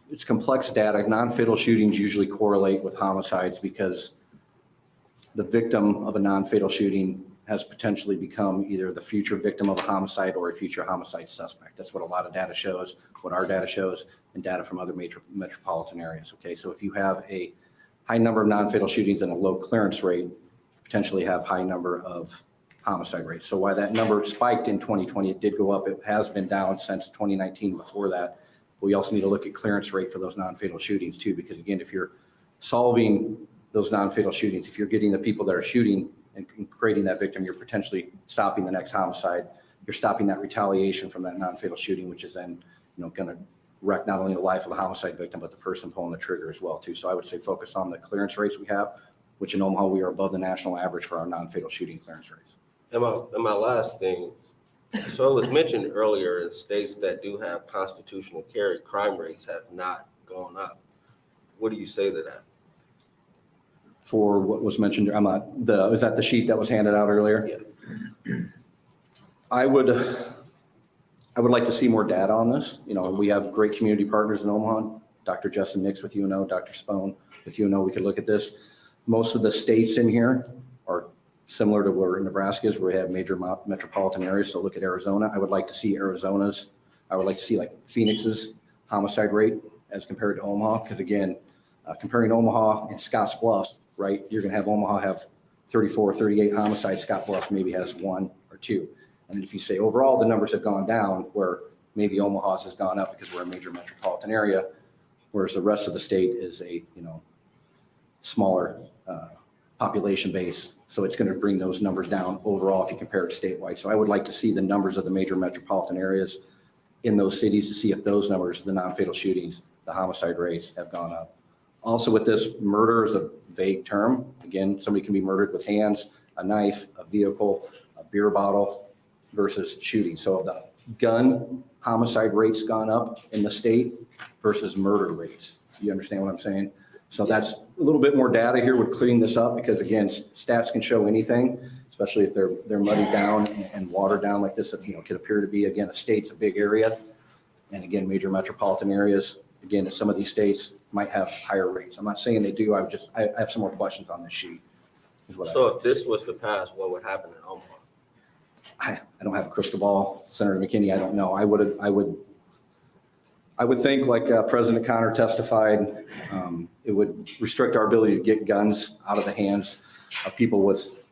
it's complex data. Non-fatal shootings usually correlate with homicides because the victim of a non-fatal shooting has potentially become either the future victim of a homicide or a future homicide suspect. That's what a lot of data shows, what our data shows, and data from other major metropolitan areas. Okay, so if you have a high number of non-fatal shootings and a low clearance rate, potentially have high number of homicide rates. So why that number spiked in 2020, it did go up. It has been down since 2019 before that. We also need to look at clearance rate for those non-fatal shootings too, because again, if you're solving those non-fatal shootings, if you're getting the people that are shooting and creating that victim, you're potentially stopping the next homicide. You're stopping that retaliation from that non-fatal shooting, which is then, going to wreck not only the life of the homicide victim, but the person pulling the trigger as well too. So I would say focus on the clearance rates we have, which in Omaha, we are above the national average for our non-fatal shooting clearance rates. And my last thing, so it was mentioned earlier in states that do have constitutional carry, crime rates have not gone up. What do you say to that? For what was mentioned, is that the sheet that was handed out earlier? Yeah. I would like to see more data on this. We have great community partners in Omaha, Dr. Justin Nix with UNO, Dr. Spone with UNO. We could look at this. Most of the states in here are similar to where Nebraska is, where we have major metropolitan areas. So look at Arizona. I would like to see Arizona's. I would like to see like Phoenix's homicide rate as compared to Omaha. Because again, comparing Omaha and Scotts Bluff, right? You're going to have Omaha have 34, 38 homicides. Scotts Bluff maybe has 1 or 2. And then if you say overall the numbers have gone down, where maybe Omaha's has gone up because we're a major metropolitan area, whereas the rest of the state is a smaller population base. So it's going to bring those numbers down overall if you compare it statewide. So I would like to see the numbers of the major metropolitan areas in those cities to see if those numbers, the non-fatal shootings, the homicide rates have gone up. Also with this, murder is a vague term. Again, somebody can be murdered with hands, a knife, a vehicle, a beer bottle versus shooting. So the gun homicide rates gone up in the state versus murder rates. You understand what I'm saying? So that's a little bit more data here would clean this up because again, stats can show anything, especially if they're muddied down and watered down like this. Could appear to be, again, a state's a big area. And again, major metropolitan areas, again, some of these states might have higher rates. I'm not saying they do. I have some more questions on this sheet. So if this was to pass, what would happen in Omaha? I don't have a crystal ball, Senator McKinney. I don't know. I would think, like President Connor testified, it would restrict our ability to get guns out of the hands of people with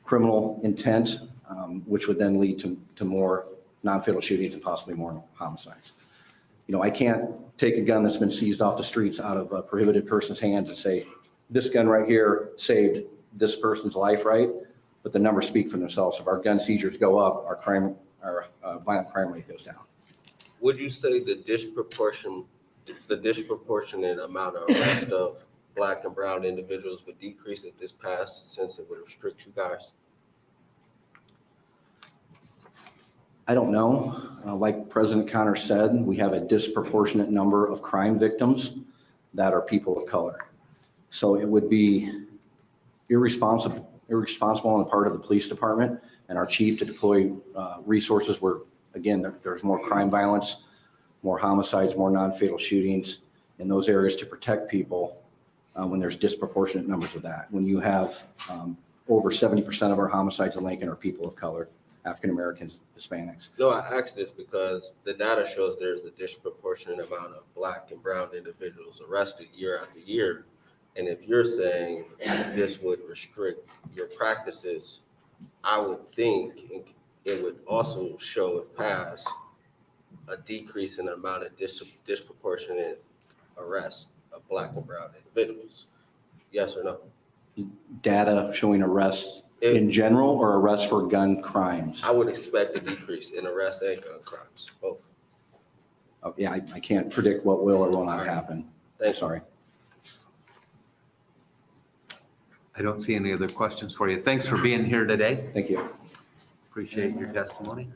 criminal intent, which would then lead to more non-fatal shootings and possibly more homicides. I can't take a gun that's been seized off the streets out of a prohibited person's hands and say, this gun right here saved this person's life, right? But the numbers speak for themselves. If our gun seizures go up, our violent crime rate goes down. Would you say the disproportionate amount of arrest of Black and brown individuals would decrease if this passed, since it would restrict you guys? I don't know. Like President Connor said, we have a disproportionate number of crime victims that are people of color. So it would be irresponsible on the part of the police department and our chief to deploy resources where, again, there's more crime violence, more homicides, more non-fatal shootings in those areas to protect people when there's disproportionate numbers of that. When you have over 70% of our homicides in Lincoln are people of color, African Americans, Hispanics. No, I asked this because the data shows there's a disproportionate amount of Black and brown individuals arrested year after year. And if you're saying this would restrict your practices, I would think it would also show, if passed, a decrease in the amount of disproportionate arrests of Black and brown individuals. Yes or no? Data showing arrests in general or arrests for gun crimes? I would expect a decrease in arrests and gun crimes, both. Oh, yeah, I can't predict what will or will not happen. Sorry. I don't see any other questions for you. Thanks for being here today. Thank you. Appreciate your testimony.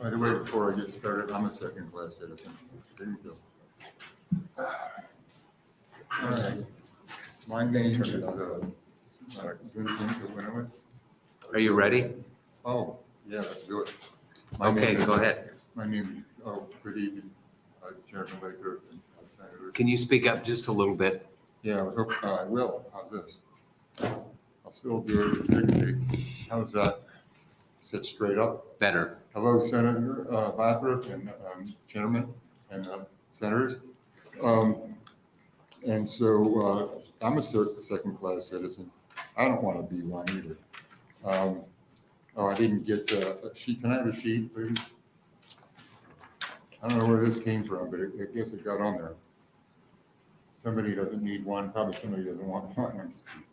By the way, before I get started, I'm a second-class citizen. There you go. All right. My name is Vincent Winowit. Are you ready? Oh, yeah, let's do it. Okay, go ahead. My name, good evening, Chairman Lathrop and Senator. Can you speak up just a little bit? Yeah, I will. How's this? I'll still do it with dignity. How's that? Sit straight up. Better. Hello, Senator Lathrop and Chairman and Senators. And so I'm a second-class citizen. I don't want to be one either. Oh, I didn't get a sheet. Can I have a sheet, please? I don't know where this came from, but I guess it got on there. Somebody doesn't need one. Probably somebody doesn't want one. I'm just kidding.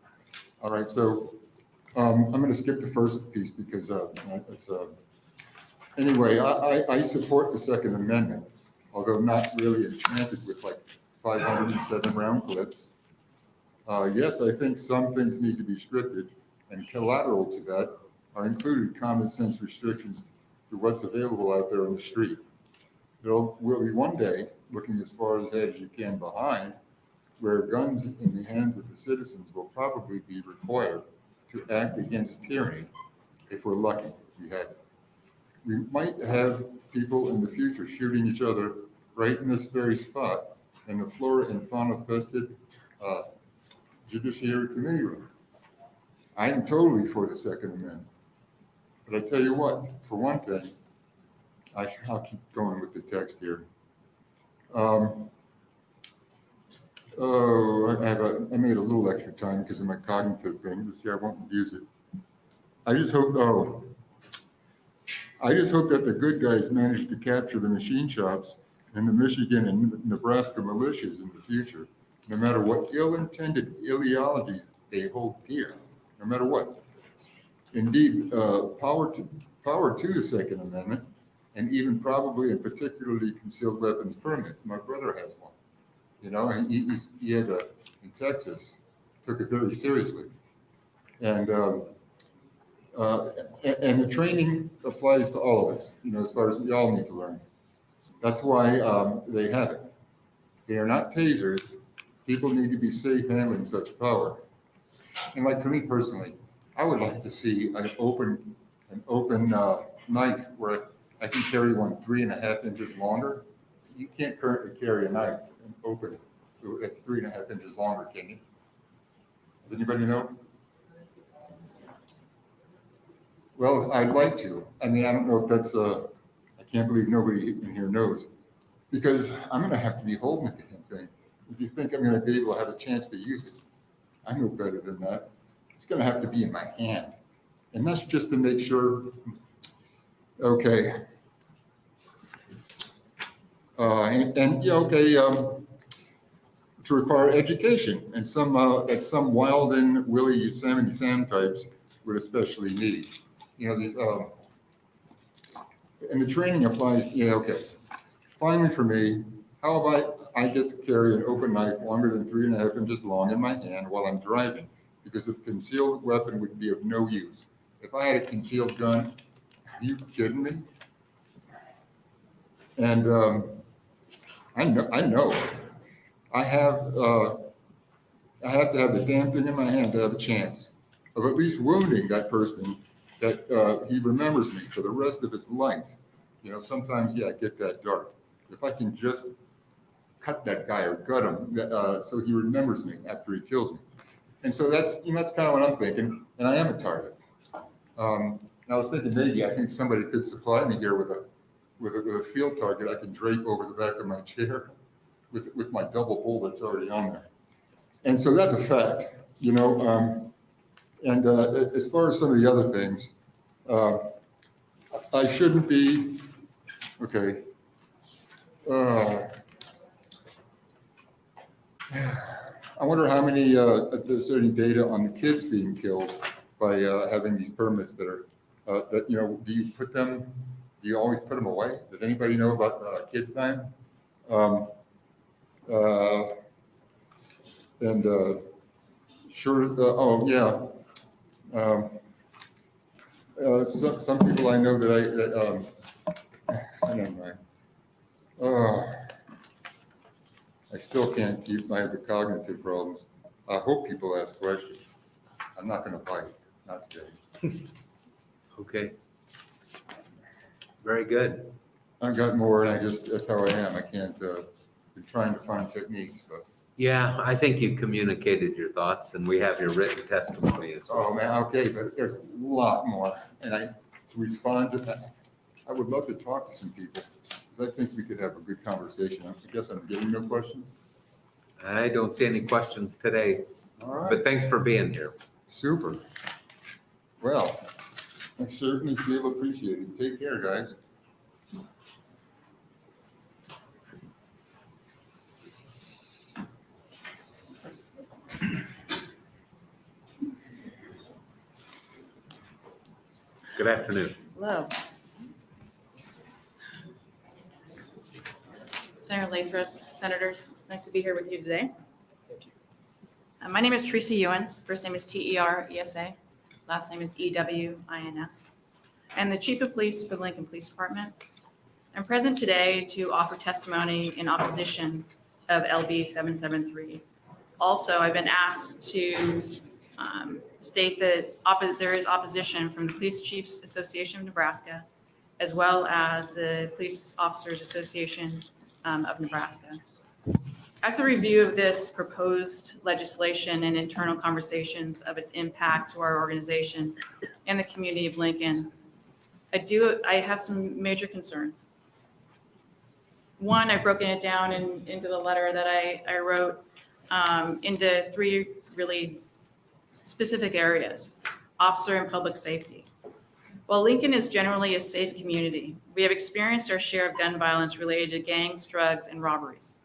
All right, so I'm going to skip the first piece because it's anyway, I support the Second Amendment, although not really enchanted with like 507 round clips. Yes, I think some things need to be restricted, and collateral to that are included common sense restrictions to what's available out there on the street. There will be one day, looking as far ahead as you can behind, where guns in the hands of the citizens will probably be required to act against tyranny if we're lucky. We might have people in the future shooting each other right in this very spot in the flora and fauna fested Judiciary Committee room. I'm totally for the Second Amendment. But I tell you what, for one thing, I'll keep going with the text here. I made a little extra time because of my cognitive thing. You see, I won't abuse it. I just hope that the good guys manage to capture the machine shops and the Michigan and Nebraska militias in the future, no matter what ill-intended ideologies they hold dear, no matter what. Indeed, power to the Second Amendment, and even probably and particularly concealed weapons permits. My brother has one. You know, he had in Texas, took it very seriously. And the training applies to all of us, you know, as far as we all need to learn. That's why they have it. They are not tasers. People need to be safe handling such power. And like for me personally, I would like to see an open knife where I can carry one 3.5 inches longer. You can't currently carry a knife and open that's 3.5 inches longer, can you? Does anybody know? Well, I'd like to. I mean, I don't know if that's I can't believe nobody in here knows, because I'm going to have to be holding the damn thing. If you think I'm going to be able to have a chance to use it, I know better than that. It's going to have to be in my hand. And that's just to make sure. Okay. To require education, and some that some wild and Willie Yosemite Sam types would especially need. You know, these and the training applies. Yeah, okay. Finally, for me, how about I get to carry an open knife longer than 3.5 inches long in my hand while I'm driving, because a concealed weapon would be of no use. If I had a concealed gun, are you kidding me? And I know. I have to have the damn thing in my hand to have a chance of at least wounding that person that he remembers me for the rest of his life. You know, sometimes, yeah, I get that dark. If I can just cut that guy or gut him so he remembers me after he kills me. And so that's kind of what I'm thinking, and I am a target. I was thinking maybe I think somebody could supply me here with a field target I can drape over the back of my chair with my double hole that's already on there. And so that's a fact, you know. And as far as some of the other things, I shouldn't be, okay. I wonder how many, if there's any data on the kids being killed by having these permits that are, that, you know, do you always put them away? Does anybody know about kids dying? Sure, oh, yeah. Some people I know that I don't know. I still can't I have the cognitive problems. I hope people ask questions. I'm not going to fight, not today. Okay. Very good. I've got more, and that's how I am. I can't, been trying to find techniques, but. Yeah, I think you communicated your thoughts, and we have your written testimony as well. Oh, man, okay, but there's a lot more, and I respond to that. I would love to talk to some people, because I think we could have a good conversation. I guess I'm getting no questions. I don't see any questions today, All right. but thanks for being here. Super. Well, I certainly feel appreciated. Take care, guys. Good afternoon. Hello. Senator Lathrop, Senators, it's nice to be here with you today. Thank you. My name is Teresa Ewens. First name is T-E-R-E-S-A. Last name is E-W-I-N-S. I'm the Chief of Police for the Lincoln Police Department. I'm present today to offer testimony in opposition of LB 773. Also, I've been asked to state that there is opposition from the Police Chiefs Association of Nebraska, as well as the Police Officers Association of Nebraska. After review of this proposed legislation and internal conversations of its impact to our organization and the community of Lincoln, I have some major concerns. One, I've broken it down into the letter that I wrote into three really specific areas: officer and public safety. While Lincoln is generally a safe community, we have experienced our share of gun violence related to gangs, drugs, and robberies.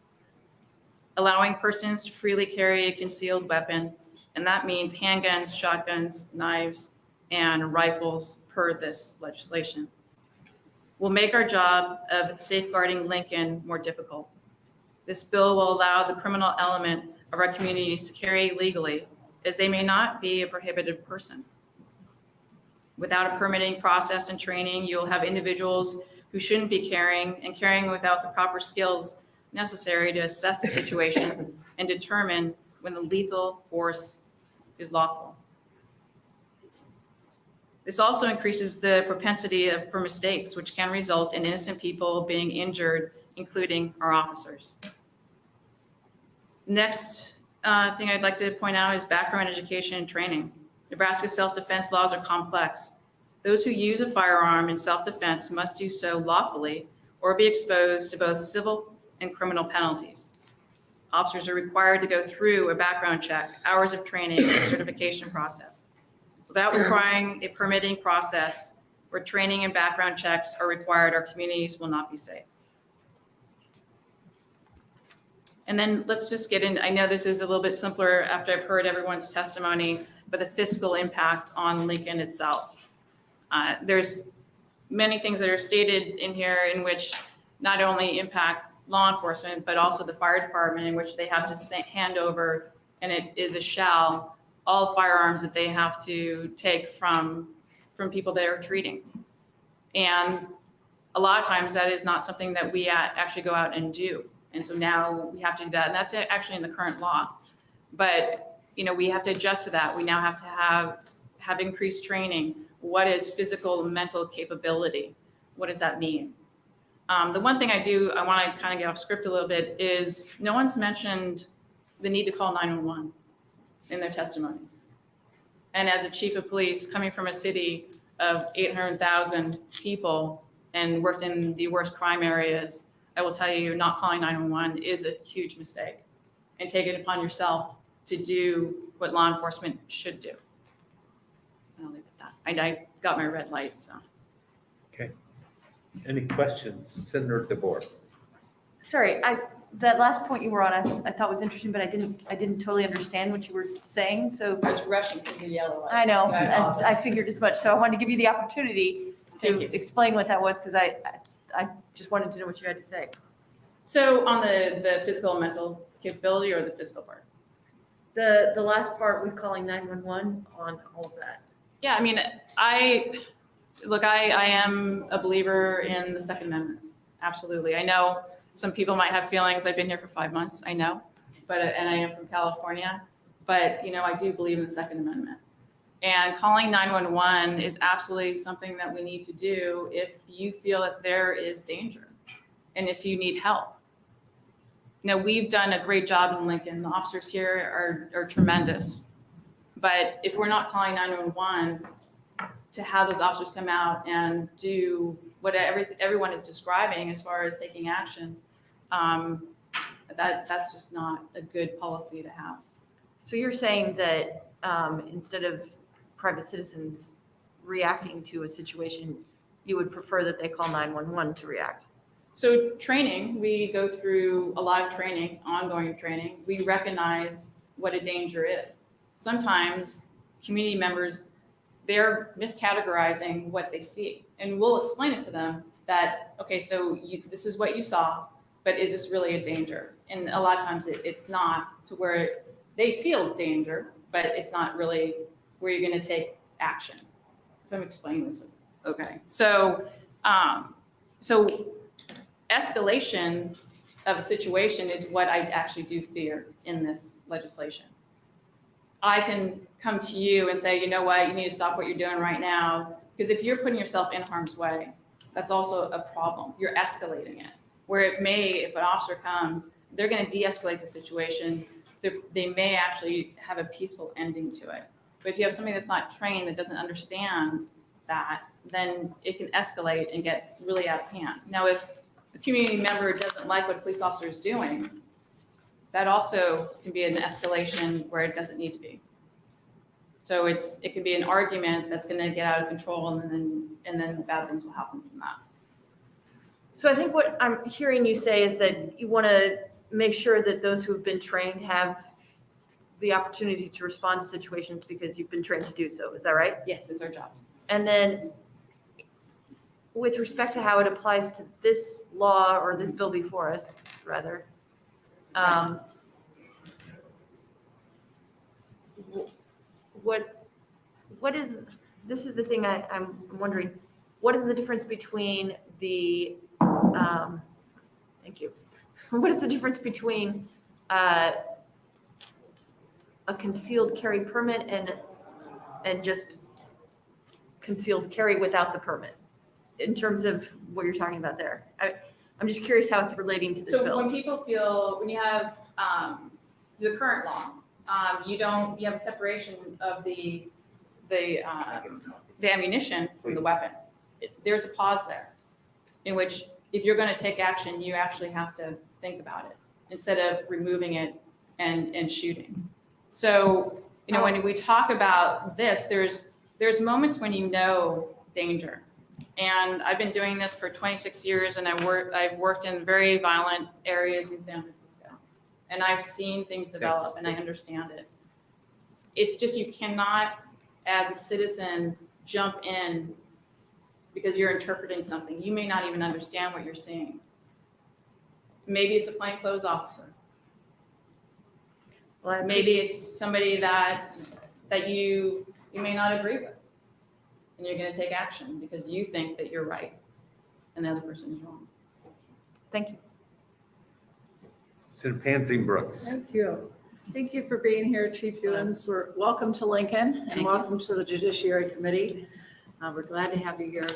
Allowing persons to freely carry a concealed weapon, and that means handguns, shotguns, knives, and rifles per this legislation, will make our job of safeguarding Lincoln more difficult. This bill will allow the criminal element of our communities to carry legally, as they may not be a prohibited person. Without a permitting process and training, you'll have individuals who shouldn't be carrying and carrying without the proper skills necessary to assess the situation and determine when the lethal force is lawful. This also increases the propensity for mistakes, which can result in innocent people being injured, including our officers. Next thing I'd like to point out is background education and training. Nebraska self-defense laws are complex. Those who use a firearm in self-defense must do so lawfully or be exposed to both civil and criminal penalties. Officers are required to go through a background check, hours of training, and a certification process. Without requiring a permitting process where training and background checks are required, our communities will not be safe. And then let's just get in. I know this is a little bit simpler after I've heard everyone's testimony, but the fiscal impact on Lincoln itself. There's many things that are stated in here in which not only impact law enforcement, but also the fire department, in which they have to hand over, and it is a shall, all firearms that they have to take from people they are treating. And a lot of times that is not something that we actually go out and do. And so now we have to do that. And that's actually in the current law. But, we have to adjust to that. We now have to have increased training. What is physical and mental capability? What does that mean? The one thing I want to kind of get off script a little bit is no one's mentioned the need to call 911 in their testimonies. And as a chief of police coming from a city of 800,000 people and worked in the worst crime areas, I will tell you, not calling 911 is a huge mistake, and take it upon yourself to do what law enforcement should do. I'll leave it at that. got my red light, so. Okay. Any questions? Senator DeBoer. Sorry, that last point you were on, I thought was interesting, but I didn't totally understand what you were saying, so. I was rushing to the yellow light. I know, so and apologize. I figured as much, so I wanted to give you the opportunity Thank you. to explain what that was, because I just wanted to know what you had to say. So on the physical and mental capability or the physical part? The last part with calling 911 on all of that. Yeah, I mean, I am a believer in the Second Amendment. Absolutely. I know some people might have feelings. I've been here for 5 months, I know, and I am from California, but I do believe in the Second Amendment. And calling 911 is absolutely something that we need to do if you feel that there is danger and if you need help. We've done a great job in Lincoln. The officers here are tremendous. But if we're not calling 911 to have those officers come out and do what everyone is describing as far as taking action, that's just not a good policy to have. So you're saying that instead of private citizens reacting to a situation, you would prefer that they call 911 to react? So training, we go through a lot of training, ongoing training. We recognize what a danger is. Sometimes community members, they're miscategorizing what they see. And we'll explain it to them that, okay, so this is what you saw, but is this really a danger? And a lot of times it's not, to where they feel danger, but it's not really where you're gonna take action. If I'm explaining this, okay. So escalation of a situation is what I actually do fear in this legislation. I can come to you and say, you know what, you need to stop what you're doing right now. Because if you're putting yourself in harm's way, that's also a problem. You're escalating it. Where it may, if an officer comes, they're going to de-escalate the situation. They may actually have a peaceful ending to it. But if you have somebody that's not trained, that doesn't understand that, then it can escalate and get really out of hand. Now, if a community member doesn't like what a police officer is doing, that also can be an escalation where it doesn't need to be. So it could be an argument that's going to get out of control, and then bad things will happen from that. So I think what I'm hearing you say is that you want to make sure that those who have been trained have the opportunity to respond to situations because you've been trained to do so. Is that right? Yes, it's our job. And then with respect to how it applies to this law or this bill before us, rather, what is, this is the thing I'm wondering, what is the difference between the, thank you. What is the difference between a concealed carry permit and just concealed carry without the permit, in terms of what you're talking about there? I'm just curious how it's relating to this bill. So when people feel, when you have the current law, you have a separation of the ammunition from the weapon. There's a pause there, in which if you're going to take action, you actually have to think about it instead of removing it and shooting. So when we talk about this, there's moments when you know danger. And I've been doing this for 26 years, and I've worked in very violent areas in San Francisco. And I've seen things develop, and I understand it. It's just you cannot, as a citizen, jump in because you're interpreting something. You may not even understand what you're seeing. Maybe it's a plainclothes officer. Well, maybe it's somebody that you may not agree with. And you're going to take action because you think that you're right and the other person is wrong. Thank you. Senator Pansy Brooks. Thank you. Thank you for being here, Chief Ewens. Welcome to Lincoln and welcome to the Judiciary Committee. We're glad to have you here.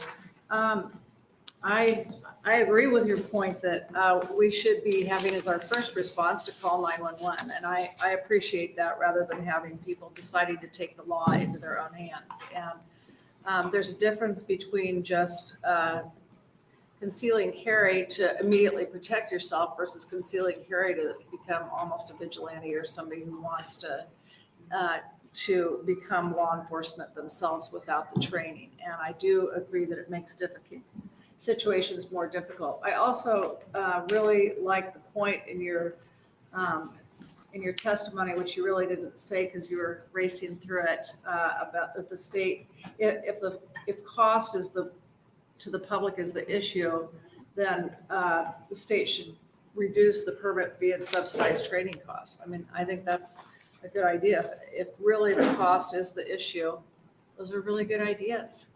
I agree with your point that we should be having as our first response to call 911. And I appreciate that, rather than having people deciding to take the law into their own hands. And there's a difference between just concealing carry to immediately protect yourself versus concealing carry to become almost a vigilante or somebody who wants to to become law enforcement themselves without the training. And I do agree that it makes situations more difficult. I also really like the point in your testimony, which you really didn't say because you were racing through it, about that the state, if cost is to the public is the issue, then the state should reduce the permit fee and subsidize training costs. I mean, I think that's a good idea. If really the cost is the issue, those are really good ideas.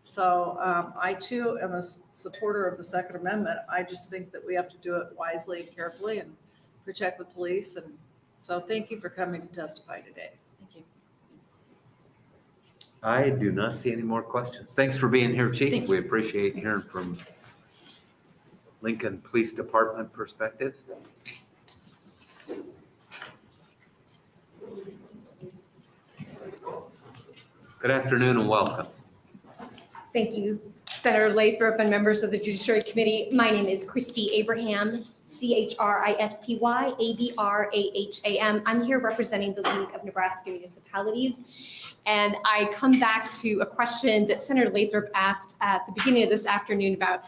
So I too am a supporter of the Second Amendment. I just think that we have to do it wisely and carefully and protect the police. And so thank you for coming to testify today. Thank you. I do not see any more questions. Thanks for being here, Chief. We appreciate hearing from Lincoln Police Department perspective. Good afternoon and welcome. Thank you, Senator Lathrop and members of the Judiciary Committee. My name is Christy Abraham, Christy Abraham. I'm here representing the League of Nebraska Municipalities. And I come back to a question that Senator Lathrop asked at the beginning of this afternoon about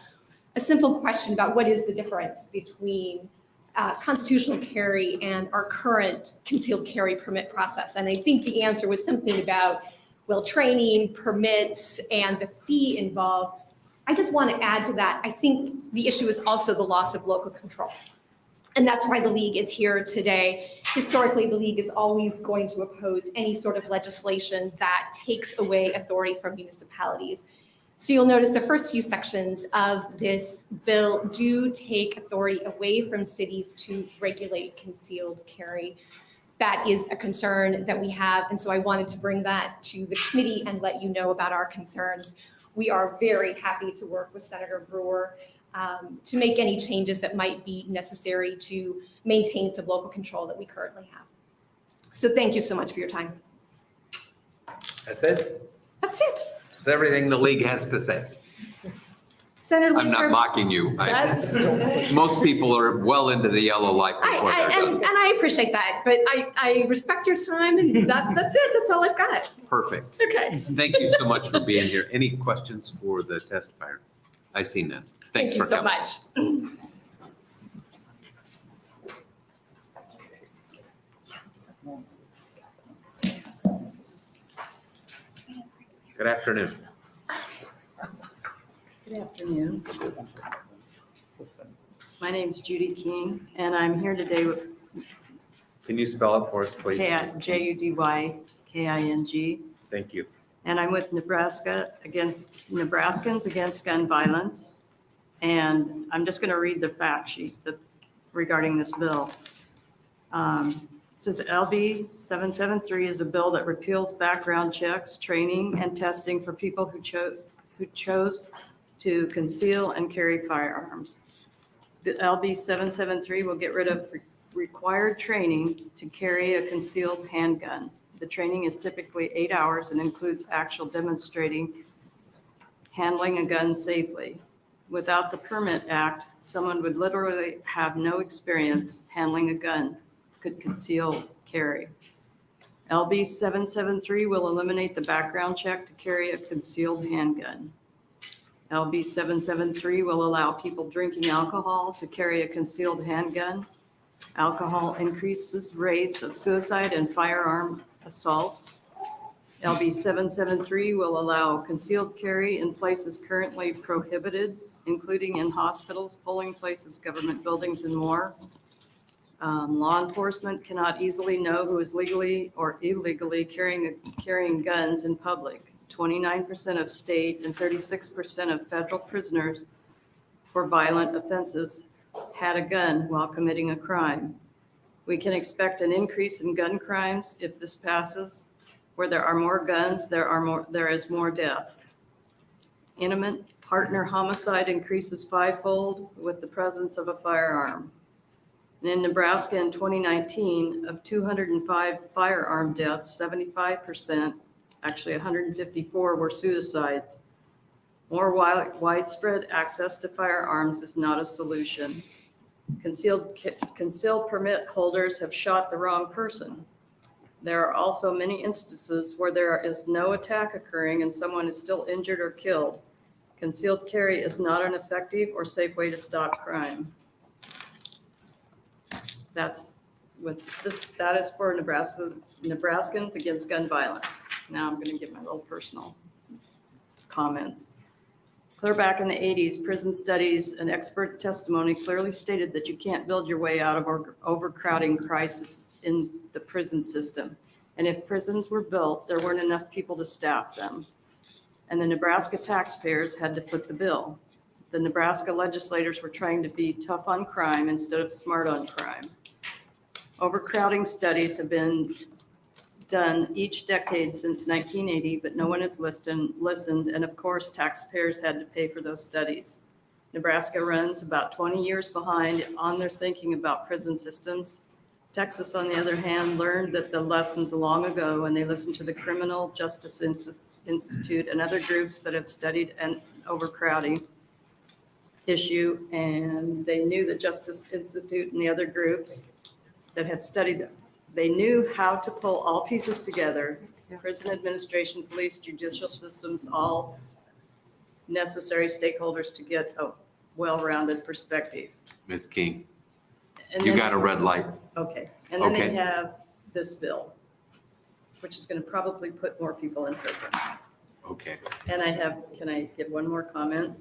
a simple question about what is the difference between constitutional carry and our current concealed carry permit process. And I think the answer was something about, well, training, permits, and the fee involved. I just want to add to that. I think the issue is also the loss of local control. And that's why the League is here today. Historically, the League is always going to oppose any sort of legislation that takes away authority from municipalities. So you'll notice the first few sections of this bill do take authority away from cities to regulate concealed carry. That is a concern that we have. And so I wanted to bring that to the committee and let you know about our concerns. We are very happy to work with Senator Brewer to make any changes that might be necessary to maintain some local control that we currently have. So thank you so much for your time. That's it? That's it. That's everything the league has to say. Senator I'm not Lathrop, mocking you. That's- Most people are well into the yellow light before they're done. and I appreciate that, but I respect your time and that's it. That's all I've got. Perfect. Okay. Thank you so much for being here. Any questions for the testifier? I see none. Thanks Thank you for so coming. much. Good afternoon. Good afternoon. My name is Judy King, and I'm here today with Can you spell it for us, please? Judyking. Thank you. And I'm with Nebraskans Against Gun Violence. And I'm just going to read the fact sheet regarding this bill. It says LB 773 is a bill that repeals background checks, training, and testing for people who chose to conceal and carry firearms. The LB 773 will get rid of required training to carry a concealed handgun. The training is typically 8 hours and includes actual demonstrating handling a gun safely. Without the Permit Act, someone would literally have no experience handling a gun, could conceal carry. LB 773 will eliminate the background check to carry a concealed handgun. LB 773 will allow people drinking alcohol to carry a concealed handgun. Alcohol increases rates of suicide and firearm assault. LB 773 will allow concealed carry in places currently prohibited, including in hospitals, polling places, government buildings, and more. Law enforcement cannot easily know who is legally or illegally carrying guns in public. 29% of state and 36% of federal prisoners for violent offenses had a gun while committing a crime. We can expect an increase in gun crimes if this passes. Where there are more guns, there is more death. Intimate partner homicide increases fivefold with the presence of a firearm. And in Nebraska in 2019, of 205 firearm deaths, 75%, actually 154 were suicides. More widespread access to firearms is not a solution. Concealed permit holders have shot the wrong person. There are also many instances where there is no attack occurring and someone is still injured or killed. Concealed carry is not an effective or safe way to stop crime. That's with this, that is for Nebraskans against gun violence. Now I'm going to give my little personal comments. Clear back in the 80s, prison studies and expert testimony clearly stated that you can't build your way out of overcrowding crisis in the prison system. And if prisons were built, there weren't enough people to staff them. And the Nebraska taxpayers had to foot the bill. The Nebraska legislators were trying to be tough on crime instead of smart on crime. Overcrowding studies have been done each decade since 1980, but no one has listened, and of course, taxpayers had to pay for those studies. Nebraska runs about 20 years behind on their thinking about prison systems. Texas, on the other hand, learned that the lessons long ago, and they listened to the Criminal Justice Institute and other groups that have studied an overcrowding issue, and they knew the Justice Institute and the other groups that have studied them. They knew how to pull all pieces together, prison administration, police, judicial systems, all necessary stakeholders to get a well-rounded perspective. Ms. King, And you then- got a red light. Okay, and then they Okay. have this bill, which is going to probably put more people in prison. Okay. And can I give one more comment?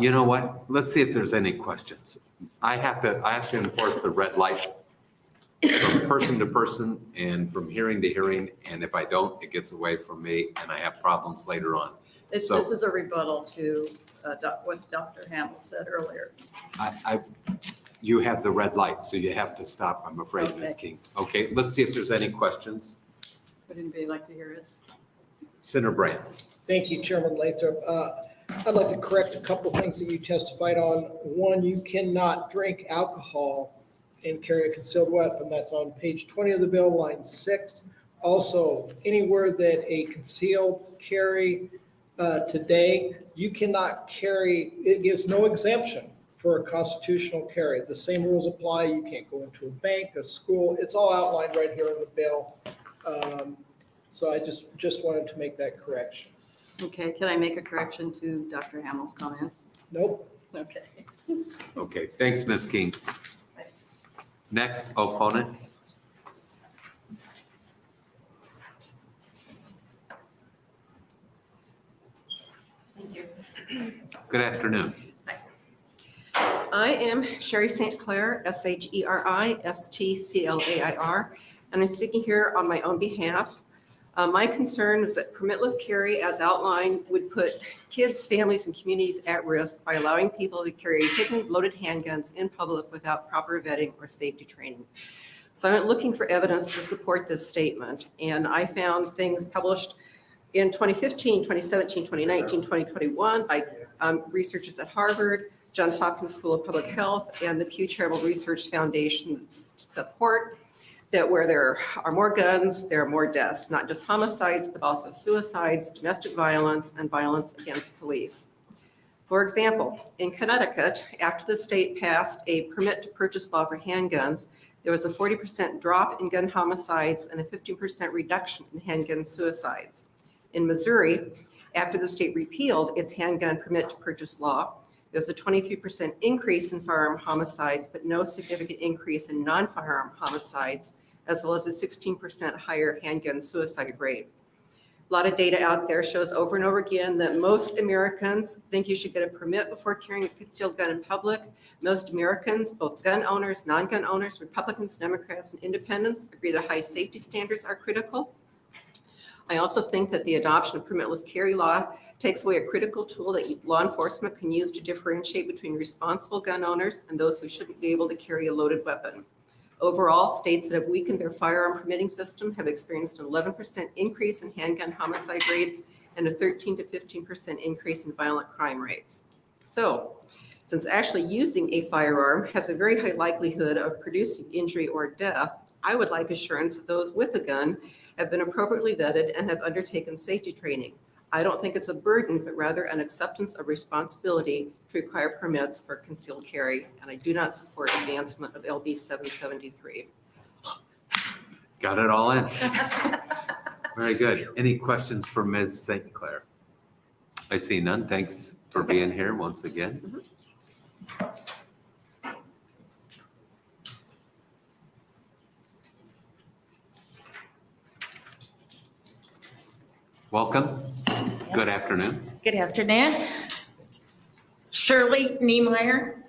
You know what? Let's see if there's any questions. I have to enforce the red light from person to person and from hearing to hearing. And if I don't, it gets away from me and I have problems later on. This So is a rebuttal to what Dr. Hamill said earlier. you have the red light, so you have to stop, I'm afraid, Ms. Okay. King. Okay, let's see if there's any questions. Would anybody like to hear it? Senator Brand. Thank you, Chairman Lathrop. I'd like to correct a couple things that you testified on. One, you cannot drink alcohol and carry a concealed weapon. That's on page 20 of the bill, line 6. Also, anywhere that a concealed carry today, you cannot carry, it gives no exemption for a constitutional carry. The same rules apply. You can't go into a bank, a school. It's all outlined right here in the bill. So I just wanted to make that correction. Okay, can I make a correction to Dr. Hamill's comment? Nope. Okay. Okay, thanks, Ms. King. Next, opponent. Thank you. Good afternoon. I am Sherry St. Clair, SHERI-STCLAIR, and I'm speaking here on my own behalf. My concern is that permitless carry, as outlined, would put kids, families, and communities at risk by allowing people to carry hidden loaded handguns in public without proper vetting or safety training. So I'm looking for evidence to support this statement, and I found things published in 2015, 2017, 2019, 2021 by researchers at Harvard, Johns Hopkins School of Public Health, and the Pew Charitable Research Foundation support that where there are more guns, there are more deaths, not just homicides, but also suicides, domestic violence, and violence against police. For example, in Connecticut, after the state passed a permit to purchase law for handguns, there was a 40% drop in gun homicides and a 15% reduction in handgun suicides. In Missouri, after the state repealed its handgun permit to purchase law, there was a 23% increase in firearm homicides, but no significant increase in non-firearm homicides, as well as a 16% higher handgun suicide rate. A lot of data out there shows over and over again that most Americans think you should get a permit before carrying a concealed gun in public. Most Americans, both gun owners, non-gun owners, Republicans, Democrats, and independents, agree that high safety standards are critical. I also think that the adoption of permitless carry law takes away a critical tool that law enforcement can use to differentiate between responsible gun owners and those who shouldn't be able to carry a loaded weapon. Overall, states that have weakened their firearm permitting system have experienced an 11% increase in handgun homicide rates and a 13 to 15% increase in violent crime rates. So, since actually using a firearm has a very high likelihood of producing injury or death, I would like assurance that those with a gun have been appropriately vetted and have undertaken safety training. I don't think it's a burden, but rather an acceptance of responsibility to require permits for concealed carry, and I do not support advancement of LB 773. Got it all in. Very good. Any questions for Ms. St. Clair? I see none. Thanks for being here once again. Welcome. Good afternoon. Good afternoon. Shirley Niemeyer,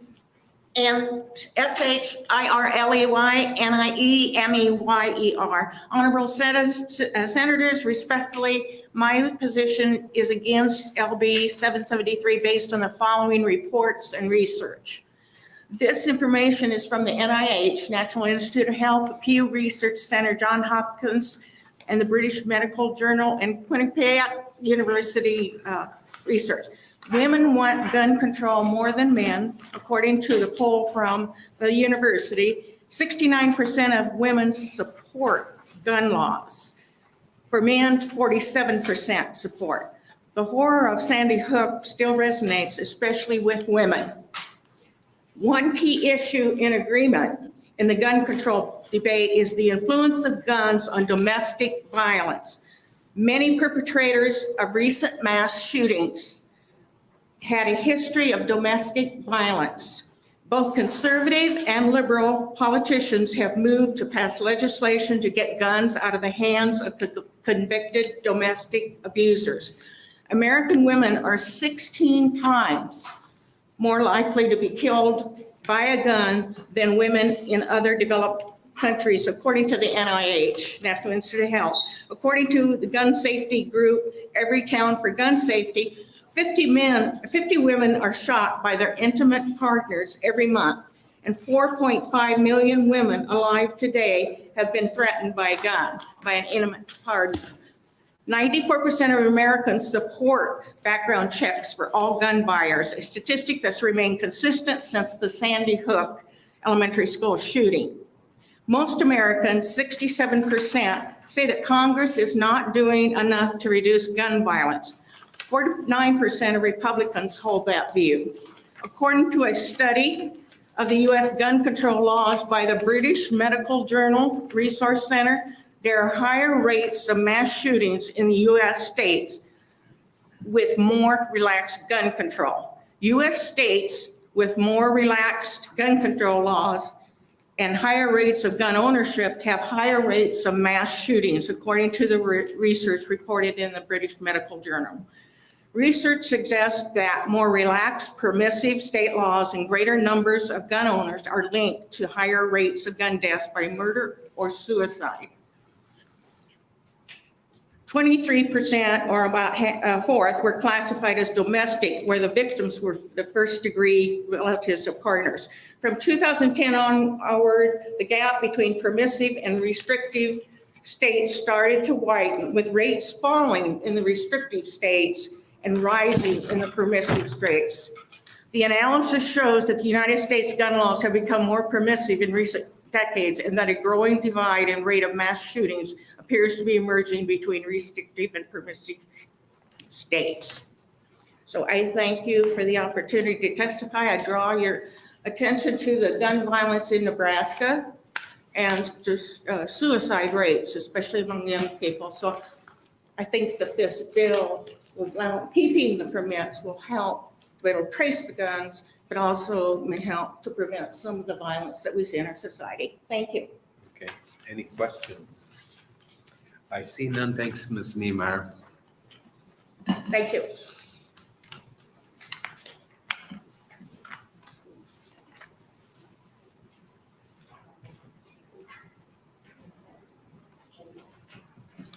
and SHIRLEYNIEMEYER. Honorable Senators, respectfully, my position is against LB 773 based on the following reports and research. This information is from the NIH, National Institute of Health, Pew Research Center, Johns Hopkins, and the British Medical Journal, and Quinnipiac University research. Women want gun control more than men, according to the poll from the university. 69% of women support gun laws. For men, 47% support. The horror of Sandy Hook still resonates, especially with women. One key issue in agreement in the gun control debate is the influence of guns on domestic violence. Many perpetrators of recent mass shootings had a history of domestic violence. Both conservative and liberal politicians have moved to pass legislation to get guns out of the hands of convicted domestic abusers. American women are 16 times more likely to be killed by a gun than women in other developed countries, according to the NIH, National Institute of Health. According to the gun safety group, Every Town for Gun Safety, 50 women are shot by their intimate partners every month, and 4.5 million women alive today have been threatened by a gun, by an intimate partner. 94% of Americans support background checks for all gun buyers, a statistic that's remained consistent since the Sandy Hook elementary school shooting. Most Americans, 67%, say that Congress is not doing enough to reduce gun violence. 49% of Republicans hold that view. According to a study of the U.S. gun control laws by the British Medical Journal Resource Center, there are higher rates of mass shootings in the U.S. states with more relaxed gun control. U.S. states with more relaxed gun control laws and higher rates of gun ownership have higher rates of mass shootings, according to the research reported in the British Medical Journal. Research suggests that more relaxed, permissive state laws and greater numbers of gun owners are linked to higher rates of gun deaths by murder or suicide. 23%, or about a fourth, were classified as domestic, where the victims were the first-degree relatives or partners. From 2010 onward, the gap between permissive and restrictive states started to widen, with rates falling in the restrictive states and rising in the permissive states. The analysis shows that the United States gun laws have become more permissive in recent decades, and that a growing divide in rate of mass shootings appears to be emerging between restrictive and permissive states. So I thank you for the opportunity to testify. I draw your attention to the gun violence in Nebraska and just suicide rates, especially among young people. So I think that this bill, keeping the permits, will help. It'll trace the guns, but also may help to prevent some of the violence that we see in our society. Thank you. Okay, any questions? I see none. Thanks, Ms. Niemeyer. Thank you.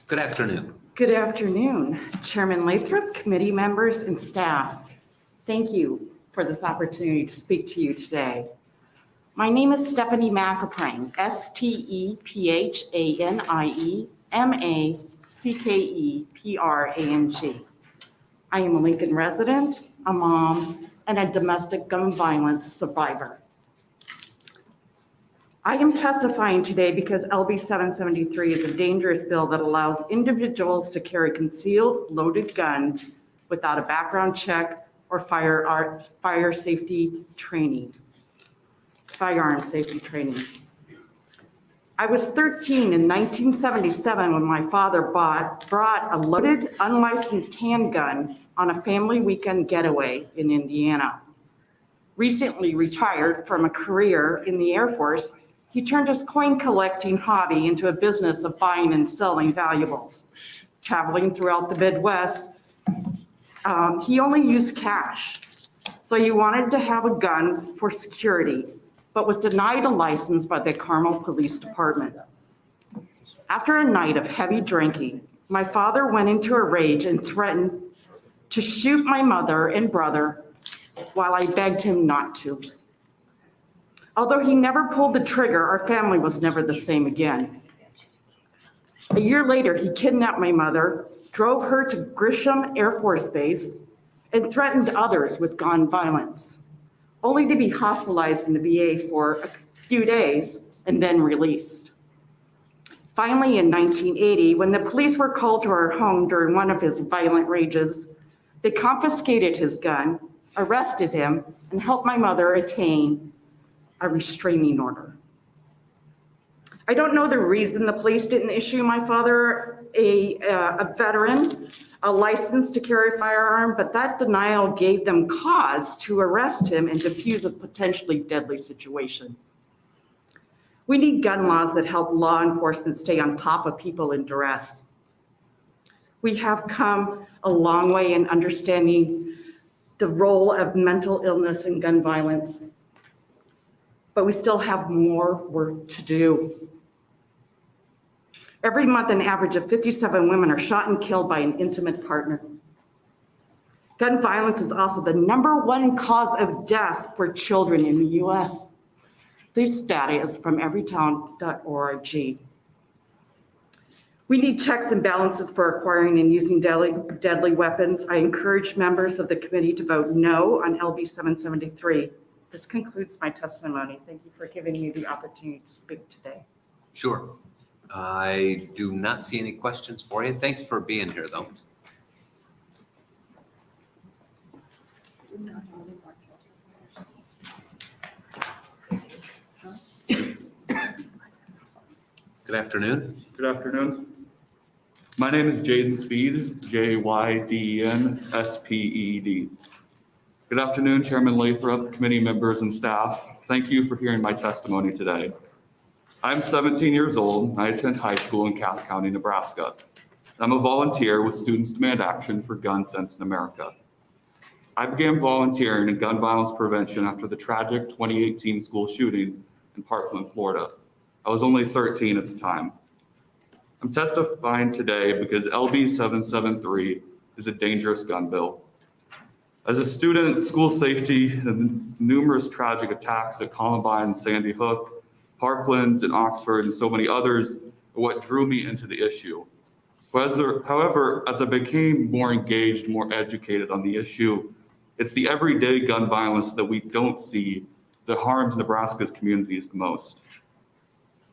Good afternoon. Good afternoon, Chairman Lathrop, committee members, and staff. Thank you for this opportunity to speak to you today. My name is Stephanie McAprang, STEPHANIMACKEPRANG. I am a Lincoln resident, a mom, and a domestic gun violence survivor. I am testifying today because LB 773 is a dangerous bill that allows individuals to carry concealed loaded guns without a background check or firearm safety training. I was 13 in 1977 when my father brought a loaded, unlicensed handgun on a family weekend getaway in Indiana. Recently retired from a career in the Air Force, he turned his coin collecting hobby into a business of buying and selling valuables. Traveling throughout the Midwest, he only used cash. So he wanted to have a gun for security, but was denied a license by the Carmel Police Department. After a night of heavy drinking, my father went into a rage and threatened to shoot my mother and brother while I begged him not to. Although he never pulled the trigger, our family was never the same again. A year later, he kidnapped my mother, drove her to Grisham Air Force Base, and threatened others with gun violence, only to be hospitalized in the VA for a few days and then released. Finally, in 1980, when the police were called to our home during one of his violent rages, they confiscated his gun, arrested him, and helped my mother attain a restraining order. I don't know the reason the police didn't issue my father, a veteran, a license to carry a firearm, but that denial gave them cause to arrest him and defuse a potentially deadly situation. We need gun laws that help law enforcement stay on top of people in duress. We have come a long way in understanding the role of mental illness and gun violence, but we still have more work to do. Every month, an average of 57 women are shot and killed by an intimate partner. Gun violence is also the #1 cause of death for children in the US. This data is from everytown.org. We need checks and balances for acquiring and using deadly weapons. I encourage members of the committee to vote no on LB 773. This concludes my testimony. Thank you for giving me the opportunity to speak today. Sure. I do not see any questions for you. Thanks for being here, though. Good afternoon. Good afternoon. My name is Jaden Speed, Jayden-Speed. Good afternoon, Chairman Lathrop, committee members, and staff. Thank you for hearing my testimony today. I'm 17 years old, and I attend high school in Cass County, Nebraska. I'm a volunteer with Students Demand Action for Gun Sense in America. I began volunteering in gun violence prevention after the tragic 2018 school shooting in Parkland, Florida. I was only 13 at the time. I'm testifying today because LB 773 is a dangerous gun bill. As a student, school safety and numerous tragic attacks at Columbine, Sandy Hook, Parkland, and Oxford, and so many others are what drew me into the issue. However, as I became more engaged, more educated on the issue, it's the everyday gun violence that we don't see that harms Nebraska's communities the most.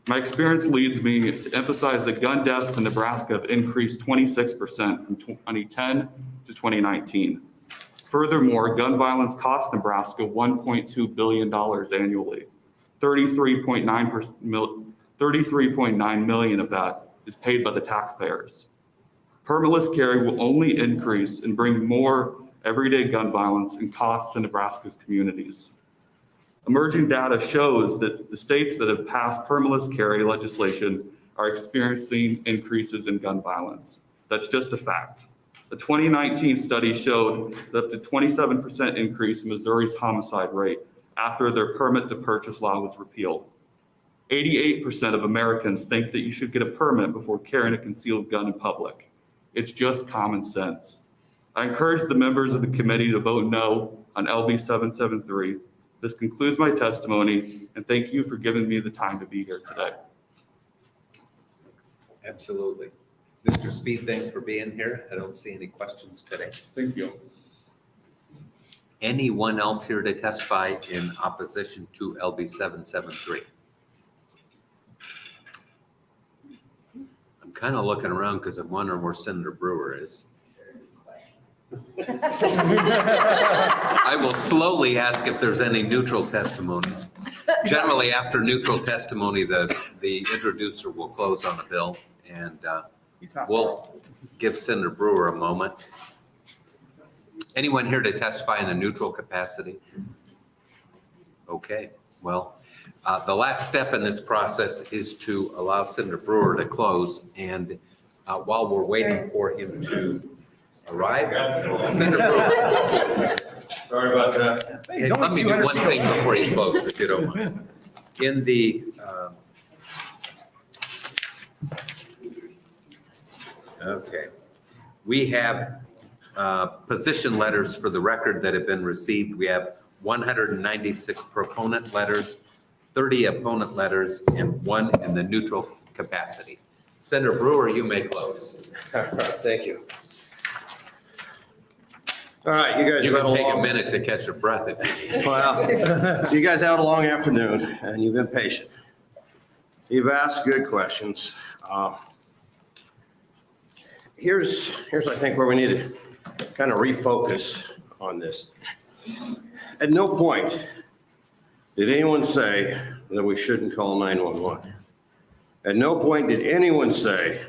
My experience leads me to emphasize that gun deaths in Nebraska have increased 26% from 2010 to 2019. Furthermore, gun violence costs Nebraska $1.2 billion annually. 33.9 million of that is paid by the taxpayers. Permitless carry will only increase and bring more everyday gun violence and costs to Nebraska's communities. Emerging data shows that the states that have passed permitless carry legislation are experiencing increases in gun violence. That's just a fact. The 2019 study showed that up to 27% increase in Missouri's homicide rate after their permit to purchase law was repealed. 88% of Americans think that you should get a permit before carrying a concealed gun in public. It's just common sense. I encourage the members of the committee to vote no on LB 773. This concludes my testimony, and thank you for giving me the time to be here today. Absolutely. Mr. Speed, thanks for being here. I don't see any questions today. Thank you. Anyone else here to testify in opposition to LB 773? I'm kind of looking around because I'm wondering where Senator Brewer is. I will slowly ask if there's any neutral testimony. Generally, after neutral testimony, the introducer will close on the bill, and we'll give Senator Brewer a moment. Anyone here to testify in a neutral capacity? Okay, well, the last step in this process is to allow Senator Brewer to close, and while we're waiting for him to arrive, Senator Brewer. Sorry about that. Hey, let me do one thing before you close, if you don't mind. In the, okay, we have position letters for the record that have been received. We have 196 proponent letters, 30 opponent letters, and 1 in the neutral capacity. Senator Brewer, you may close. Thank you. All right, you guys. You can take a minute to catch your breath. Well, you guys had a long afternoon and you've been patient. You've asked good questions. Here's I think where we need to kind of refocus on this. At no point did anyone say that we shouldn't call 911. At no point did anyone say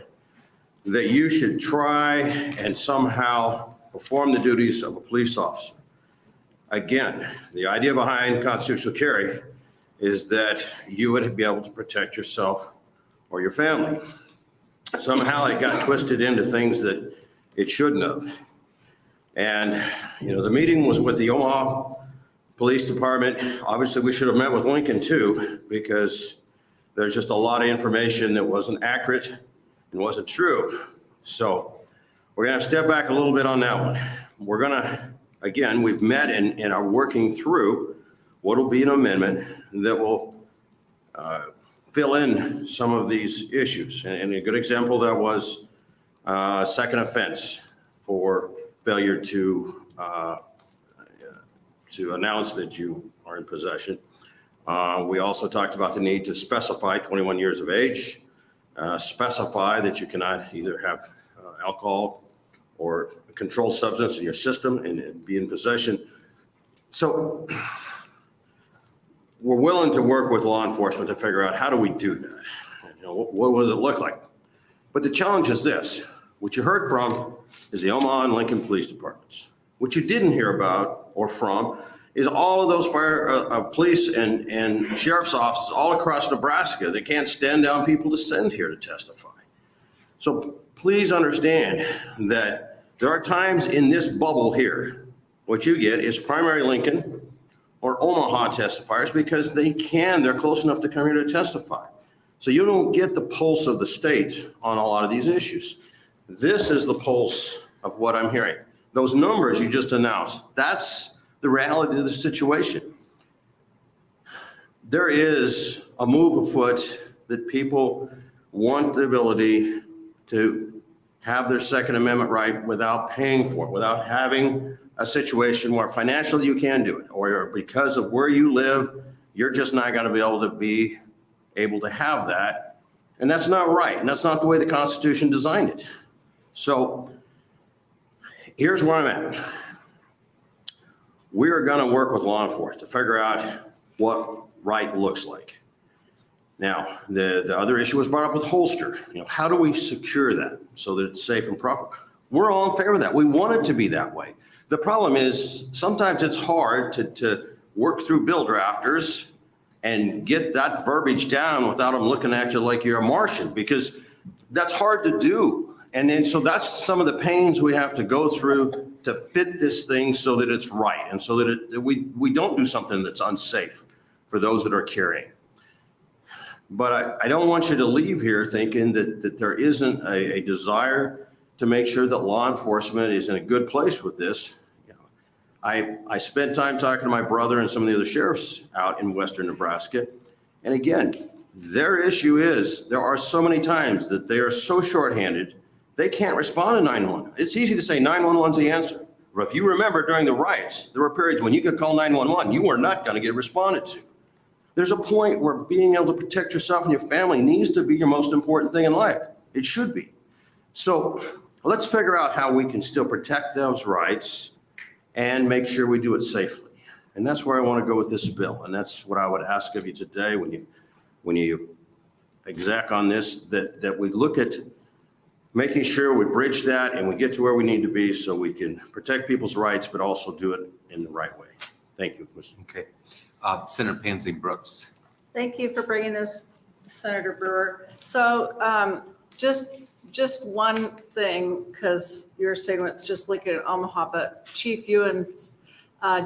that you should try and somehow perform the duties of a police officer. Again, the idea behind constitutional carry is that you would be able to protect yourself or your family. Somehow it got twisted into things that it shouldn't have. And, you know, the meeting was with the Omaha Police Department. Obviously, we should have met with Lincoln too, because there's just a lot of information that wasn't accurate and wasn't true. So we're gonna have to step back a little bit on that one. We're gonna, again, we've met and are working through what will be an amendment that will fill in some of these issues. And a good example that was second offense for failure to announce that you are in possession. We also talked about the need to specify 21 years of age, specify that you cannot either have alcohol or a controlled substance in your system and be in possession. So we're willing to work with law enforcement to figure out how do we do that? You know, what does it look like? But the challenge is this. What you heard from is the Omaha and Lincoln Police Departments. What you didn't hear about or from is all of those police and sheriff's offices all across Nebraska that can't stand down people to send here to testify. So please understand that there are times in this bubble here, what you get is primary Lincoln or Omaha testifiers because they're close enough to come here to testify. So you don't get the pulse of the state on a lot of these issues. This is the pulse of what I'm hearing. Those numbers you just announced, that's the reality of the situation. There is a move afoot that people want the ability to have their Second Amendment right without paying for it, without having a situation where financially you can do it, or because of where you live, you're just not going to be able to have that. And that's not right. And that's not the way the Constitution designed it. So here's where I'm at. We're going to work with law enforcement to figure out what right looks like. Now, the other issue was brought up with holster. You know, how do we secure that so that it's safe and proper? We're all in favor of that. We want it to be that way. The problem is sometimes it's hard to work through bill drafters and get that verbiage down without them looking at you like you're a Martian, because that's hard to do. And then so that's some of the pains we have to go through to fit this thing so that it's right and so that we don't do something that's unsafe for those that are carrying. But I don't want you to leave here thinking that there isn't a desire to make sure that law enforcement is in a good place with this. You know, I spent time talking to my brother and some of the other sheriffs out in western Nebraska. And again, their issue is there are so many times that they are so shorthanded, they can't respond to 911. It's easy to say 911's the answer. But if you remember during the riots, there were periods when you could call 911, you were not going to get responded to. There's a point where being able to protect yourself and your family needs to be your most important thing in life. It should be. So let's figure out how we can still protect those rights and make sure we do it safely. And that's where I want to go with this bill. And that's what I would ask of you today when you exec on this, that we look at making sure we bridge that and we get to where we need to be so we can protect people's rights, but also do it in the right way. Thank you, Mr. Okay. Senator Pansy Brooks. Thank you for bringing this, Senator Brewer. So just one thing, because you're saying it's just Lincoln and Omaha, but Chief Ewens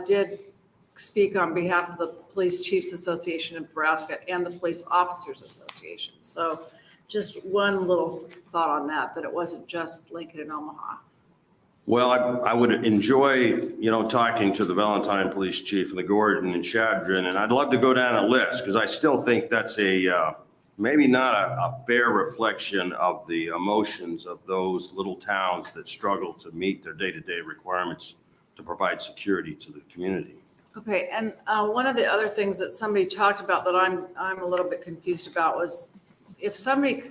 did speak on behalf of the Police Chiefs Association of Nebraska and the Police Officers Association. So just one little thought on that it wasn't just Lincoln and Omaha. Well, I would enjoy, talking to the Valentine Police Chief and the Gordon and Chadron, and I'd love to go down a list because I still think that's maybe not a fair reflection of the emotions of those little towns that struggle to meet their day-to-day requirements to provide security to the community. Okay, and one of the other things that somebody talked about that I'm a little bit confused about was if somebody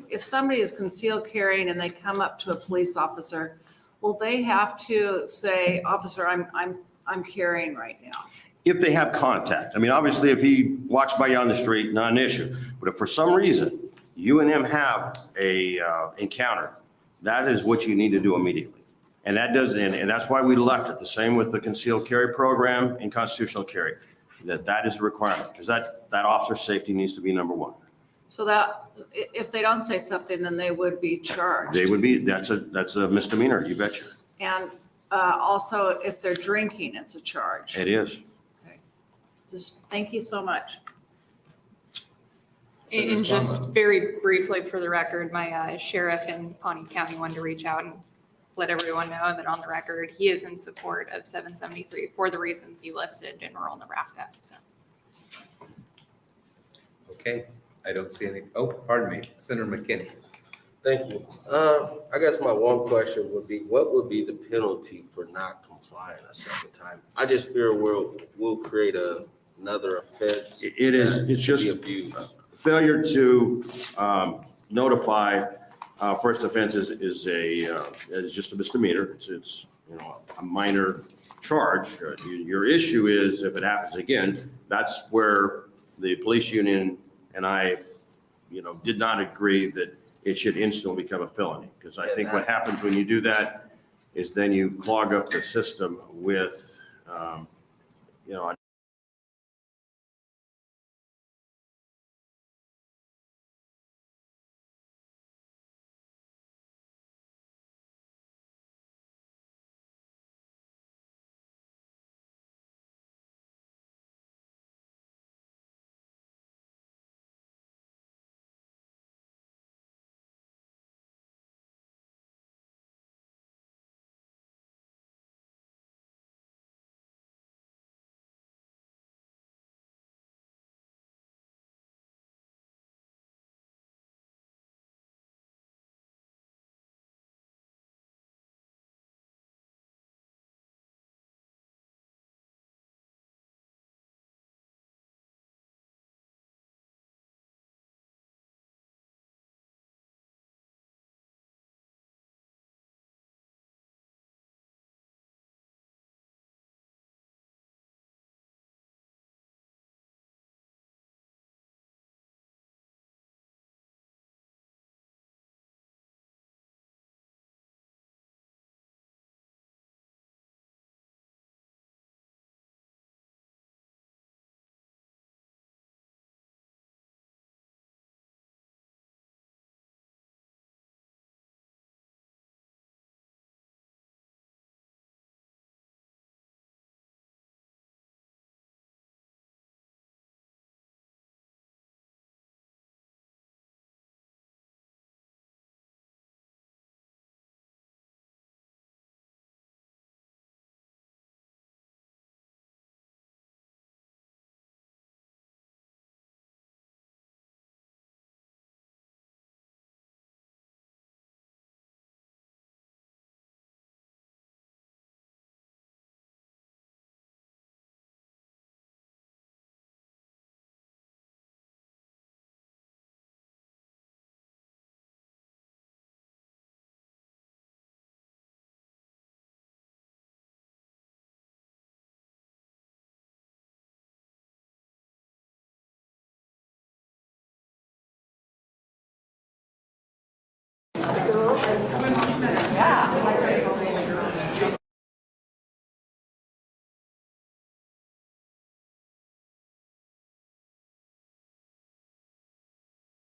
is concealed carrying and they come up to a police officer, will they have to say, "Officer, I'm carrying right now"? If they have contact. I mean, obviously, if he walks by you on the street, not an issue. But if for some reason you and him have a encounter, that is what you need to do immediately. And that does, and that's why we left it the same with the concealed carry program and constitutional carry. That is a requirement because that officer's safety needs to be number one. So that if they don't say something, then they would be charged. They would be, that's a misdemeanor, you betcha. And also, if they're drinking, it's a charge. It is. Just thank you so much. And just very briefly for the record, my sheriff in Pawnee County wanted to reach out and let everyone know that on the record, he is in support of 773 for the reasons you listed in rural Nebraska. So. Okay, I don't see any. Oh, pardon me, Senator McKinney. Thank you. I guess my one question would be, what would be the penalty for not complying a second time? I just fear we'll create another offense. It's just failure to notify. First offense is just a misdemeanor. It's a minor charge. Your issue is if it happens again, that's where the police union and I, did not agree that it should instantly become a felony. Because I think what happens when you do that is then you clog up the system with,